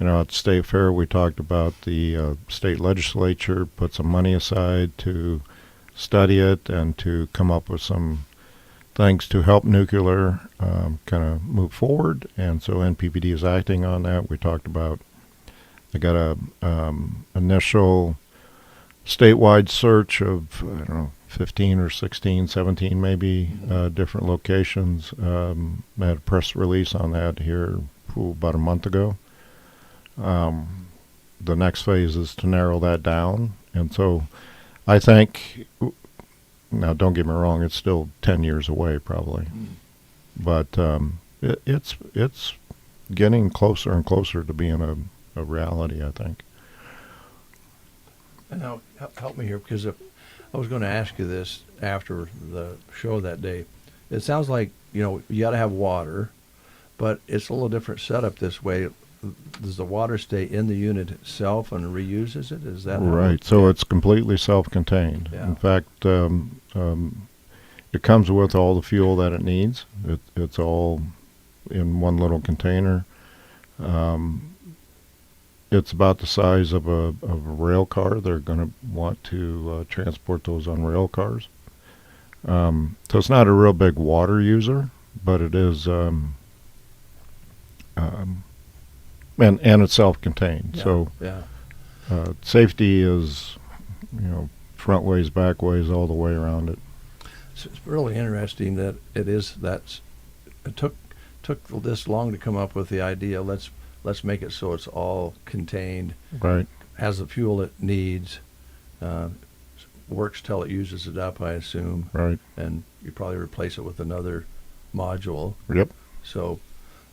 At the state fair, we talked about the state legislature put some money aside to study it and to come up with some things to help nuclear kind of move forward. And so NPBD is acting on that. We talked about they got a initial statewide search of 15 or 16, 17 maybe different locations. I had a press release on that here about a month ago. The next phase is to narrow that down. And so I think, now don't get me wrong, it's still 10 years away probably. But it's getting closer and closer to being a reality, I think. And now, help me here, because I was going to ask you this after the show that day. It sounds like, you got to have water, but it's a little different setup this way. Does the water stay in the unit itself and reuses it? Is that right? So it's completely self-contained. Yeah. In fact, it comes with all the fuel that it needs. It's all in one little container. It's about the size of a rail car. They're going to want to transport those on rail cars. So it's not a real big water user, but it is, and it's self-contained. Yeah. So safety is, front ways, back ways, all the way around it. It's really interesting that it took this long to come up with the idea. Let's make it so it's all contained. Right. Has the fuel it needs. Works till it uses it up, I assume. Right. And you probably replace it with another module. Yep. So,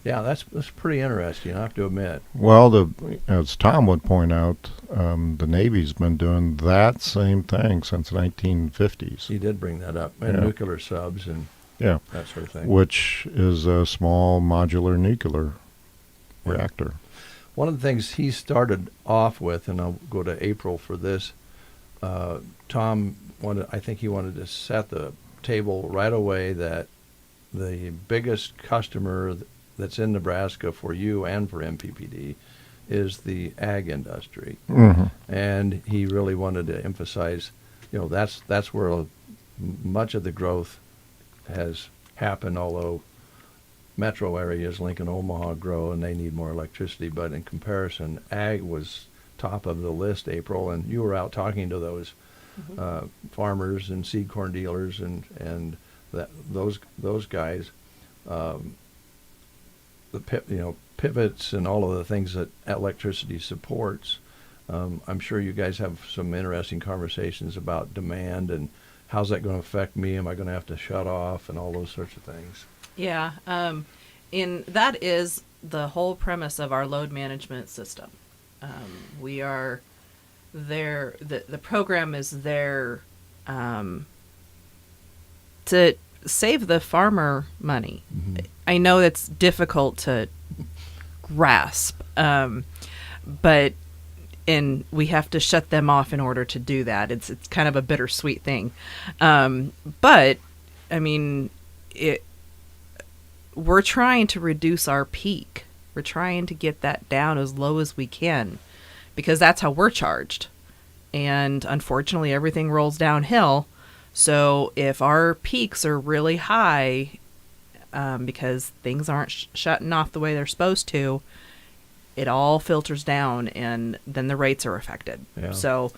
yeah, that's pretty interesting, I have to admit. Well, as Tom would point out, the Navy's been doing that same thing since the 1950s. He did bring that up, and nuclear subs and that sort of thing. Which is a small modular nuclear reactor. One of the things he started off with, and I'll go to April for this, Tom I think he wanted to set the table right away that the biggest customer that's in Nebraska for you and for MPPD is the ag industry. Mm-hmm. And he really wanted to emphasize, that's where much of the growth has happened, although metro areas, Lincoln, Omaha, grow and they need more electricity. But in comparison, ag was top of the list, April, and you were out talking to those farmers and seed corn dealers and those guys. The pivots and all of the things that electricity supports. I'm sure you guys have some interesting conversations about demand and how's that going to affect me? Am I going to have to shut off and all those sorts of things? Yeah, that is the whole premise of our load management system. We are there. The program is there to save the farmer money. Mm-hmm. I know it's difficult to grasp, but we have to shut them off in order to do that. It's kind of a bittersweet thing, but I mean, we're trying to reduce our peak. We're trying to get that down as low as we can, because that's how we're charged. And unfortunately, everything rolls downhill. So if our peaks are really high, because things aren't shutting off the way they're supposed to, it all filters down, and then the rates are affected. Yeah. So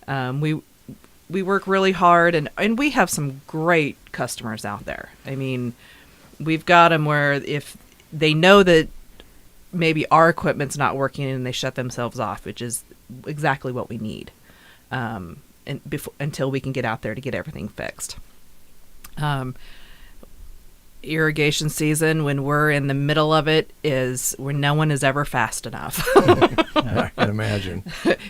we work really hard, and we have some great customers out there. I mean, we've got them where if they know that maybe our equipment's not working and they shut themselves off, which is exactly what we need. Until we can get out there to get everything fixed. Irrigation season, when we're in the middle of it, is where no one is ever fast enough. I can imagine.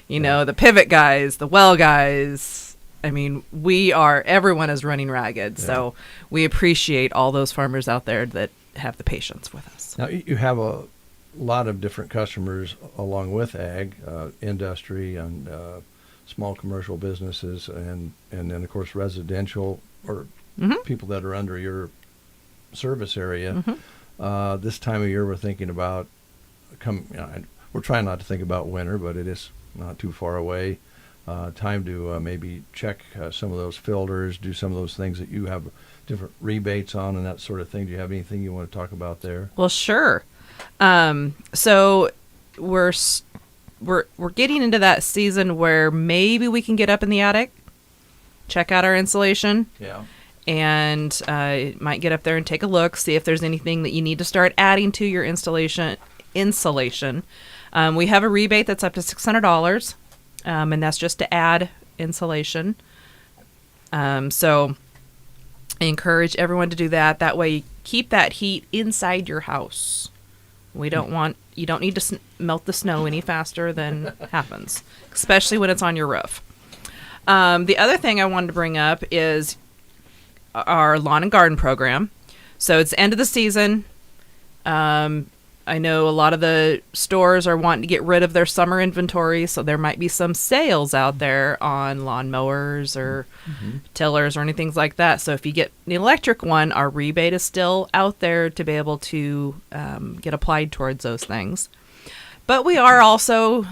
You know, the pivot guys, the well guys. I mean, everyone is running ragged. Yeah. So we appreciate all those farmers out there that have the patience with us. Now, you have a lot of different customers along with ag, industry, and small commercial businesses, and then, of course, residential or people that are under your service area. This time of year, we're thinking about we're trying not to think about winter, but it is not too far away. Time to maybe check some of those filters, do some of those things that you have different rebates on and that sort of thing. Do you have anything you want to talk about there? Well, sure. So we're getting into that season where maybe we can get up in the attic, check out our insulation. Yeah. And might get up there and take a look, see if there's anything that you need to start adding to your insulation. We have a rebate that's up to $600, and that's just to add insulation. So I encourage everyone to do that. That way you keep that heat inside your house. You don't need to melt the snow any faster than happens, especially when it's on your roof. The other thing I wanted to bring up is our lawn and garden program. So it's the end of the season. I know a lot of the stores are wanting to get rid of their summer inventory, so there might be some sales out there on lawn mowers or tillers or anything like that. So if you get the electric one, our rebate is still out there to be able to get applied towards those things. But we are also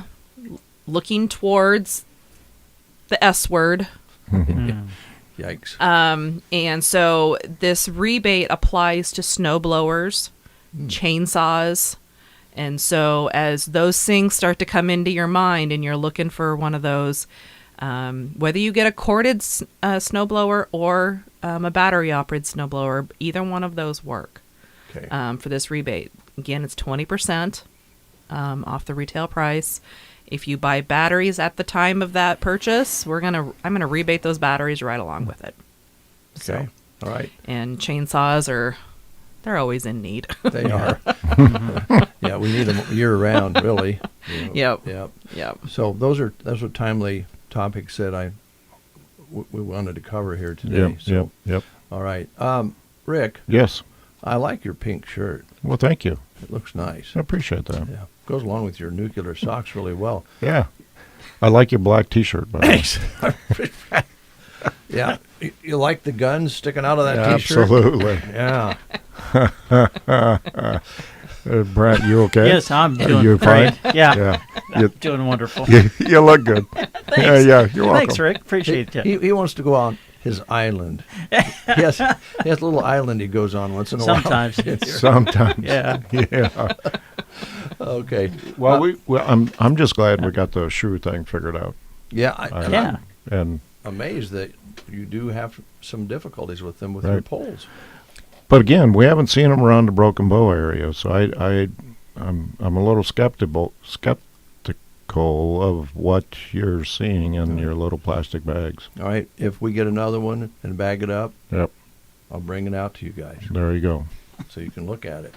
looking towards the S word. Yikes. And so this rebate applies to snow blowers, chainsaws. And so as those things start to come into your mind and you're looking for one of those, whether you get a corded snowblower or a battery-operated snowblower, either one of those work for this rebate. Again, it's 20% off the retail price. If you buy batteries at the time of that purchase, I'm gonna rebate those batteries right along with it. Okay. All right. And chainsaws they're always in need. They are. Yeah, we need them year round, really. Yep. So those are timely topics that we wanted to cover here today. Yep. All right. Rick. Yes. I like your pink shirt. Well, thank you. It looks nice. I appreciate that. Yeah. Goes along with your nuclear socks really well. Yeah. I like your black T-shirt. Thanks. Yeah. You like the guns sticking out of that T-shirt? Absolutely. Yeah. Brent, you okay? Yes, I'm doing you great. Fine? Yeah. I'm doing wonderful. You look good. Thanks. Yeah, you're welcome. Thanks, Rick. Appreciate it. He wants to go on his island. He has a little island he goes on once in a while. Sometimes. Yeah. Okay. Well, I'm just glad we got the shoe thing figured out. Yeah. I'm amazed that you do have some difficulties with them with your poles. But again, we haven't seen them around the Broken Bow area, so I'm a little skeptical of what you're seeing in your little plastic bags. All right. If we get another one and bag it up, yep, I'll bring it out to you guys. There you go. So you can look at it.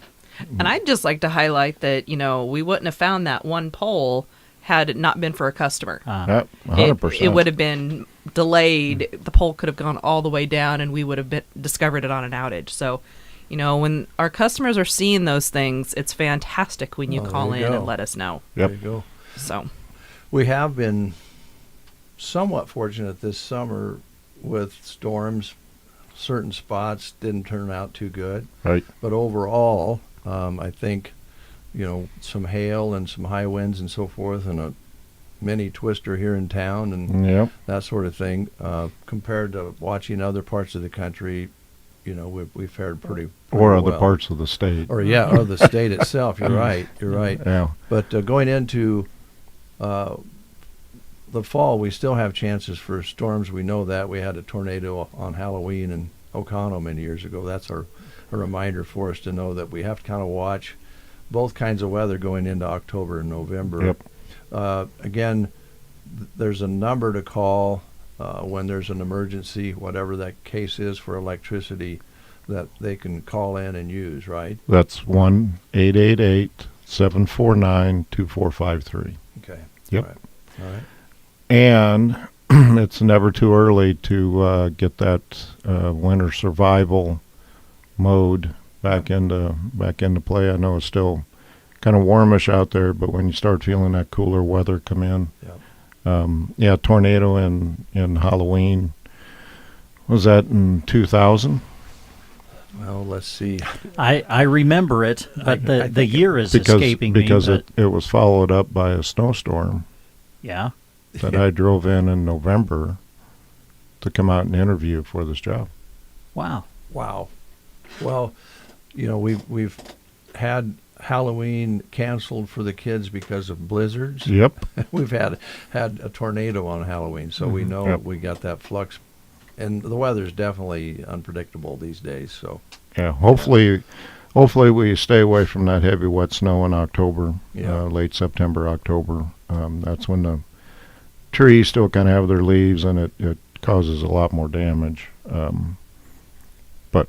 And I'd just like to highlight that, we wouldn't have found that one pole had it not been for a customer. 100%. It would have been delayed. The pole could have gone all the way down and we would have discovered it on an outage. So, when our customers are seeing those things, it's fantastic when you call in and let us know. Yep. There you go. So we have been somewhat fortunate this summer with storms. Certain spots didn't turn out too good. Right. But overall, I think, some hail and some high winds and so forth and a mini twister here in town and that sort of thing, compared to watching other parts of the country, we fared pretty or well. other parts of the state. Or the state itself. You're right. Yeah. But going into the fall, we still have chances for storms. We know that. We had a tornado on Halloween in Oconto many years ago. That's our a reminder for us to know that we have to kind of watch both kinds of weather going into October and November. Yep. Again, there's a number to call when there's an emergency, whatever that case is for electricity, that they can call in and use, right? That's 1-888-749-2453. Okay. Yep. All right. And it's never too early to get that winter survival mode back into play. I know it's still kind of warmish out there, but when you start feeling that cooler weather come in, tornado in Halloween. Was that in 2000? Well, let's see. I remember it, but the year is escaping me. Because it was followed up by a snowstorm. Yeah. That I drove in November to come out and interview for this job. Wow. Well, we've had Halloween canceled for the kids because of blizzards. Yep. We've had a tornado on Halloween, so we know we got that flux. And the weather's definitely unpredictable these days. So yeah, hopefully we stay away from that heavy wet snow in October, late September, October. That's when the trees still kind of have their leaves, and it causes a lot more damage. But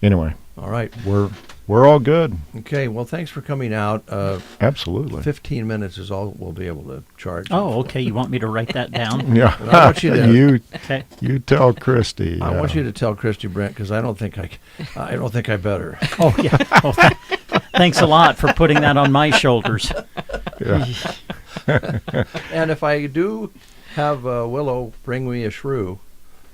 anyway, all right, we're all good. Okay, well, thanks for coming out. Absolutely. 15 minutes is all we'll be able to charge. Oh, okay. You want me to write that down? Yeah. I want you to. You tell Christy. I want you to tell Christy, Brent, because I don't think I better. Oh yeah. Oh, thanks a lot for putting that on my shoulders. Yeah. And if I do have Willow bring me a shrew,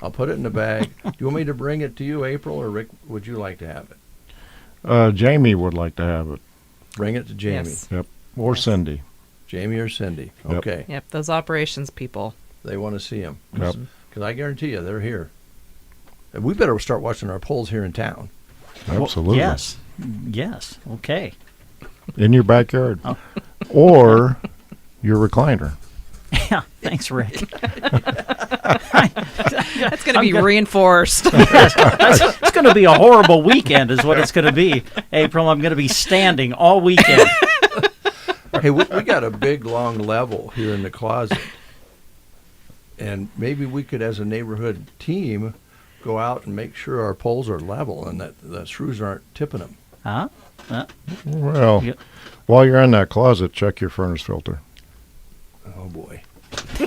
I'll put it in the bag. Do you want me to bring it to you, April, or Rick? Would you like to have it? Jamie would like to have it. Bring it to Jamie. Yes. Yep. Or Cindy. Jamie or Cindy. Okay. Yep. Those operations people. They want to see them. Yep. Because I guarantee you, they're here. And we better start watching our polls here in town. Absolutely. Well, yes. Okay. In your backyard. Or your recliner. Yeah, thanks, Rick. That's going to be reinforced. It's going to be a horrible weekend is what it's going to be. April, I'm going to be standing all weekend. Hey, we got a big, long level here in the closet. And maybe we could, as a neighborhood team, go out and make sure our poles are level and that the shrews aren't tipping them. Huh? Well, while you're in that closet, check your furnace filter. Oh, boy.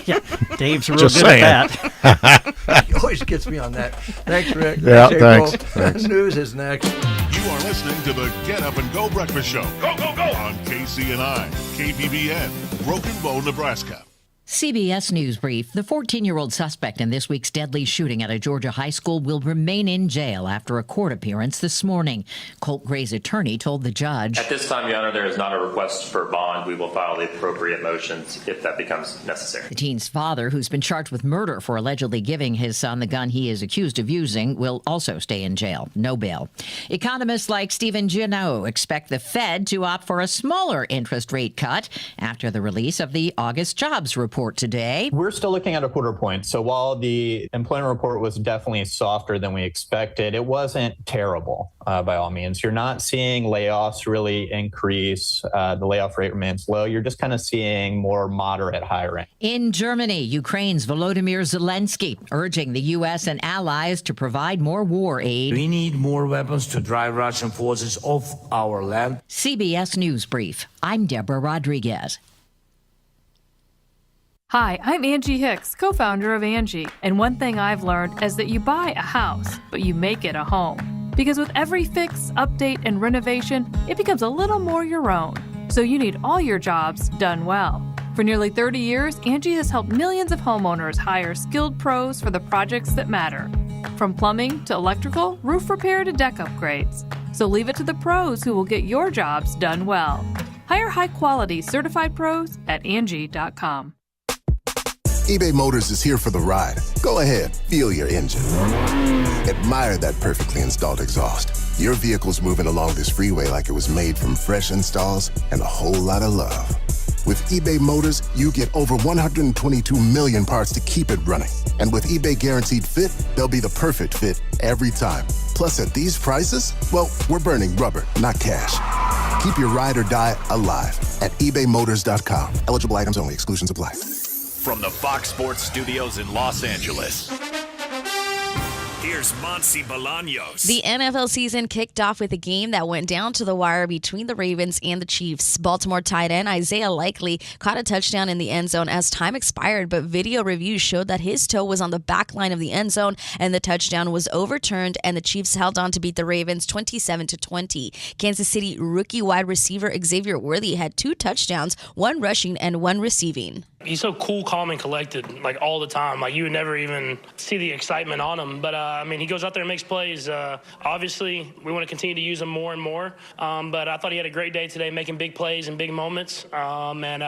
Yeah, Dave's real good at that. He always gets me on that. Thanks, Rick. Yeah, thanks. News is next. You are listening to the Get Up and Go Breakfast Show. Go, go, go! On KCNI, KBBN, Broken Bow, Nebraska. CBS News Brief. The 14-year-old suspect in this week's deadly shooting at a Georgia high school will remain in jail after a court appearance this morning. Colt Gray's attorney told the judge, "At this time, Your Honor, there is not a request for bond. We will file the appropriate motions if that becomes necessary." The teen's father, who's been charged with murder for allegedly giving his son the gun he is accused of using, will also stay in jail. No bail. Economists like Stephen Gino expect the Fed to opt for a smaller interest rate cut after the release of the August jobs report today. We're still looking at a quarter point. So while the employment report was definitely softer than we expected, it wasn't terrible by all means. You're not seeing layoffs really increase. The layoff rate remains low. You're just kind of seeing more moderate hiring. In Germany, Ukraine's Volodymyr Zelensky urging the U.S. and allies to provide more war aid. We need more weapons to drive Russian forces off our land. CBS News Brief. I'm Deborah Rodriguez. Hi, I'm Angie Hicks, co-founder of Angie. And one thing I've learned is that you buy a house, but you make it a home. Because with every fix, update, and renovation, it becomes a little more your own. So you need all your jobs done well. For nearly 30 years, Angie has helped millions of homeowners hire skilled pros for the projects that matter. From plumbing to electrical, roof repair to deck upgrades. So leave it to the pros who will get your jobs done well. Hire high-quality certified pros at Angie.com. eBay Motors is here for the ride. Go ahead, feel your engine. Admire that perfectly installed exhaust. Your vehicle's moving along this freeway like it was made from fresh installs and a whole lot of love. With eBay Motors, you get over 122 million parts to keep it running. And with eBay Guaranteed Fit, they'll be the perfect fit every time. Plus, at these prices, well, we're burning rubber, not cash. Keep your ride or die alive at ebaymotors.com. Eligible items only. Exclusions apply. From the Fox Sports Studios in Los Angeles, here's Monsi Bolaños. The NFL season kicked off with a game that went down to the wire between the Ravens and the Chiefs. Baltimore tight end Isaiah Likely caught a touchdown in the end zone as time expired, but video reviews showed that his toe was on the back line of the end zone and the touchdown was overturned, and the Chiefs held on to beat the Ravens 27-20. Kansas City rookie wide receiver Xavier Worthy had 2 touchdowns, 1 rushing and 1 receiving. He's so cool, calm, and collected, like, all the time. Like, you would never even see the excitement on him. But, I mean, he goes out there and makes plays. Obviously, we want to continue to use him more and more. But I thought he had a great day today, making big plays and big moments. And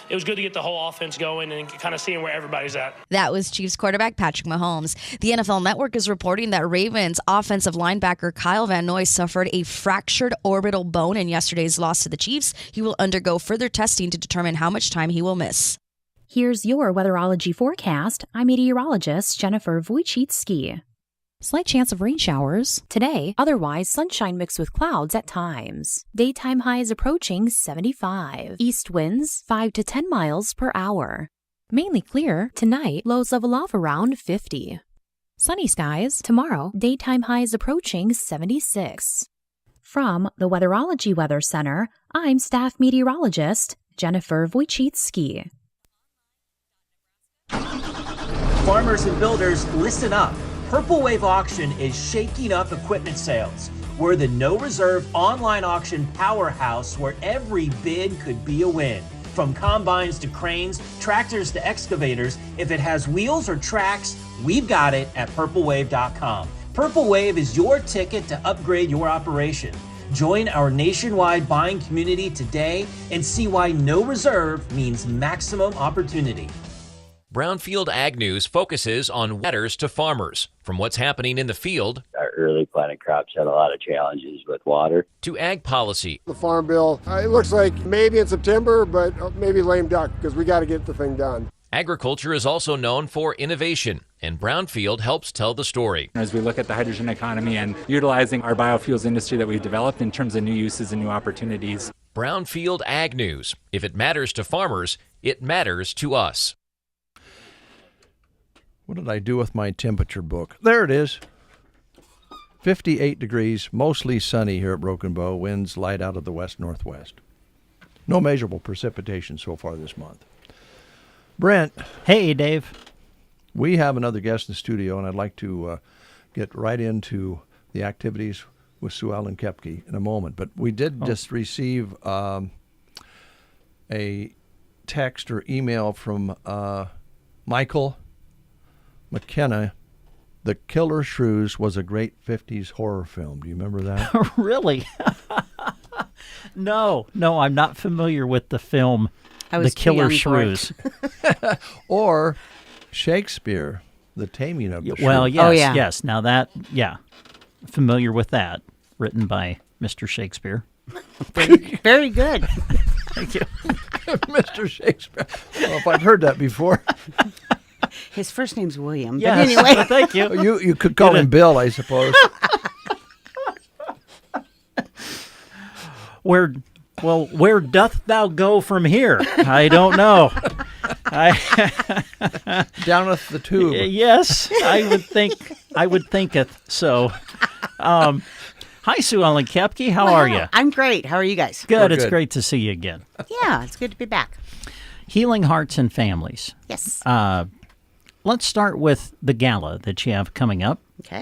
it was good to get the whole offense going and kind of seeing where everybody's at. That was Chiefs quarterback Patrick Mahomes. The NFL Network is reporting that Ravens offensive linebacker Kyle Van Noy suffered a fractured orbital bone in yesterday's loss to the Chiefs. He will undergo further testing to determine how much time he will miss. Here's your weatherology forecast. I'm meteorologist Jennifer Wojcicki. Slight chance of rain showers today, otherwise sunshine mixed with clouds at times. Daytime highs approaching 75. East winds 5 to 10 miles per hour. Mainly clear tonight, lows level off around 50. Sunny skies tomorrow, daytime highs approaching 76. From the Weatherology Weather Center, I'm staff meteorologist Jennifer Wojcicki. Farmers and builders, listen up. Purple Wave Auction is shaking up equipment sales. We're the no-reserve online auction powerhouse where every bid could be a win. From combines to cranes, tractors to excavators, if it has wheels or tracks, we've got it at purplewave.com. Purple Wave is your ticket to upgrade your operation. Join our nationwide buying community today and see why no reserve means maximum opportunity. Brownfield Ag News focuses on matters to farmers, from what's happening in the field. Our early planted crops had a lot of challenges with water. To ag policy. The Farm Bill, it looks like maybe in September, but maybe lame duck because we got to get the thing done. Agriculture is also known for innovation, and Brownfield helps tell the story. As we look at the hydrogen economy and utilizing our biofuels industry that we've developed in terms of new uses and new opportunities. Brownfield Ag News. If it matters to farmers, it matters to us. What did I do with my temperature book? There it is. 58 degrees, mostly sunny here at Broken Bow. Winds light out of the west-northwest. No measurable precipitation so far this month. Brent. Hey, Dave. We have another guest in the studio, and I'd like to get right into the activities with Sue Ellen Kepke in a moment. But we did just receive a text or email from Michael McKenna. The Killer Shrews was a great 50s horror film. Do you remember that? Really? No, I'm not familiar with the film The Killer Shrews. Or Shakespeare, The Taming of the Shrew. Well, yes, yes. Now that, familiar with that. Written by Mr. Shakespeare. Very good. Thank you. Mr. Shakespeare. I don't know if I've heard that before. His first name's William. Yes, but anyway. Thank you. You could call him Bill, I suppose. Where doth thou go from here? I don't know. Downeth the tube. Yes, I would thinketh so. Hi, Sue Ellen Kepke. How are you? I'm great. How are you guys? Good. It's great to see you again. Yeah, it's good to be back. Healing Hearts and Families. Yes. Let's start with the gala that you have coming up. Okay.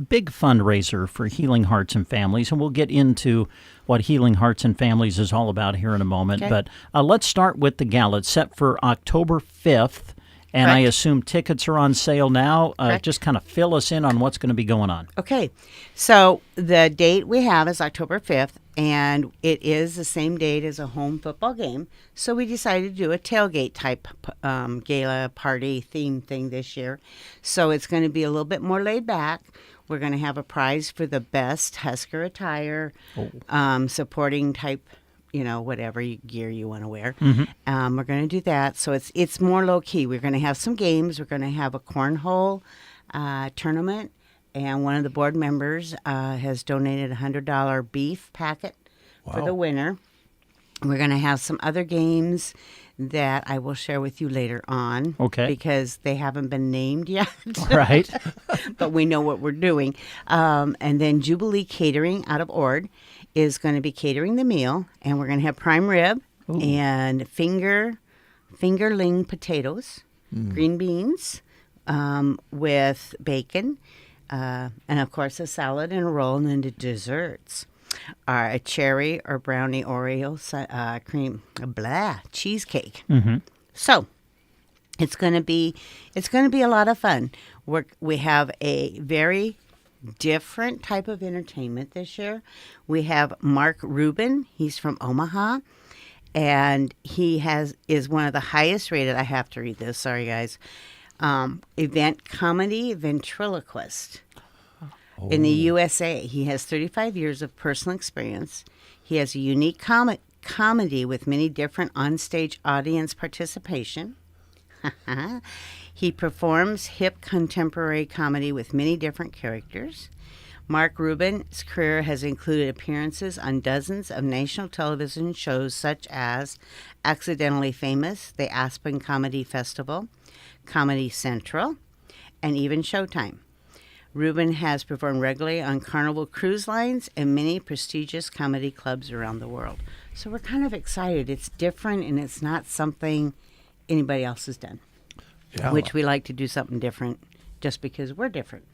Big fundraiser for Healing Hearts and Families, and we'll get into what Healing Hearts and Families is all about here in a moment. Okay. But let's start with the gala. It's set for October 5th, and Correct. I assume tickets are on sale now. Just kind of fill us in on what's going to be going on. Okay. So the date we have is October 5th, and it is the same date as a home football game. So we decided to do a tailgate type gala party theme thing this year. So it's going to be a little bit more laid back. We're going to have a prize for the best Husker attire, supporting type whatever gear you want to wear. Mm-hmm. We're going to do that. So it's more low key. We're going to have some games. We're going to have a cornhole tournament, and one of the board members has donated a $100 beef packet for the winner. We're going to have some other games that I will share with you later on. Okay. Because they haven't been named yet. Right. But we know what we're doing. And then Jubilee Catering out of Ord is going to be catering the meal. And we're going to have prime rib and fingerling potatoes, green beans with bacon, and, of course, a salad and a roll, and then the desserts are a cherry or brownie Oreo cream cheesecake. Mm-hmm. So it's going to be a lot of fun. We have a very different type of entertainment this year. We have Mark Rubin. He's from Omaha, and he is one of the highest rated. I have to read this. Sorry, guys. Event comedy ventriloquist. In the USA, he has 35 years of personal experience. He has a unique comedy with many different onstage audience participation. He performs hip contemporary comedy with many different characters. Mark Rubin's career has included appearances on dozens of national television shows such as Accidentally Famous, the Aspen Comedy Festival, Comedy Central, and even Showtime. Rubin has performed regularly on Carnival Cruise Lines and many prestigious comedy clubs around the world. So we're kind of excited. It's different, and it's not something anybody else has done, which we like to do something different just because we're different.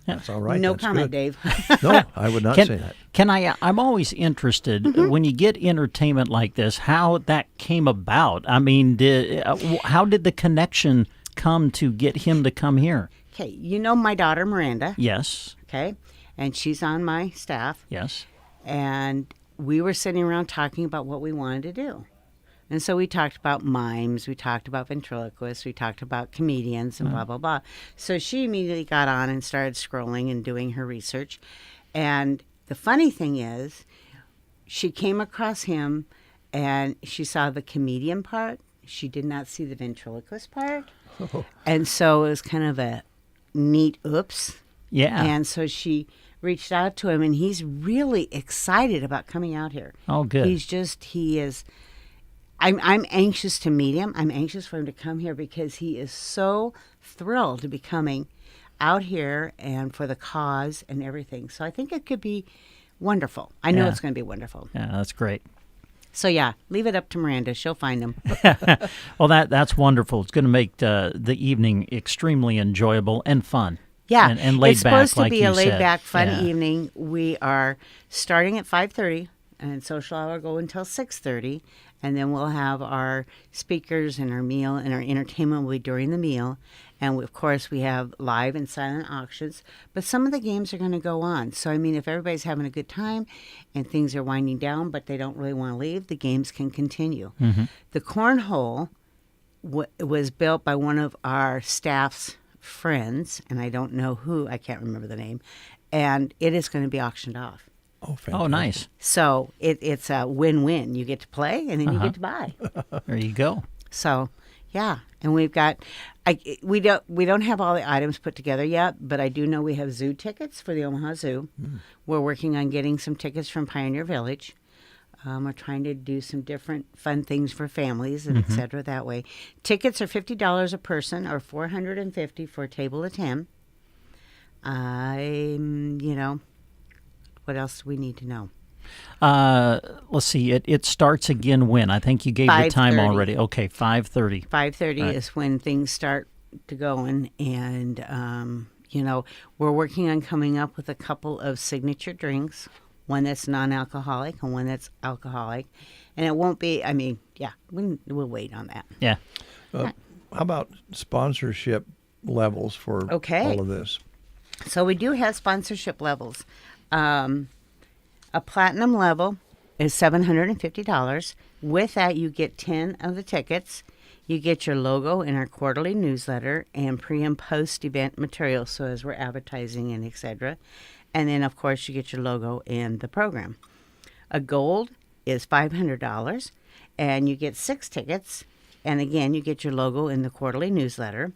That's all right. No That's comment, good. Dave. No, I would not say that. I'm always interested when you get entertainment like this, how that came about. I mean, how did the connection come to get him to come here? Okay, you know my daughter Miranda. Yes. Okay, and she's on my staff. Yes. And we were sitting around talking about what we wanted to do. And so we talked about mimes, we talked about ventriloquists, we talked about comedians and blah, blah, blah. So she immediately got on and started scrolling and doing her research. And the funny thing is, she came across him and she saw the comedian part. She did not see the ventriloquist part. And so it was kind of a neat oops. Yeah. And so she reached out to him, and he's really excited about coming out here. Oh, good. He is. I'm anxious to meet him. I'm anxious for him to come here because he is so thrilled to be coming out here and for the cause and everything. So I think it could be wonderful. I know it's going to be wonderful. Yeah, that's great. So yeah, leave it up to Miranda. She'll find him. Well, that's wonderful. It's going to make the evening extremely enjoyable and fun. Yeah, and laid it's back, supposed to like be you a laid said. back, fun evening. We are starting at 5:30, and social hour go until 6:30, and then we'll have our speakers and our meal and our entertainment will be during the meal, and of course we have live and silent auctions. But some of the games are going to go on. So I mean, if everybody's having a good time and things are winding down, but they don't really want to leave, the games can continue. Mm-hmm. The cornhole was built by one of our staff's friends, and I don't know who, I can't remember the name, and it is going to be auctioned off. Oh, fantastic. Oh, nice. So it's a win-win. You get to play, and then you get to buy. There you go. So, yeah, and we've got, we don't have all the items put together yet, but I do know we have zoo tickets for the Omaha Zoo. We're working on getting some tickets from Pioneer Village. We're trying to do some different fun things for families and et cetera that way. Tickets are $50 a person or $450 for a table of 10. What else do we need to know? Let's see. It starts again when? I think you gave the time 5:30. already. Okay, 5:30. 5:30 Right. is when things start to going, and we're working on coming up with a couple of signature drinks. One that's non-alcoholic and one that's alcoholic. And it won't be, we'll wait on that. Yeah. How about sponsorship levels for all of this? So we do have sponsorship levels. A platinum level is $750. With that, you get 10 of the tickets. You get your logo in our quarterly newsletter and pre- and post-event materials, so as we're advertising and et cetera. And then, of course, you get your logo in the program. A gold is $500, and you get 6 tickets. And again, you get your logo in the quarterly newsletter,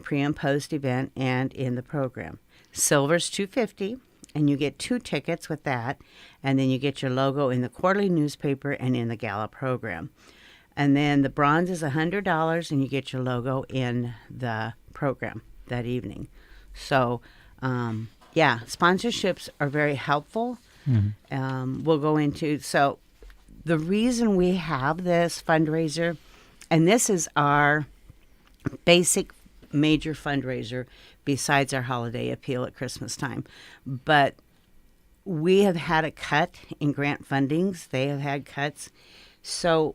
pre and post event, and in the program. Silver's $250, and you get 2 tickets with that, and then you get your logo in the quarterly newspaper and in the gala program. And then the bronze is $100, and you get your logo in the program that evening. So, sponsorships are very helpful. We'll go into, so the reason we have this fundraiser, and this is our basic major fundraiser besides our holiday appeal at Christmas time. But we have had a cut in grant fundings. They have had cuts. So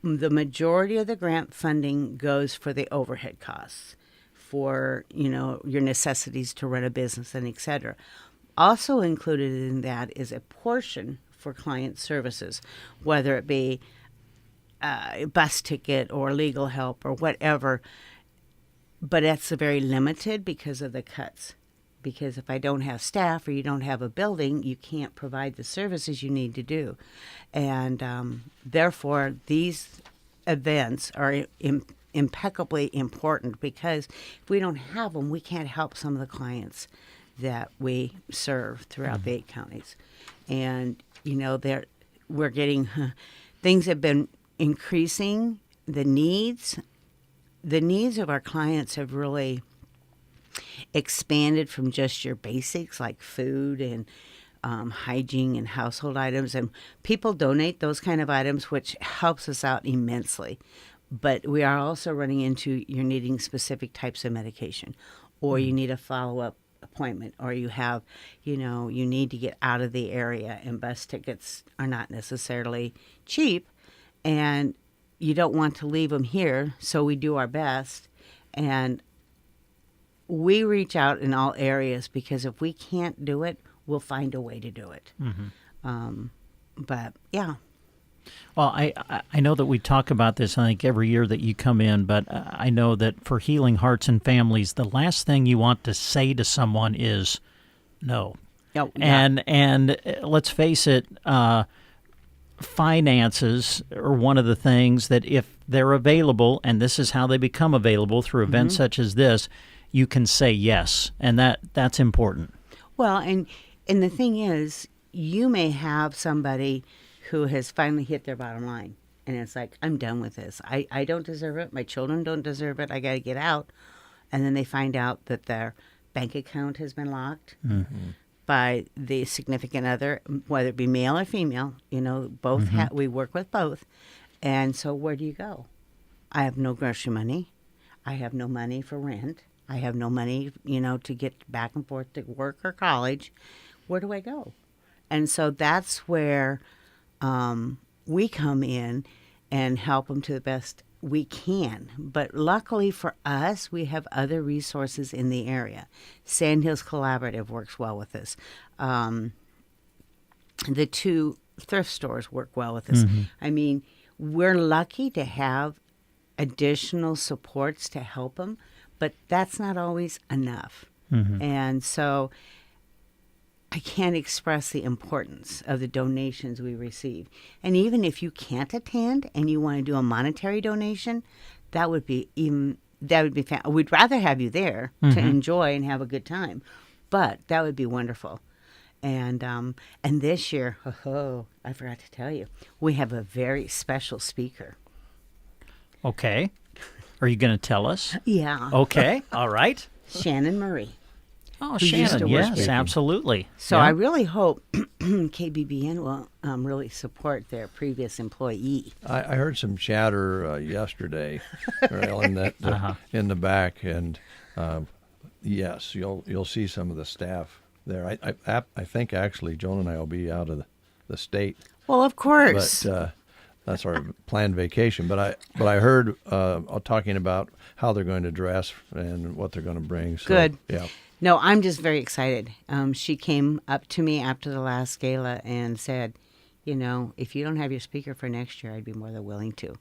the majority of the grant funding goes for the overhead costs, for, your necessities to run a business and et cetera. Also included in that is a portion for client services, whether it be a bus ticket or legal help or whatever. But that's very limited because of the cuts. Because if I don't have staff or you don't have a building, you can't provide the services you need to do. And therefore, these events are impeccably important, because if we don't have them, we can't help some of the clients that we serve throughout the 8 counties. And, we're getting, things have been increasing. The needs of our clients have really expanded from just your basics like food and hygiene and household items. And people donate those kind of items, which helps us out immensely. But we are also running into you're needing specific types of medication, or you need a follow-up appointment, or you have, you need to get out of the area, and bus tickets are not necessarily cheap, and you don't want to leave them here, so we do our best. And we reach out in all areas, because if we can't do it, we'll find a way to do it. But, yeah. Well, I know that we talk about this, I think, every year that you come in, but I know that for Healing Hearts and Families, the last thing you want to say to someone is no. Oh, yeah. And let's face it, finances are one of the things that if they're available, and this is how they become available through events such as this, you can say yes, and that's important. Well, and the thing is, you may have somebody who has finally hit their bottom line, and it's like, I'm done with this. I don't deserve it. My children don't deserve it. I got to get out. And then they find out that their bank account has been locked by the significant other, whether it be male or female. Both we work with both. And so where do you go? I have no grocery money. I have no money for rent. I have no money, to get back and forth to work or college. Where do I go? And so that's where we come in and help them to the best we can. But luckily for us, we have other resources in the area. Sand Hills Collaborative works well with us. The 2 thrift stores work well with us. I mean, we're lucky to have additional supports to help them, but that's not always enough. And so I can't express the importance of the donations we receive. And even if you can't attend and you want to do a monetary donation, that would be we'd rather have you there to enjoy and have a good time, but that would be wonderful. And this year, I forgot to tell you, we have a very special speaker. Okay. Are you going to tell us? Yeah. Okay. All right. Shannon Marie. Oh, Shannon, yes, absolutely. So I really hope KBBN will really support their previous employee. I heard some chatter yesterday, in that in the back, and yes, you'll see some of the staff there. I think actually Joan and I will be out of the state. Well, of course. But that's our planned vacation. But I heard talking about how they're going to dress and what they're going to bring. So, good. Yeah. No, I'm just very excited. She came up to me after the last gala and said, if you don't have your speaker for next year, I'd be more than willing to.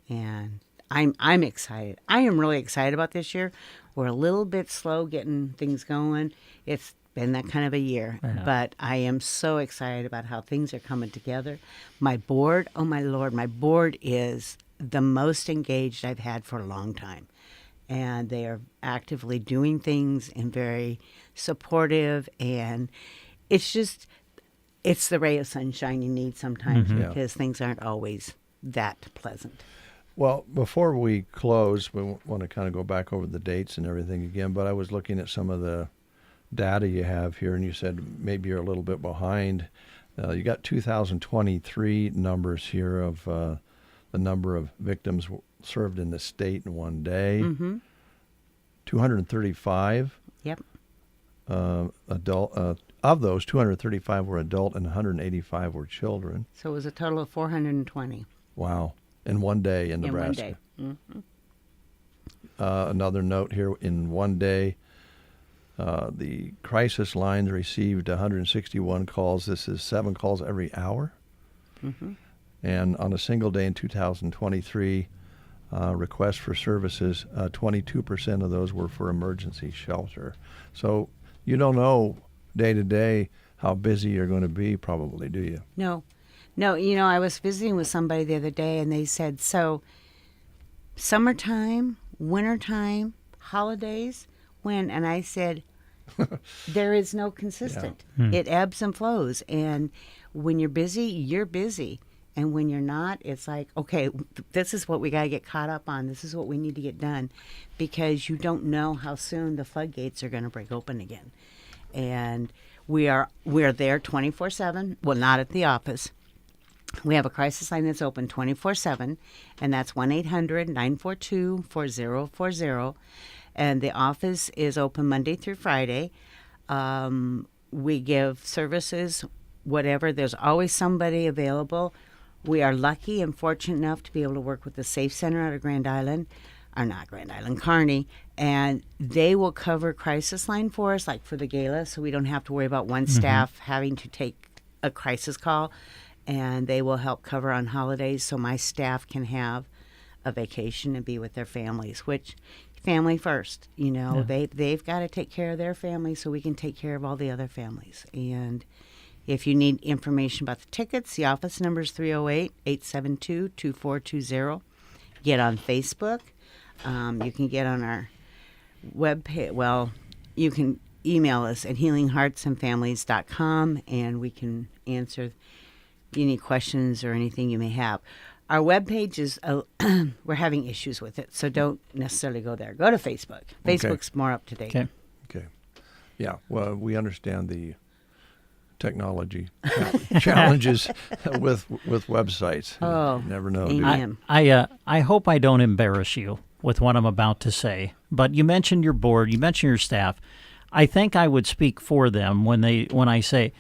And I'm excited. I am really excited about this year. We're a little bit slow getting things going. It's been that kind of a year. Yeah. But I am so excited about how things are coming together. My board, oh my Lord, my board is the most engaged I've had for a long time. And they are actively doing things and very supportive. And it's the ray of sunshine you need sometimes because things aren't always that pleasant. Well, before we close, we want to kind of go back over the dates and everything again, but I was looking at some of the data you have here, and you said maybe you're a little bit behind. You got 2023 numbers here of the number of victims served in the state in one day. 235. Yep. Adult. Of those, 235 were adult and 185 were children. So it was a total of 420. Wow. In one day in Nebraska. In one day. Another note here, in one day, the crisis lines received 161 calls. This is 7 calls every hour. And on a single day in 2023, requests for services, 22% of those were for emergency shelter. So you don't know day to day how busy you're going to be, probably, do you? No, I was visiting with somebody the other day, and they said, so summertime, wintertime, holidays, when? And I said, there is no consistent. It ebbs and flows. And when you're busy, you're busy. And when you're not, it's like, okay, this is what we got to get caught up on. This is what we need to get done, because you don't know how soon the floodgates are going to break open again. And we are there 24/7. Well, not at the office. We have a crisis line that's open 24/7, and that's 1-800-942-4040. And the office is open Monday through Friday. We give services, whatever. There's always somebody available. We are lucky and fortunate enough to be able to work with the Safe Center out of Kearney, and they will cover crisis line for us, like for the gala, so we don't have to worry about one staff having to take a crisis call, and they will help cover on holidays so my staff can have a vacation and be with their families, which family first, they've got to take care of their family so we can take care of all the other families. And if you need information about the tickets, the office number is 308-872-2420. Get on Facebook. You can get on our webpage. Well, you can email us at healingheartsandfamilies.com, and we can answer any questions or anything you may have. Our webpage is, we're having issues with it, so don't necessarily go there. Go to Facebook. Facebook's more up to date. Okay. Yeah, well, we understand the technology challenges with websites. Oh, you never know. amen. I hope I don't embarrass you with what I'm about to say, but you mentioned your board, you mentioned your staff. I think I would speak for them when I say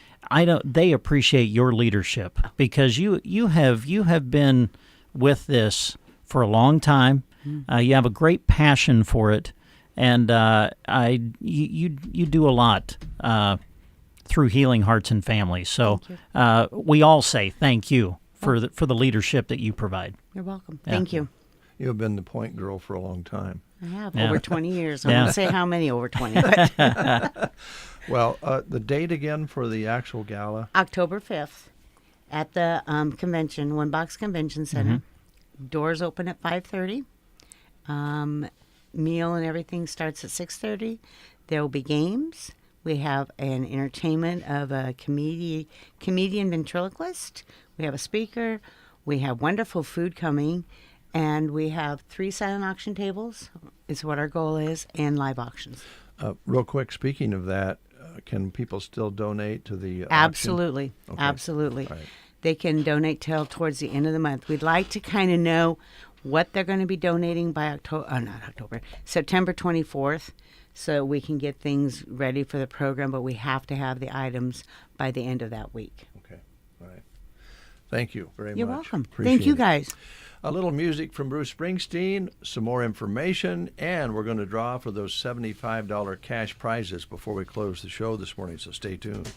they appreciate your leadership, because you have been with this for a long time. You have a great passion for it, and you do a lot through Healing Hearts and Families. So we all say thank you for the leadership that you provide. You're welcome. Yeah. Thank you. You have been the point girl for a long time. I have, over 20 years. I won't say how many over 20. But Well, the date again for the actual gala? October 5th at the convention, One Box Convention Center. Doors open at 5:30. Meal and everything starts at 6:30. There will be games. We have an entertainment of a comedian ventriloquist. We have a speaker. We have wonderful food coming. And we have 3 silent auction tables, is what our goal is, and live auctions. Real quick, speaking of that, can people still donate to the Absolutely. auction? Okay. Absolutely. Right. They can donate till towards the end of the month. We'd like to kind of know what they're going to be donating by September 24th, so we can get things ready for the program, but we have to have the items by the end of that week. Okay. All right. Thank you very much. You're welcome. Appreciate Thank you, it. guys. A little music from Bruce Springsteen, some more information, and we're going to draw for those $75 cash prizes before we close the show this morning, so stay tuned.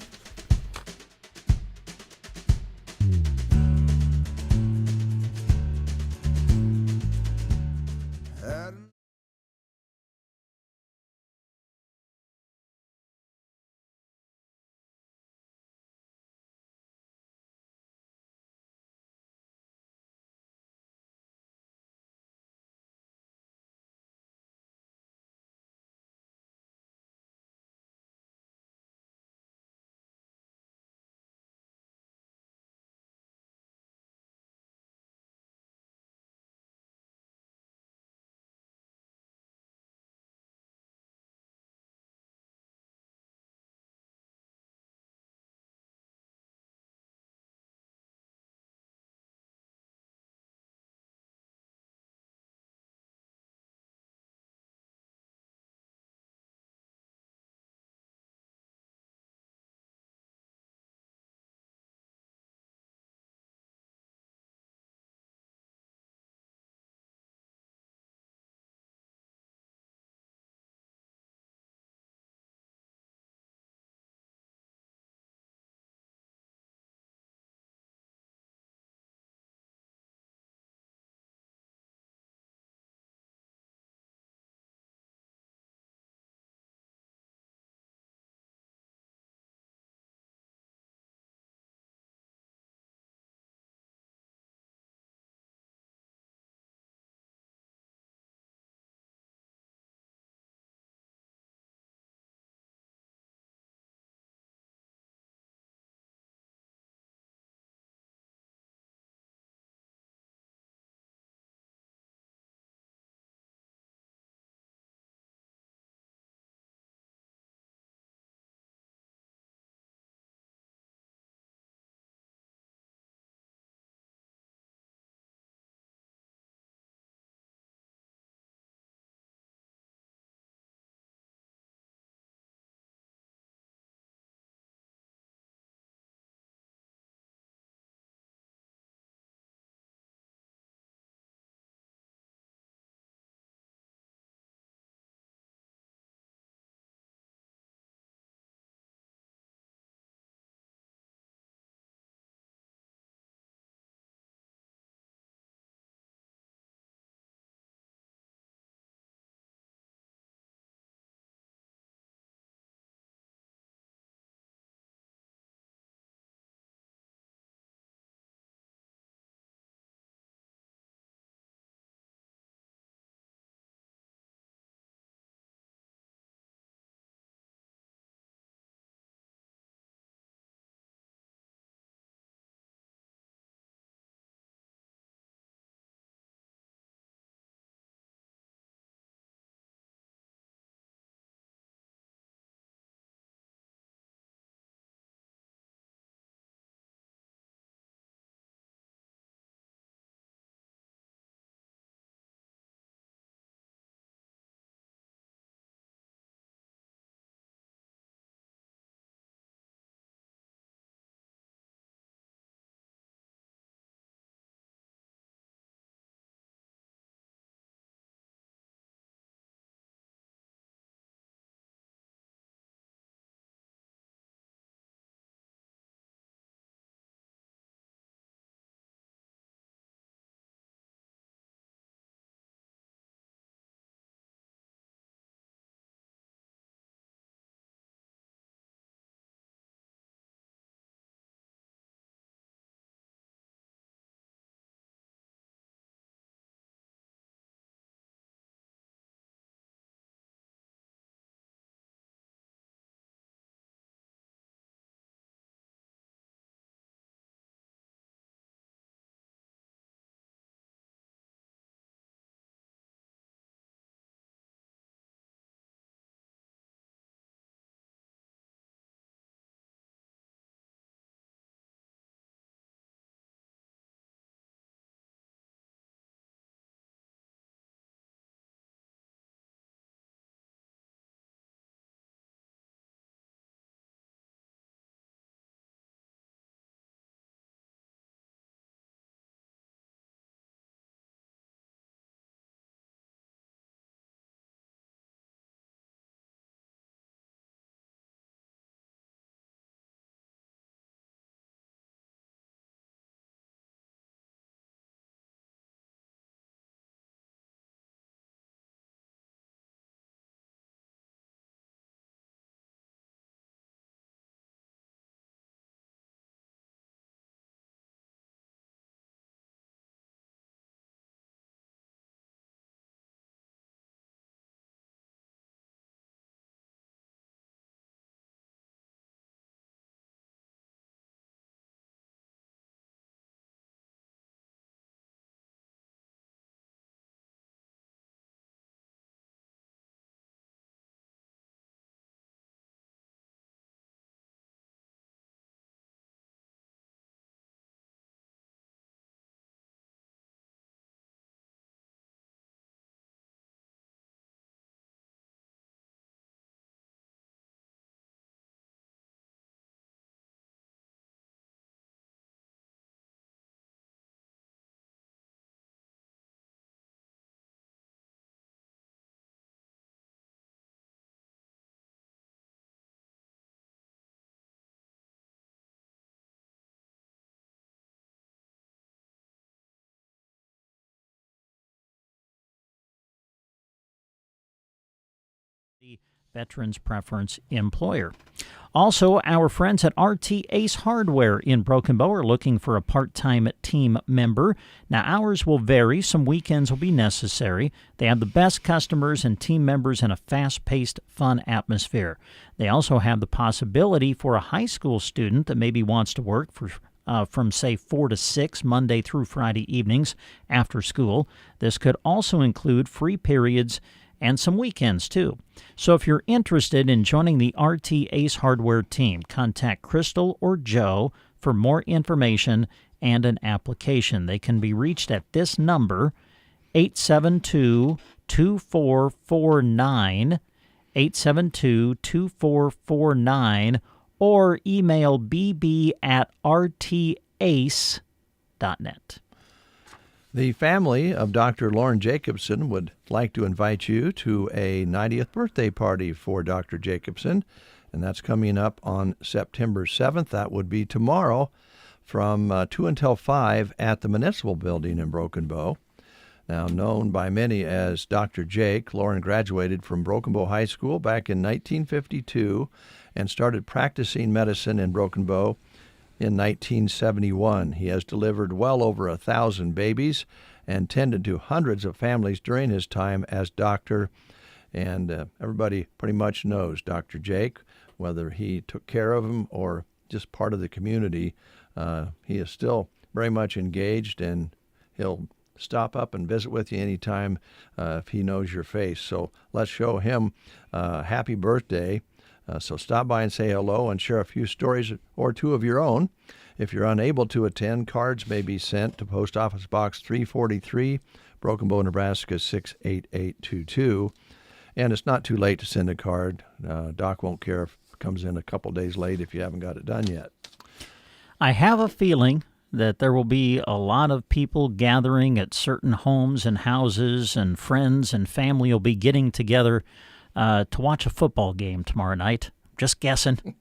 Veterans Preference Employer. Also, our friends at RT Ace Hardware in Broken Bow are looking for a part-time team member. Now, hours will vary. Some weekends will be necessary. They have the best customers and team members in a fast-paced, fun atmosphere. They also have the possibility for a high school student that maybe wants to work from, say, 4 to 6, Monday through Friday evenings after school. This could also include free periods and some weekends, too. So if you're interested in joining the RT Ace Hardware team, contact Crystal or Joe for more information and an application. They can be reached at this number, 872-2449, 872-2449, or email bb@rtace.net. The family of Dr. Lauren Jacobson would like to invite you to a 90th birthday party for Dr. Jacobson, and that's coming up on September 7th. That would be tomorrow from 2 until 5 at the Municipal Building in Broken Bow. Now known by many as Dr. Jake, Lauren graduated from Broken Bow High School back in 1952 and started practicing medicine in Broken Bow in 1971. He has delivered well over 1,000 babies and tended to hundreds of families during his time as doctor. And everybody pretty much knows Dr. Jake, whether he took care of him or just part of the community. He is still very much engaged, and he'll stop up and visit with you anytime if he knows your face. So let's show him happy birthday. So stop by and say hello and share a few stories or two of your own. If you're unable to attend, cards may be sent to Post Office Box 343, Broken Bow, Nebraska 68822. And it's not too late to send a card. Doc won't care if it comes in a couple days late if you haven't got it done yet. I have a feeling that there will be a lot of people gathering at certain homes and houses, and friends and family will be getting together to watch a football game tomorrow night. Just guessing.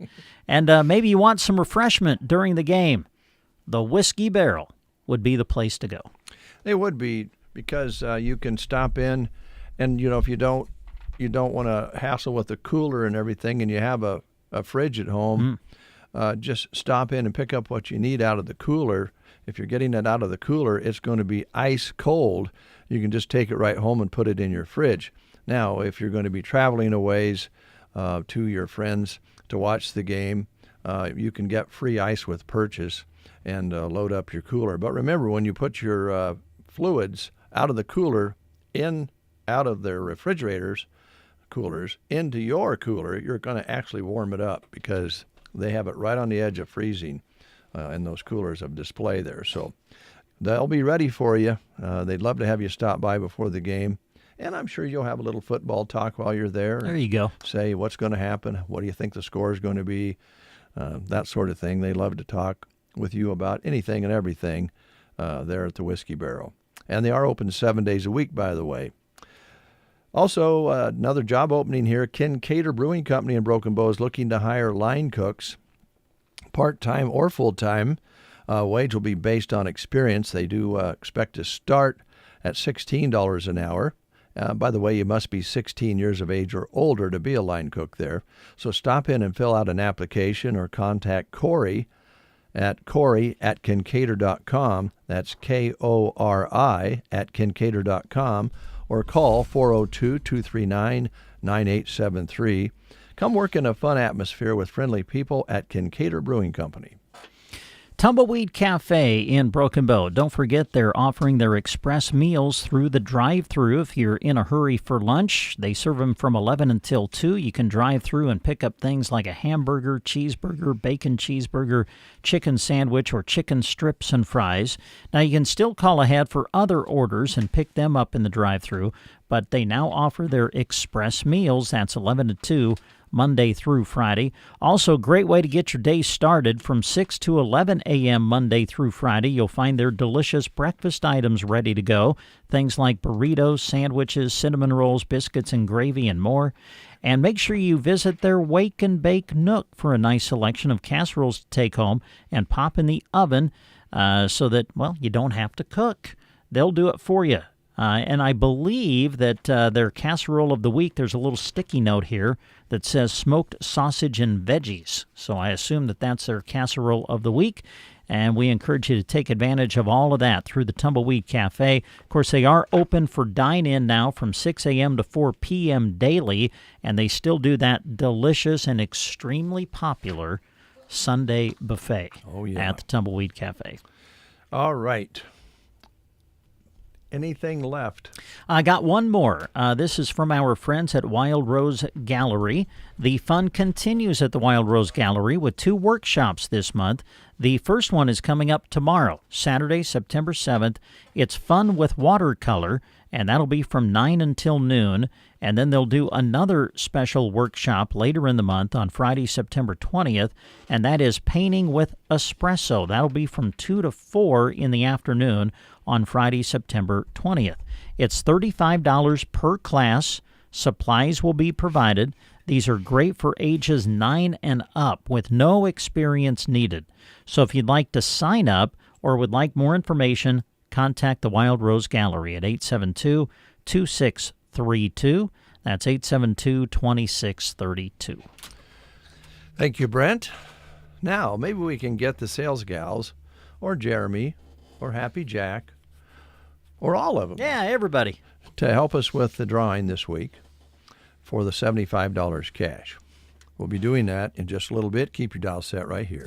And maybe you want some refreshment during the game. The Whiskey Barrel would be the place to go. It would be, because you can stop in, and if you don't want to hassle with the cooler and everything, and you have a fridge at home, just stop in and pick up what you need out of the cooler. If you're getting it out of the cooler, it's going to be ice cold. You can just take it right home and put it in your fridge. Now, if you're going to be traveling a ways to your friends to watch the game, you can get free ice with purchase and load up your cooler. But remember, when you put your fluids out of the cooler out of their coolers into your cooler, you're going to actually warm it up, because they have it right on the edge of freezing in those coolers of display there. So they'll be ready for you. They'd love to have you stop by before the game. And I'm sure you'll have a little football talk while you're there. There you go. Say what's going to happen, what do you think the score is going to be, that sort of thing. They love to talk with you about anything and everything there at the Whiskey Barrel. And they are open 7 days a week, by the way. Also, another job opening here. Kincaid Brewing Company in Broken Bow is looking to hire line cooks, part-time or full-time. Wage will be based on experience. They do expect to start at $16 an hour. By the way, you must be 16 years of age or older to be a line cook there. So stop in and fill out an application, or contact Corey at Kincaid.com. That's Kori at Kincaid.com, or call 402-239-9873. Come work in a fun atmosphere with friendly people at Kincaid Brewing Company. Tumbleweed Cafe in Broken Bow. Don't forget, they're offering their express meals through the drive-thru. If you're in a hurry for lunch, they serve them from 11 until 2. You can drive through and pick up things like a hamburger, cheeseburger, bacon cheeseburger, chicken sandwich, or chicken strips and fries. Now, you can still call ahead for other orders and pick them up in the drive-thru, but they now offer their express meals. That's 11 to 2. Monday through Friday. Also, great way to get your day started from 6 to 11 a.m. Monday through Friday. You'll find their delicious breakfast items ready to go. Things like burritos, sandwiches, cinnamon rolls, biscuits and gravy, and more. And make sure you visit their Wake and Bake Nook for a nice selection of casseroles to take home and pop in the oven so that, you don't have to cook. They'll do it for you. And I believe that their casserole of the week, there's a little sticky note here that says smoked sausage and veggies. So I assume that that's their casserole of the week. And we encourage you to take advantage of all of that through the Tumbleweed Cafe. Of course, they are open for dine-in now from 6 a.m. to 4 p.m. daily, and they still do that delicious and extremely popular Sunday buffet at the Tumbleweed Cafe. All right. Anything left? I got one more. This is from our friends at Wild Rose Gallery. The fun continues at the Wild Rose Gallery with 2 workshops this month. The first one is coming up tomorrow, Saturday, September 7th. It's Fun with Watercolor, and that'll be from 9 until noon. And then they'll do another special workshop later in the month on Friday, September 20th, and that is Painting with Espresso. That'll be from 2 to 4 in the afternoon on Friday, September 20th. It's $35 per class. Supplies will be provided. These are great for ages 9 and up with no experience needed. So if you'd like to sign up or would like more information, contact the Wild Rose Gallery at 872-2632. That's 872-2632. Thank you, Brent. Now, maybe we can get the sales gals, or Jeremy, or Happy Jack, or all of them. Yeah, everybody. To help us with the drawing this week for the $75 cash. We'll be doing that in just a little bit. Keep your dial set right here.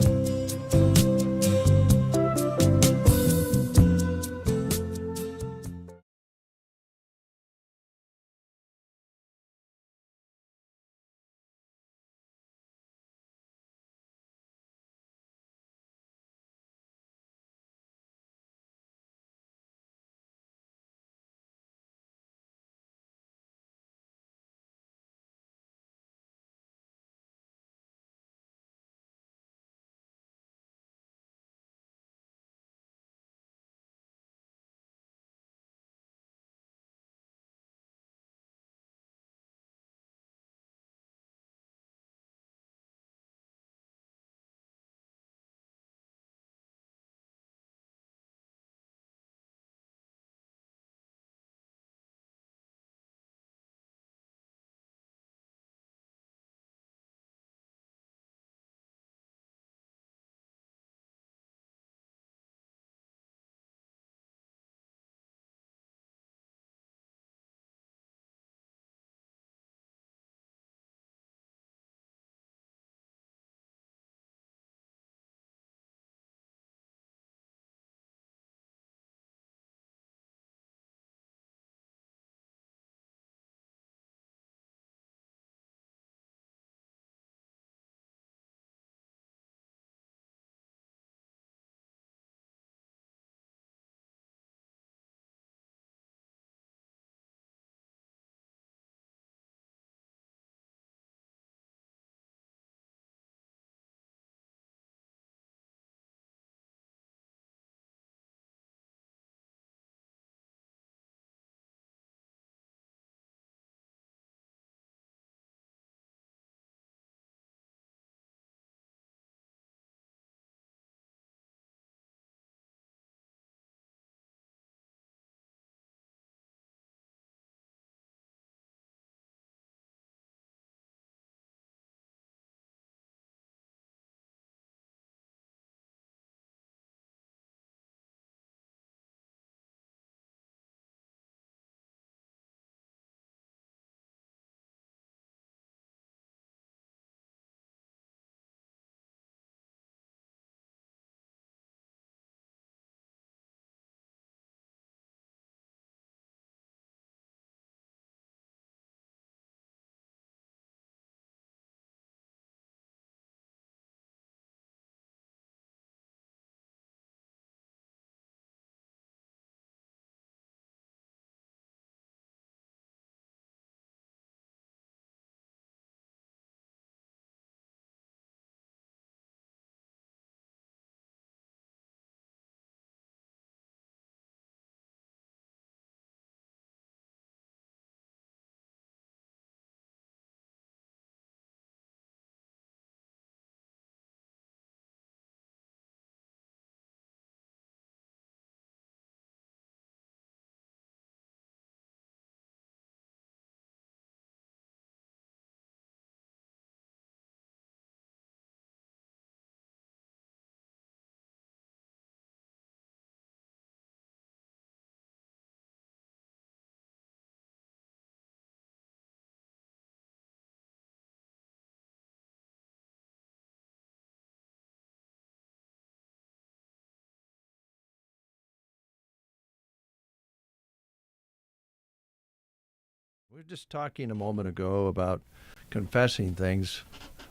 We were just talking a moment ago about confessing things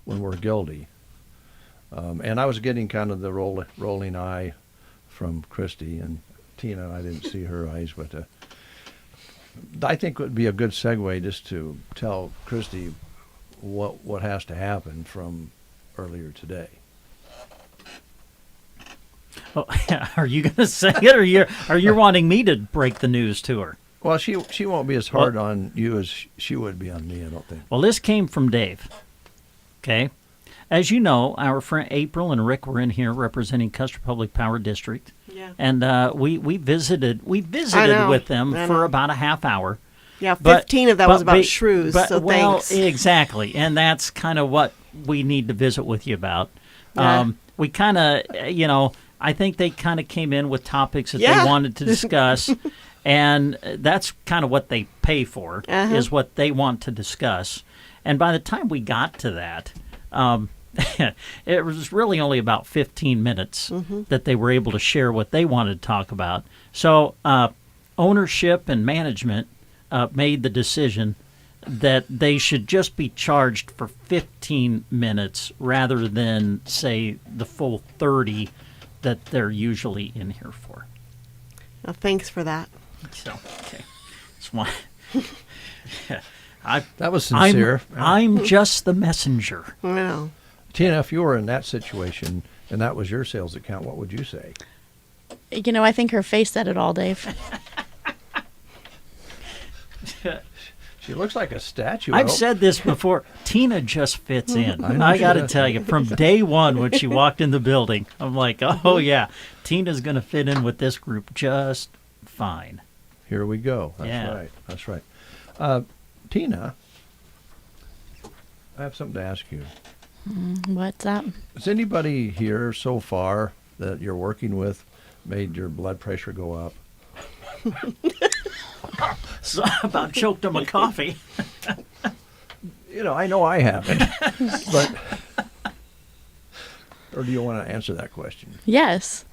when we're guilty. And I was getting kind of the rolling eye from Christy, and Tina, I didn't see her eyes, but I think it would be a good segue just to tell Christy what has to happen from earlier today. Oh, are you going to say it, or are you wanting me to break the news to her? Well, she won't be as hard on you as she would be on me, I don't think. Well, this came from Dave. Okay. As you know, our friend April and Rick were in here representing Custer Public Power District. Yeah. And we visited with them for about a half hour. Yeah, 15 of that was about shrews, so thanks. Exactly. And that's kind of what we need to visit with you about. Yeah. We kind of, I think they kind of came in with topics that they wanted to discuss. And that's kind of what they pay for, is what they want to discuss. And by the time we got to that, it was really only about 15 minutes that they were able to share what they wanted to talk about. So ownership and management made the decision that they should just be charged for 15 minutes rather than, say, the full 30 that they're usually in here for. Well, thanks for that. So, okay. That's why. That was sincere. I'm just the messenger. I know. Tina, if you were in that situation and that was your sales account, what would you say? I think her face said it all, Dave. She looks like a statue. I've said this before. Tina just fits in. I got to tell you, from day one when she walked in the building, I'm like, oh, yeah, Tina's going to fit in with this group just fine. Here we go. That's right. Tina, I have something to ask you. What's that? Has anybody here so far that you're working with made your blood pressure go up? So I about choked on my coffee. I know I haven't. But, or do you want to answer that question? Yes.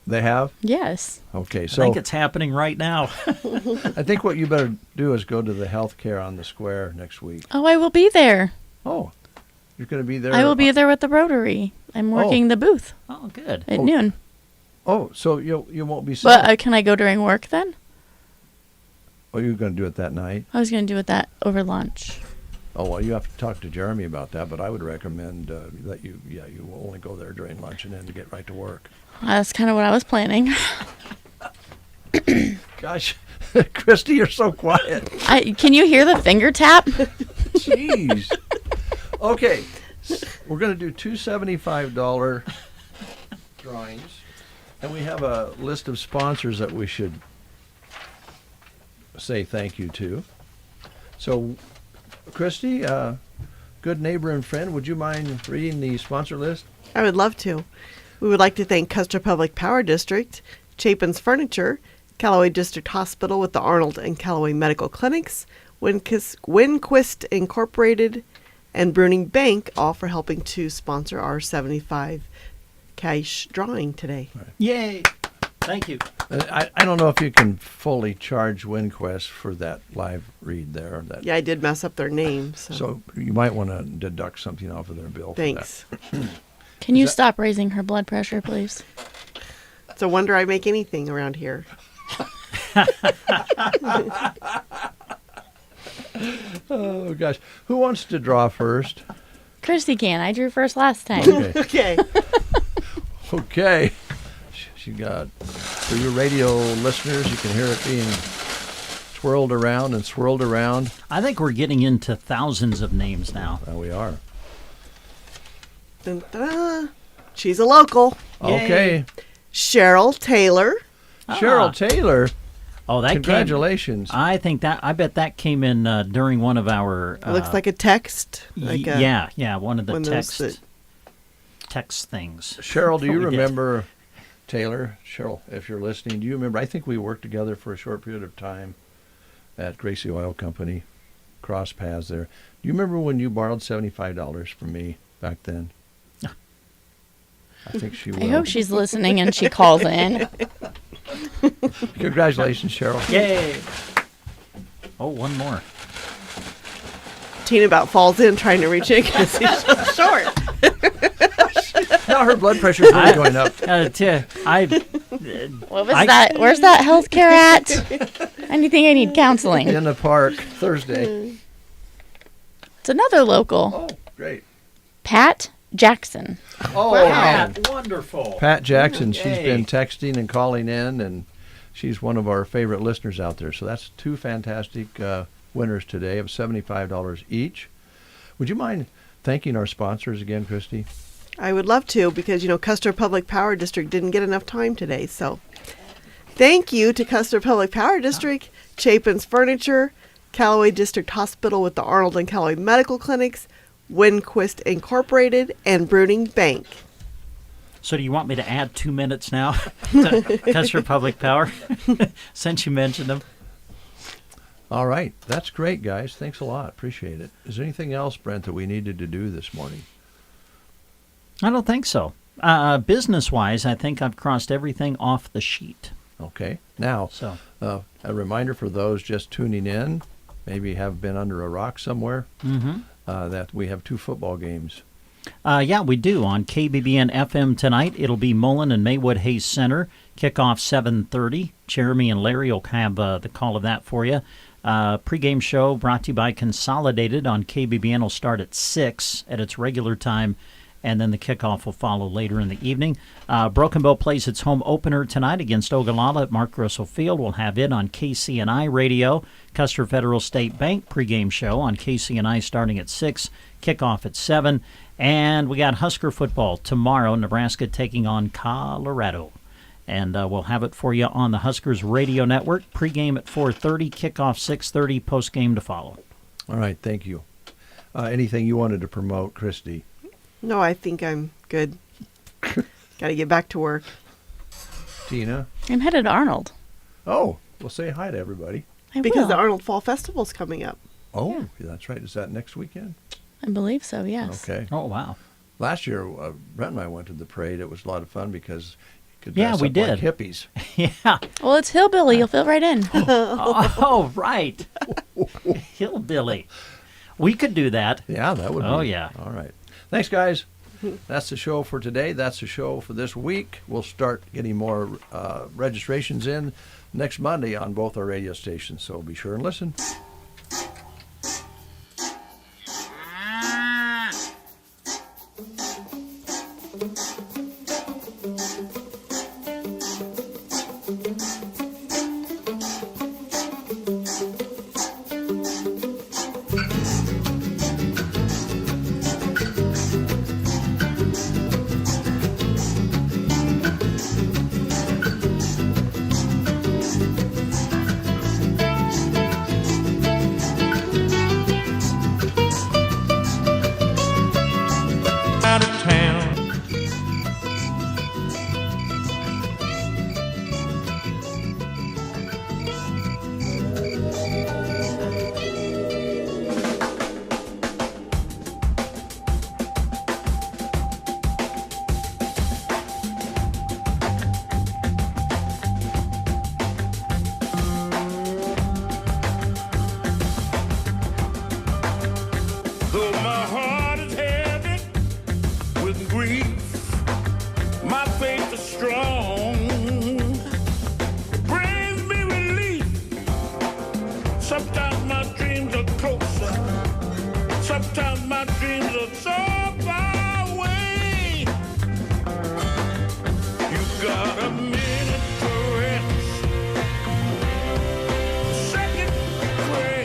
They have? Yes. Okay, so I think it's happening right now. I think what you better do is go to the healthcare on the square next week. Oh, I will be there. Oh, you're going to be there? I will be there with the Rotary. I'm working the booth. Oh, good. At noon. Oh, so you won't be sick? But can I go during work then? Oh, you're going to do it that night? I was going to do it over lunch. Oh, well, you have to talk to Jeremy about that, but I would recommend that you will only go there during lunch and then to get right to work. That's kind of what I was planning. Gosh, Christy, you're so quiet. Can you hear the finger tap? Jeez. Okay, we're going to do two $75 drawings, and we have a list of sponsors that we should say thank you to. So, Christy, good neighbor and friend, would you mind reading the sponsor list? I would love to. We would like to thank Custer Public Power District, Chapin's Furniture, Callaway District Hospital with the Arnold and Callaway Medical Clinics, Winquist Incorporated, and Bruning Bank, all for helping to sponsor our 75 cash drawing today. Right. Yay! Thank you. I don't know if you can fully charge WinQuest for that live read there. Yeah, I did mess up their name. So you might want to deduct something off of their bill. Thanks. For that. Can you stop raising her blood pressure, please? It's a wonder I make anything around here. Oh, gosh. Who wants to draw first? Christy can. I drew first last time. Okay. Okay. She got, for your radio listeners, you can hear it being swirled around and swirled around. I think we're getting into thousands of names now. We are. Dun, dun. She's a local. Okay. Yay. Cheryl Taylor. Cheryl Taylor. Oh, that congratulations! I bet that came in during one of our. It looks like a text. Yeah, one of the text things. Cheryl, do you remember Taylor? Cheryl, if you're listening, do you remember? I think we worked together for a short period of time at Gracie Oil Company. Cross paths there. Do you remember when you borrowed $75 from me back then? I think she will. I hope she's listening and she calls in. Congratulations, Cheryl. Yay. Oh, one more. Tina about falls in trying to reach in because he's so short. Now her blood pressure's really going up. What was that? Where's that healthcare at? I think I need counseling. In the park Thursday. It's another local. Oh, great. Pat Jackson. Oh, wow. Wonderful. Pat Jackson, she's Yay. been texting and calling in, and she's one of our favorite listeners out there. So that's two fantastic winners today of $75 each. Would you mind thanking our sponsors again, Christy? I would love to because, Custer Public Power District didn't get enough time today. So thank you to Custer Public Power District, Chapin's Furniture, Callaway District Hospital with the Arnold and Callaway Medical Clinics, Winquist Incorporated, and Bruning Bank. So do you want me to add 2 minutes now to Custer Public Power since you mentioned them? All right. That's great, guys. Thanks a lot. Appreciate it. Is there anything else, Brent, that we needed to do this morning? I don't think so. Business-wise, I think I've crossed everything off the sheet. Okay. Now, a reminder for those just tuning in, maybe have been under a rock somewhere, that we have 2 football games. Yeah, we do. On KBBN FM tonight, it'll be Mullen and Maywood Hayes Center. Kickoff 7:30. Jeremy and Larry will have the call of that for you. Pre-game show brought to you by Consolidated on KBBN will start at 6 at its regular time, and then the kickoff will follow later in the evening. Broken Bow plays its home opener tonight against Ogallala at Mark Russell Field. We'll have it on KCNI Radio. Custer Federal State Bank pregame show on KCNI starting at 6, kickoff at 7. And we got Husker football tomorrow, Nebraska taking on Colorado. And we'll have it for you on the Huskers Radio Network. Pregame at 4:30, kickoff 6:30, postgame to follow. All right, thank you. Anything you wanted to promote, Christy? No, I think I'm good. Got to get back to work. Tina? I'm headed to Arnold. Oh, well, say hi to everybody. Because the Arnold Fall Festival's coming up. Oh, yeah, that's right. Is that next weekend? I believe so, yes. Okay. Oh, wow. Last year, Brent and I went to the parade. It was a lot of fun because you could Yeah, dress we up did. like hippies. Yeah. Well, it's hillbilly. You'll fit right in. Oh, right. Hillbilly. We could do that. Yeah, that would be. Oh, yeah. All right. Thanks, guys. That's the show for today. That's the show for this week. We'll start getting more registrations in next Monday on both our radio stations, so be sure and listen. Though my heart is heavy with grief, my faith is strong. It brings me relief. Sometimes my dreams are closer. Sometimes my dreams are so far away. You got a minute to rest, a second to pray.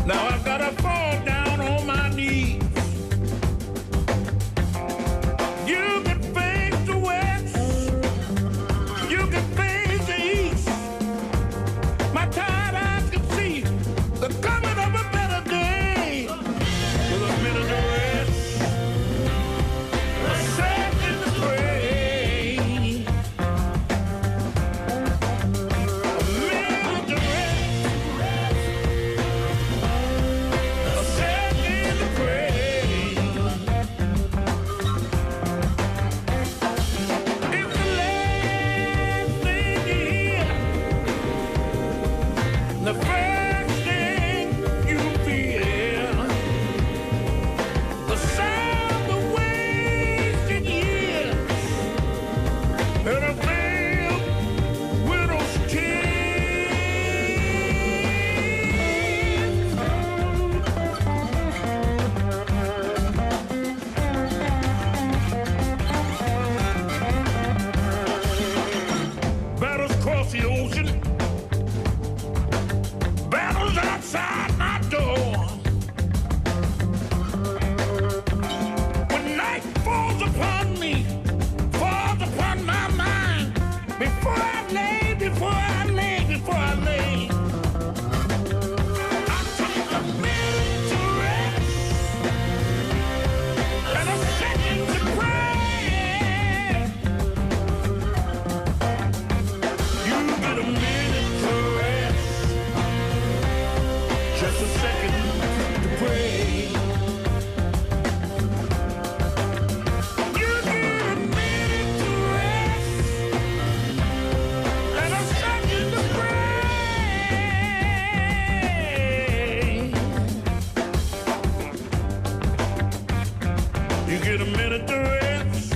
Now I've got to fall down on my knees. You can face the west, you can face the east. My tired eyes can see the coming of and a veiled widow's tears. Battles across the ocean, battles outside my door. When night falls upon me, falls upon my mind, before I lay, I take a minute to rest and a second to pray. You get a minute to rest, just a second to pray. You get a minute to rest and a second to pray. You get a minute to rest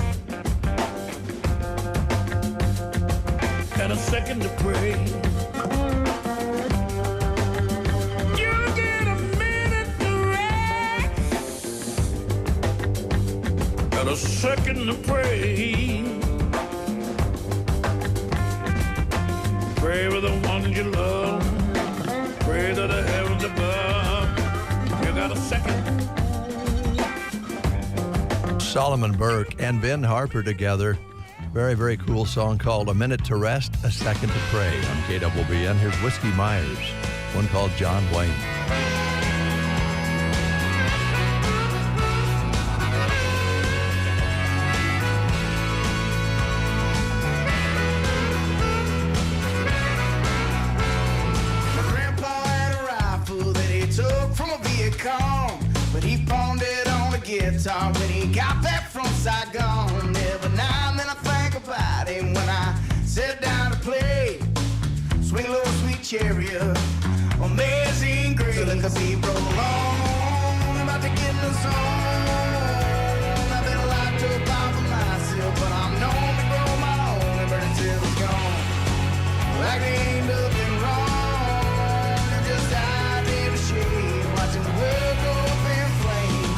and a second to pray. You get a minute to rest and a second to pray. Pray with the ones you love. Pray to the heavens above. You got a second. Solomon Burke and Ben Harper together. Very, very cool song called A Minute to Rest, A Second to Pray on KBBN. Here's Whiskey Myers, one called John Wayne. My grandpa had a rifle that he took from a Vietcong, but he pawned it on a guitar when he got back from Saigon. Every now and then I think about him when I sit down to play. Swing a little sweet chariot, amazing grace. So let the beat roll on, I'm about to get in the zone. I've been locked up all for myself, but I'm known to grow my own and burn it till it's gone. Like there ain't nothing wrong, I just died in the shade, watching the world go up in flames.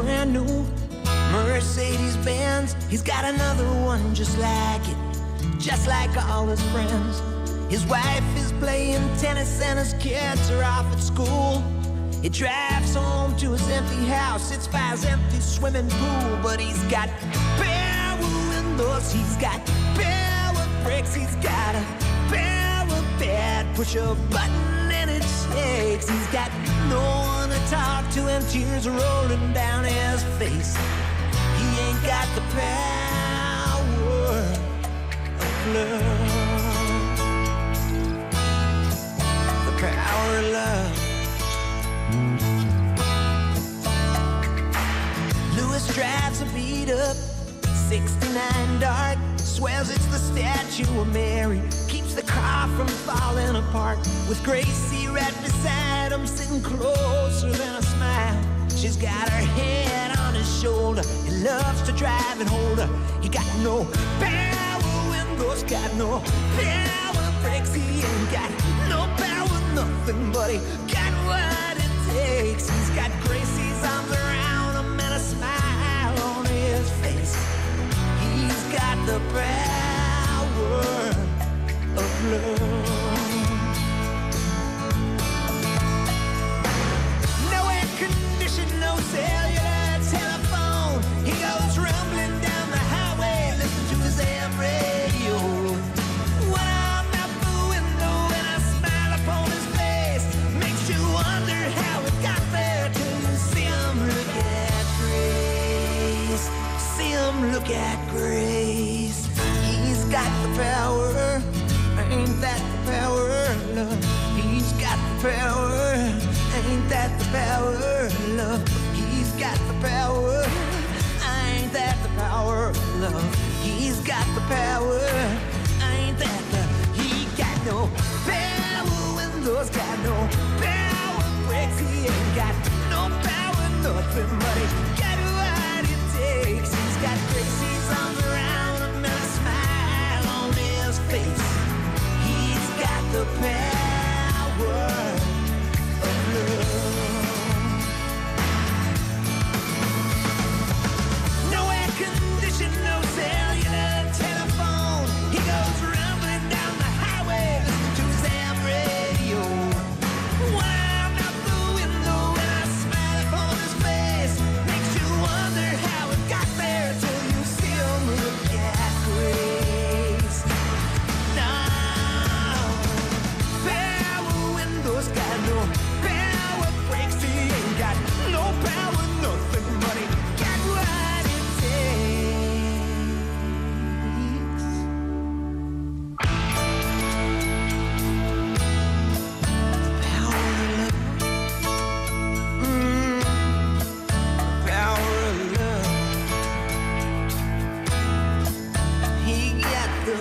brand new Mercedes-Benz. He's got another one just like it, just like all his friends. His wife is playing tennis and his kids are off at school. He drives home to his empty house, sits by his empty swimming pool. But he's got power windows, he's got power brakes, he's got a power bed. Push a button and it shakes. He's got no one to talk to and tears rolling down his face. He ain't got the power of love, the power of love. Lewis drives a beat up 69 Dart, swears it's the statue of Mary, keeps the car from falling apart. With Gracie right beside him, sitting closer than a smile. She's got her head on his shoulder. He loves to drive and hold her. He got no power windows, got no power brakes. He ain't got no power, nothing, but he got what it takes. He's got Gracie's arms around him and a smile on his face. He's got the power of love. No air conditioning, no cellular telephone. He goes rumbling down the highway, listen to his AM radio. One arm out the window and a smile upon his face makes you wonder how it got there till you see him look at Grace. See him look at Grace. He's got the power. Ain't that the power of love? He's got the power. Ain't that the power of love? He's got the power. Ain't that the power of love? He's got the power. Ain't that the... He got no power windows, got no power brakes. He ain't got no power, nothing, but he got what it takes. He's got Gracie's arms around him and a smile on his face. He's got the power of love. No air conditioning, no cellular telephone. He goes rumbling down the highway, listen to his AM radio. One arm out the window and a smile upon his face makes you wonder how it got there till you see him look at Grace. Now, power windows got no power brakes. He ain't got no power, nothing, but he got what it takes. Power of love. Power of love. He got the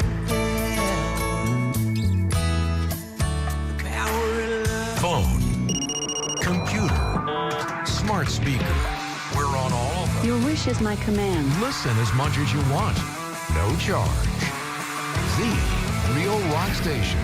power of love. Phone, computer, smart speaker. We're on all of them. Your wish is my command. Listen as much as you want. No charge. The Real Rock Station.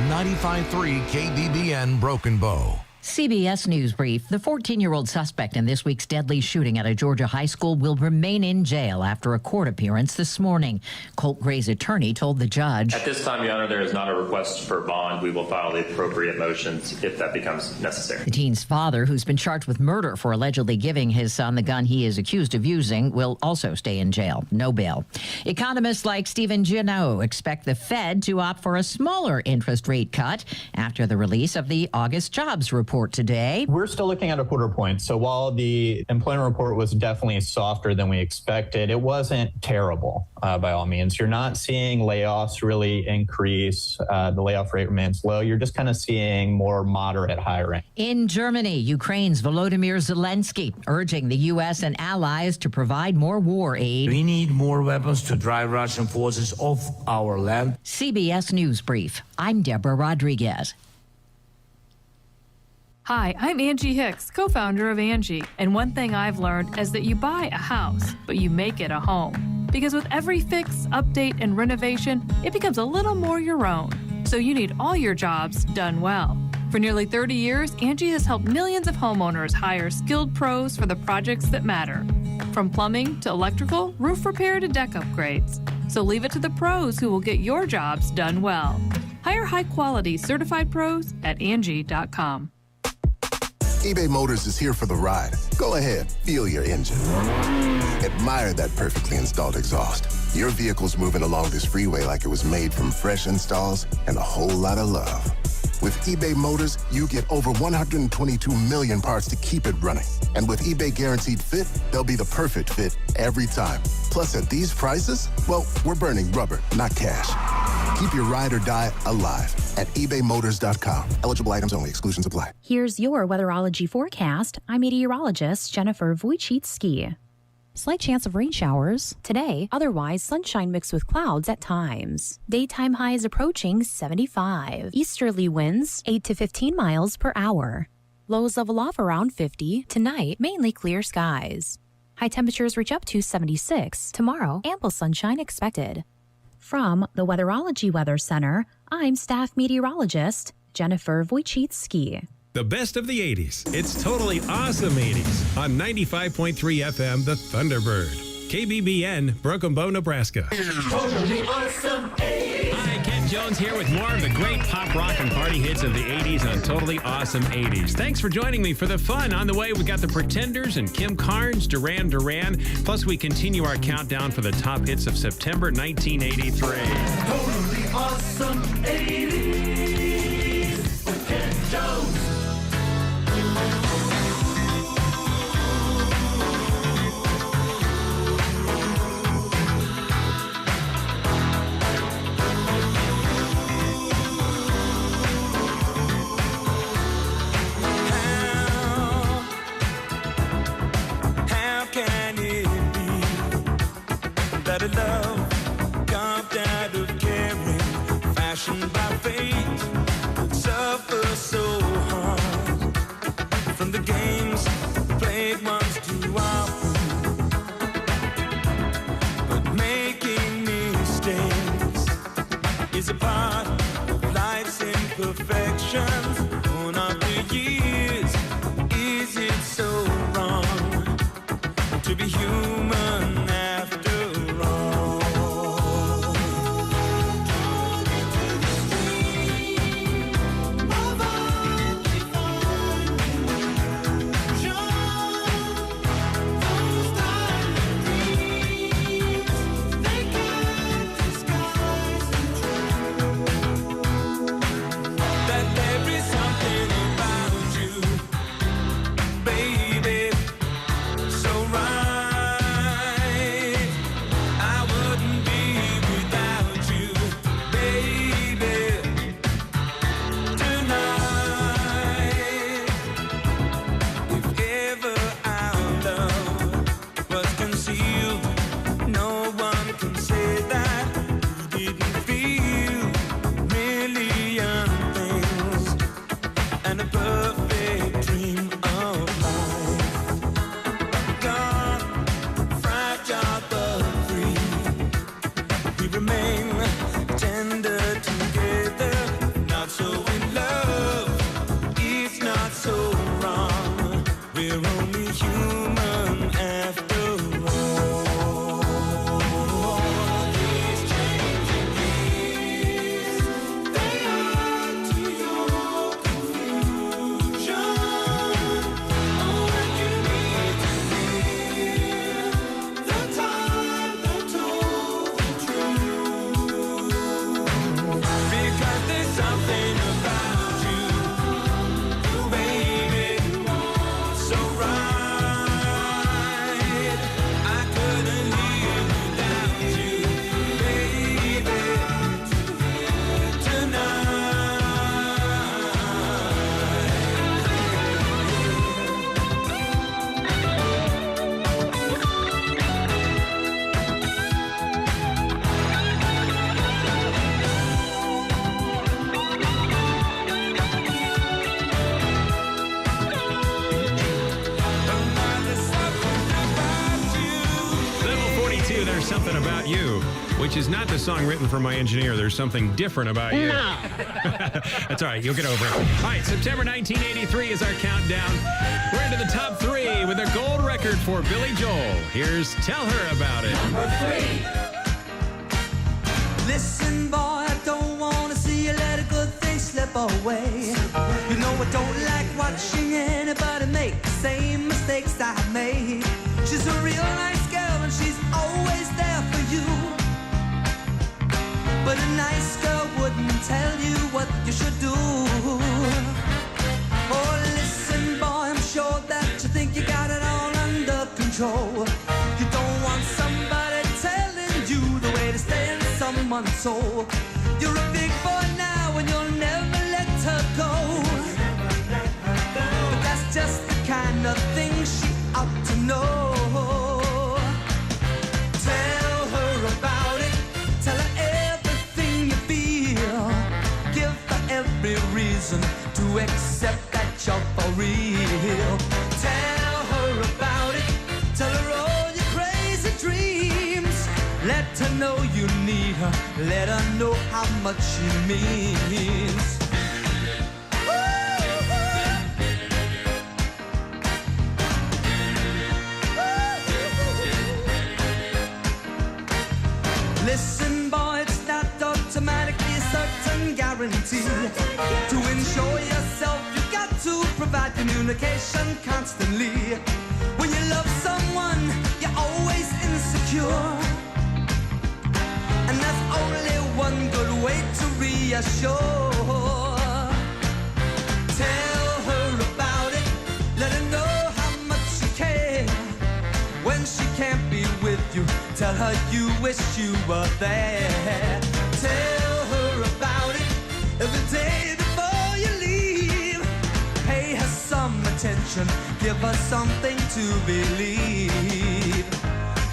95.3 KBBN Broken Bow. CBS News Brief. The 14-year-old suspect in this week's deadly shooting at a Georgia high school will remain in jail after a court appearance this morning. Colt Gray's attorney told the judge, "At this time, Your Honor, there is not a request for bond. We will file the appropriate motions if that becomes necessary." The teen's father, who's been charged with murder for allegedly giving his son the gun he is accused of using, will also stay in jail. No bail. Economists like Stephen Gino expect the Fed to opt for a smaller interest rate cut after the release of the August jobs report today. We're still looking at a quarter point. So while the employment report was definitely softer than we expected, it wasn't terrible by all means. You're not seeing layoffs really increase. The layoff rate remains low. You're just kind of seeing more moderate hiring. In Germany, Ukraine's Volodymyr Zelensky urging the U.S. and allies to provide more war aid. We need more weapons to drive Russian forces off our land. CBS News Brief. I'm Deborah Rodriguez. Hi, I'm Angie Hicks, co-founder of Angie, and one thing I've learned is that you buy a house, but you make it a home. Because with every fix, update, and renovation, it becomes a little more your own. So you need all your jobs done well. For nearly 30 years, Angie has helped millions of homeowners hire skilled pros for the projects that matter. From plumbing to electrical, roof repair to deck upgrades. So leave it to the pros who will get your jobs done well. Hire high-quality certified pros at Angie.com. eBay Motors is here for the ride. Go ahead, feel your engine. Admire that perfectly installed exhaust. Your vehicle's moving along this freeway like it was made from fresh installs and a whole lot of love. With eBay Motors, you get over 122 million parts to keep it running. And with eBay Guaranteed Fit, they'll be the perfect fit every time. Plus, at these prices, well, we're burning rubber, not cash. Keep your ride or die alive at ebaymotors.com. Eligible items only. Exclusions apply. Here's your weatherology forecast. I'm meteorologist Jennifer Wojcicki. Slight chance of rain showers today, otherwise sunshine mixed with clouds at times. Daytime highs approaching 75. Easterly winds 8 to 15 miles per hour. Lows level off around 50. Tonight, mainly clear skies. High temperatures reach up to 76. Tomorrow, ample sunshine expected. From the Weatherology Weather Center, I'm staff meteorologist Jennifer Wojcicki. The best of the 80s. It's totally awesome 80s on 95.3 FM, The Thunderbird. KBBN, Broken Bow, Nebraska. Totally awesome 80s. Hi, Ken Jones here with more of the great pop, rock, and party hits of the 80s on Totally Awesome 80s. Thanks for joining me for the fun. On the way, we got the Pretenders and Kim Carnes, Duran Duran. Plus, we continue our countdown for the top hits of September 1983. Totally awesome 80s with Ken Jones. That a love carved out of caring, fashioned by fate, suffer so hard from the games played once too often. But making mistakes is a part of life's imperfections. Born after years, is it so wrong to be human after? to There's Something About You, which is not the song written for my engineer. There's something different about you. No. That's all right. You'll get over it. All right, September 1983 is our countdown. We're into the top 3 with a gold record for Billy Joel. Here's Tell Her About It. Number 3. Listen, boy, I don't want to see you let a good thing slip away. You know I don't like watching anybody make the same mistakes I made. She's a real nice girl and she's always there for you. But a nice girl wouldn't tell you what you should do. Oh, listen, boy, I'm sure that you think you got it all under control. You don't want somebody telling you the way to stay in someone's soul. You're a big boy now and you'll never let her go. But that's just the kind of thing she ought to know. Tell her about it. Tell her everything you feel. Give her every reason to accept that you're for real. Tell her about it. Tell her all your crazy dreams. Let her know you need her. Let her know how much she means. Listen, boy, it's not automatically a certain guarantee. To ensure yourself, you got to provide communication constantly. When you love someone, you're always insecure. And that's only one good way to reassure. Tell her about it. Let her know how much you care. When she can't be with you, tell her you wish you were there. Tell her about it every day before you leave. Pay her some attention, give her something to believe.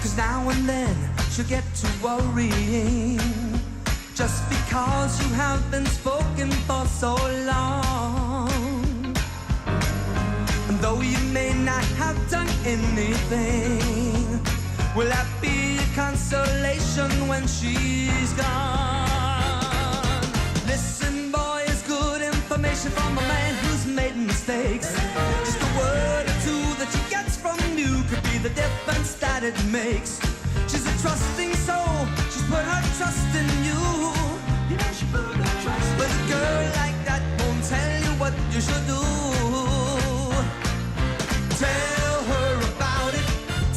'Cause now and then she'll get to worrying, just because you have been spoken for so long. And though you may not have done anything, will that be a consolation when she's gone? Listen, boy, it's good information from a man who's made mistakes. Just a word or two that she gets from you could be the difference that it makes. She's a trusting soul, she's put her trust in you. You know she put her trust in you. But a girl like that won't tell you what you should do. Tell her about it,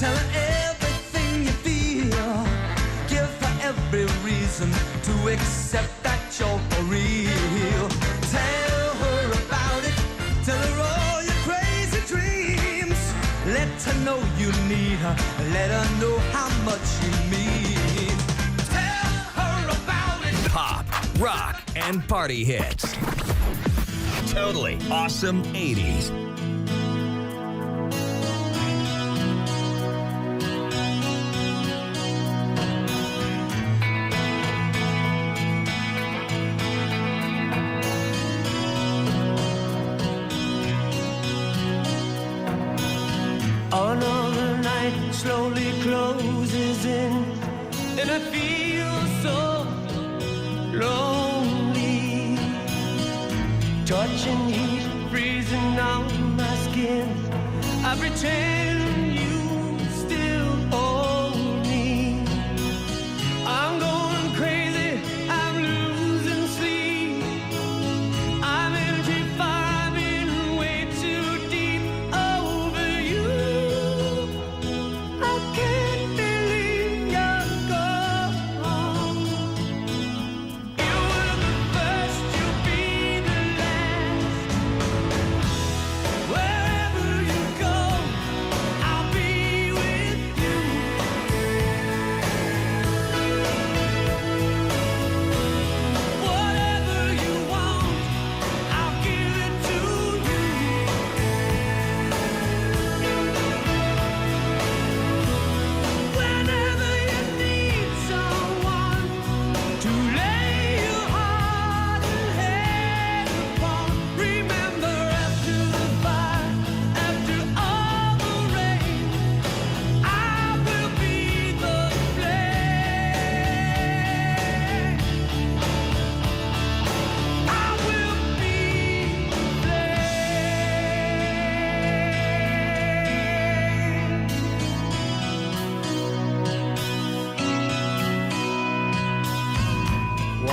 tell her everything you feel. Give her every reason to accept that you're for real. Tell her about it, tell her all your crazy dreams. Let her know you need her, let her know how much you mean. Tell her about it. Pop, rock, and party hits. Totally awesome 80s. Another night slowly closes in, and I feel so lonely. Touching heat, freezing on my skin. I pretend you still hold me. I'm going crazy, I'm losing sleep. I'm in deep fire, been way too deep over you. I can't believe you're gone. You were the first, you'll be the last. Wherever you go,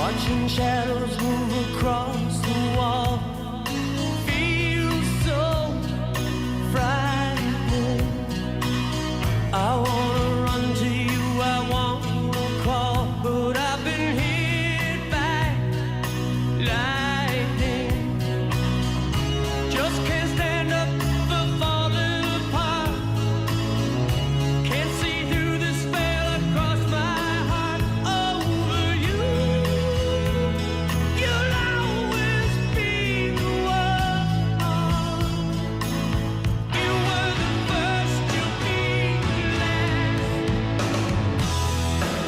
watching shadows move across the wall. Feels so frightening. I wanna run to you, I wanna crawl, but I've been hit by lightning. Just can't stand up for falling apart. Can't see through the spell across my heart over you. You'll always be the one. You were the first, you'll be the last.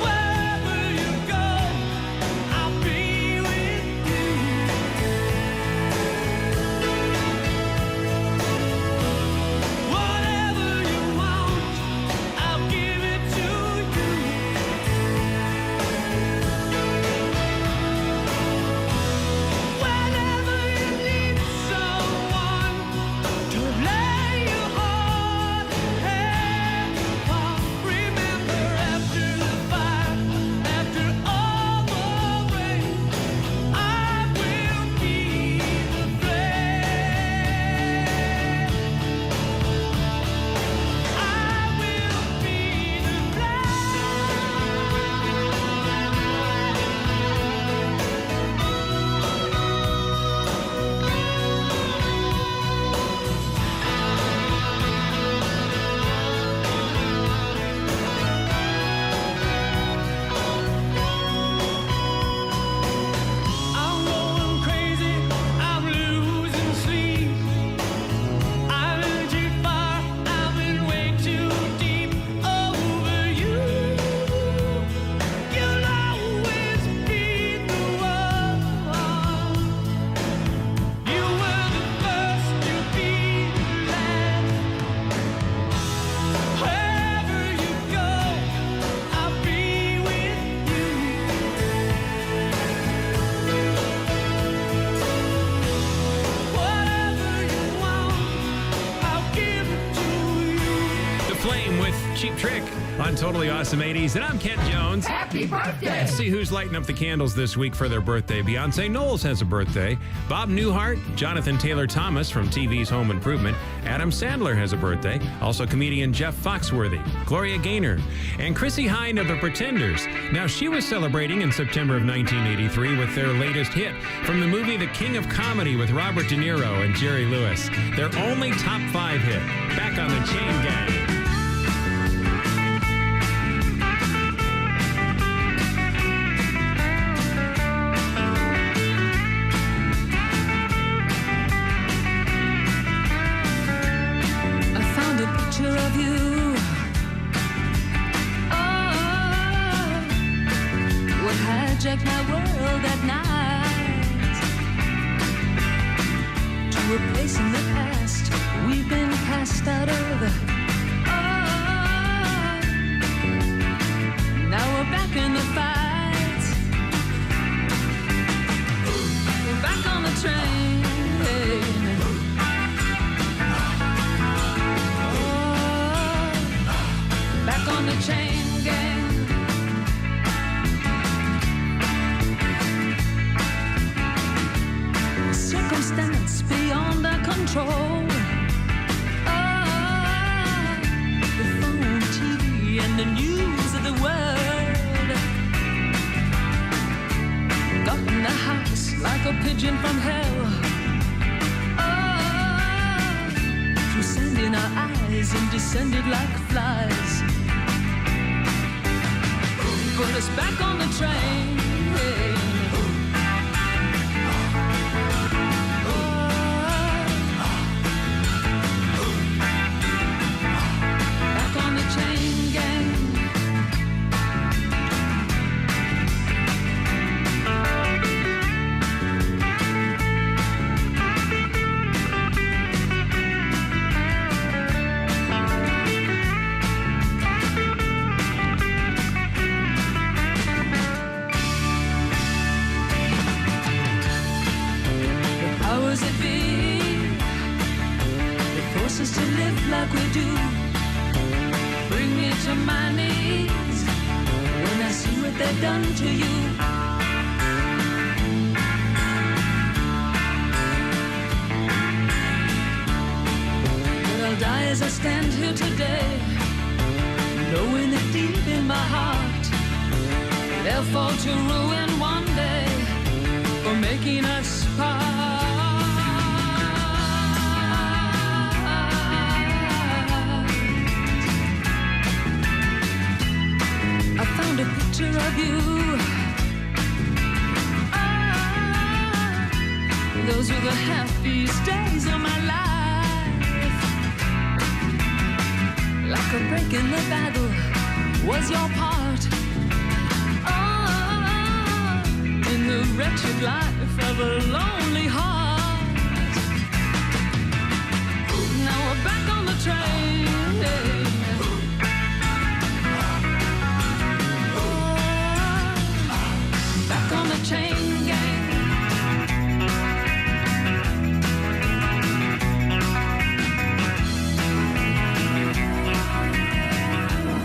Wherever you go, I'll be with you. Whatever you want, I'll give it to you. Whenever you need someone to lay your heart and hand upon, remember after the fire, after all the rain, I will be the flame. I will be the I'm going crazy, I'm losing sleep. I'm in too far, I'm in way too deep over you. You'll always be the one. You were the first, you'll be the last. Wherever you go, I'll be with you. Whatever you want, I'll give it to you. The Flame with Cheap Trick on Totally Awesome 80s. And I'm Kent Jones. Happy birthday! Let's see who's lighting up the candles this week for their birthday. Beyonce Knowles has a birthday. Bob Newhart, Jonathan Taylor Thomas from TV's Home Improvement. Adam Sandler has a birthday. Also comedian Jeff Foxworthy, Gloria Gaynor, and Chrissy Hine of the Pretenders. Now, she was celebrating in September of 1983 with their latest hit from the movie The King of Comedy with Robert De Niro and Jerry Lewis. Their only top 5 hit, Back on the Chain Gang. I found a picture of you. Oh, what hijacked my world that night. To a place in the past we've been cast out of. Oh, now we're back in the fight. We're back on the train. Back on the chain gang. Circumstance beyond our control. The phone, TV, and the news of the world. Got in the house like a pigeon from hell. Through sand in our eyes and descended like flies. Put us back on the train. Back on the chain gang. Like we do, bring me to my knees when I see what they've done to you. as I stand here today, knowing that deep in my heart they'll fall to ruin one day for making us part. I found a picture of you. Those were the happiest days of my life. Like a break in the battle was your part. In the wretched life of a lonely heart. Now we're back on the train. Back on the chain gang.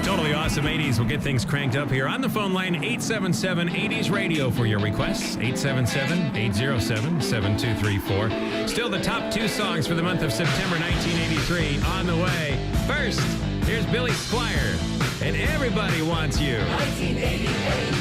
Totally awesome 80s. We'll get things cranked up here on the phone line 877-80s radio for your requests. 877-807-7234. Still the top 2 songs for the month of September 1983 on the way. First, here's Billy Squire and Everybody Wants You. 1988.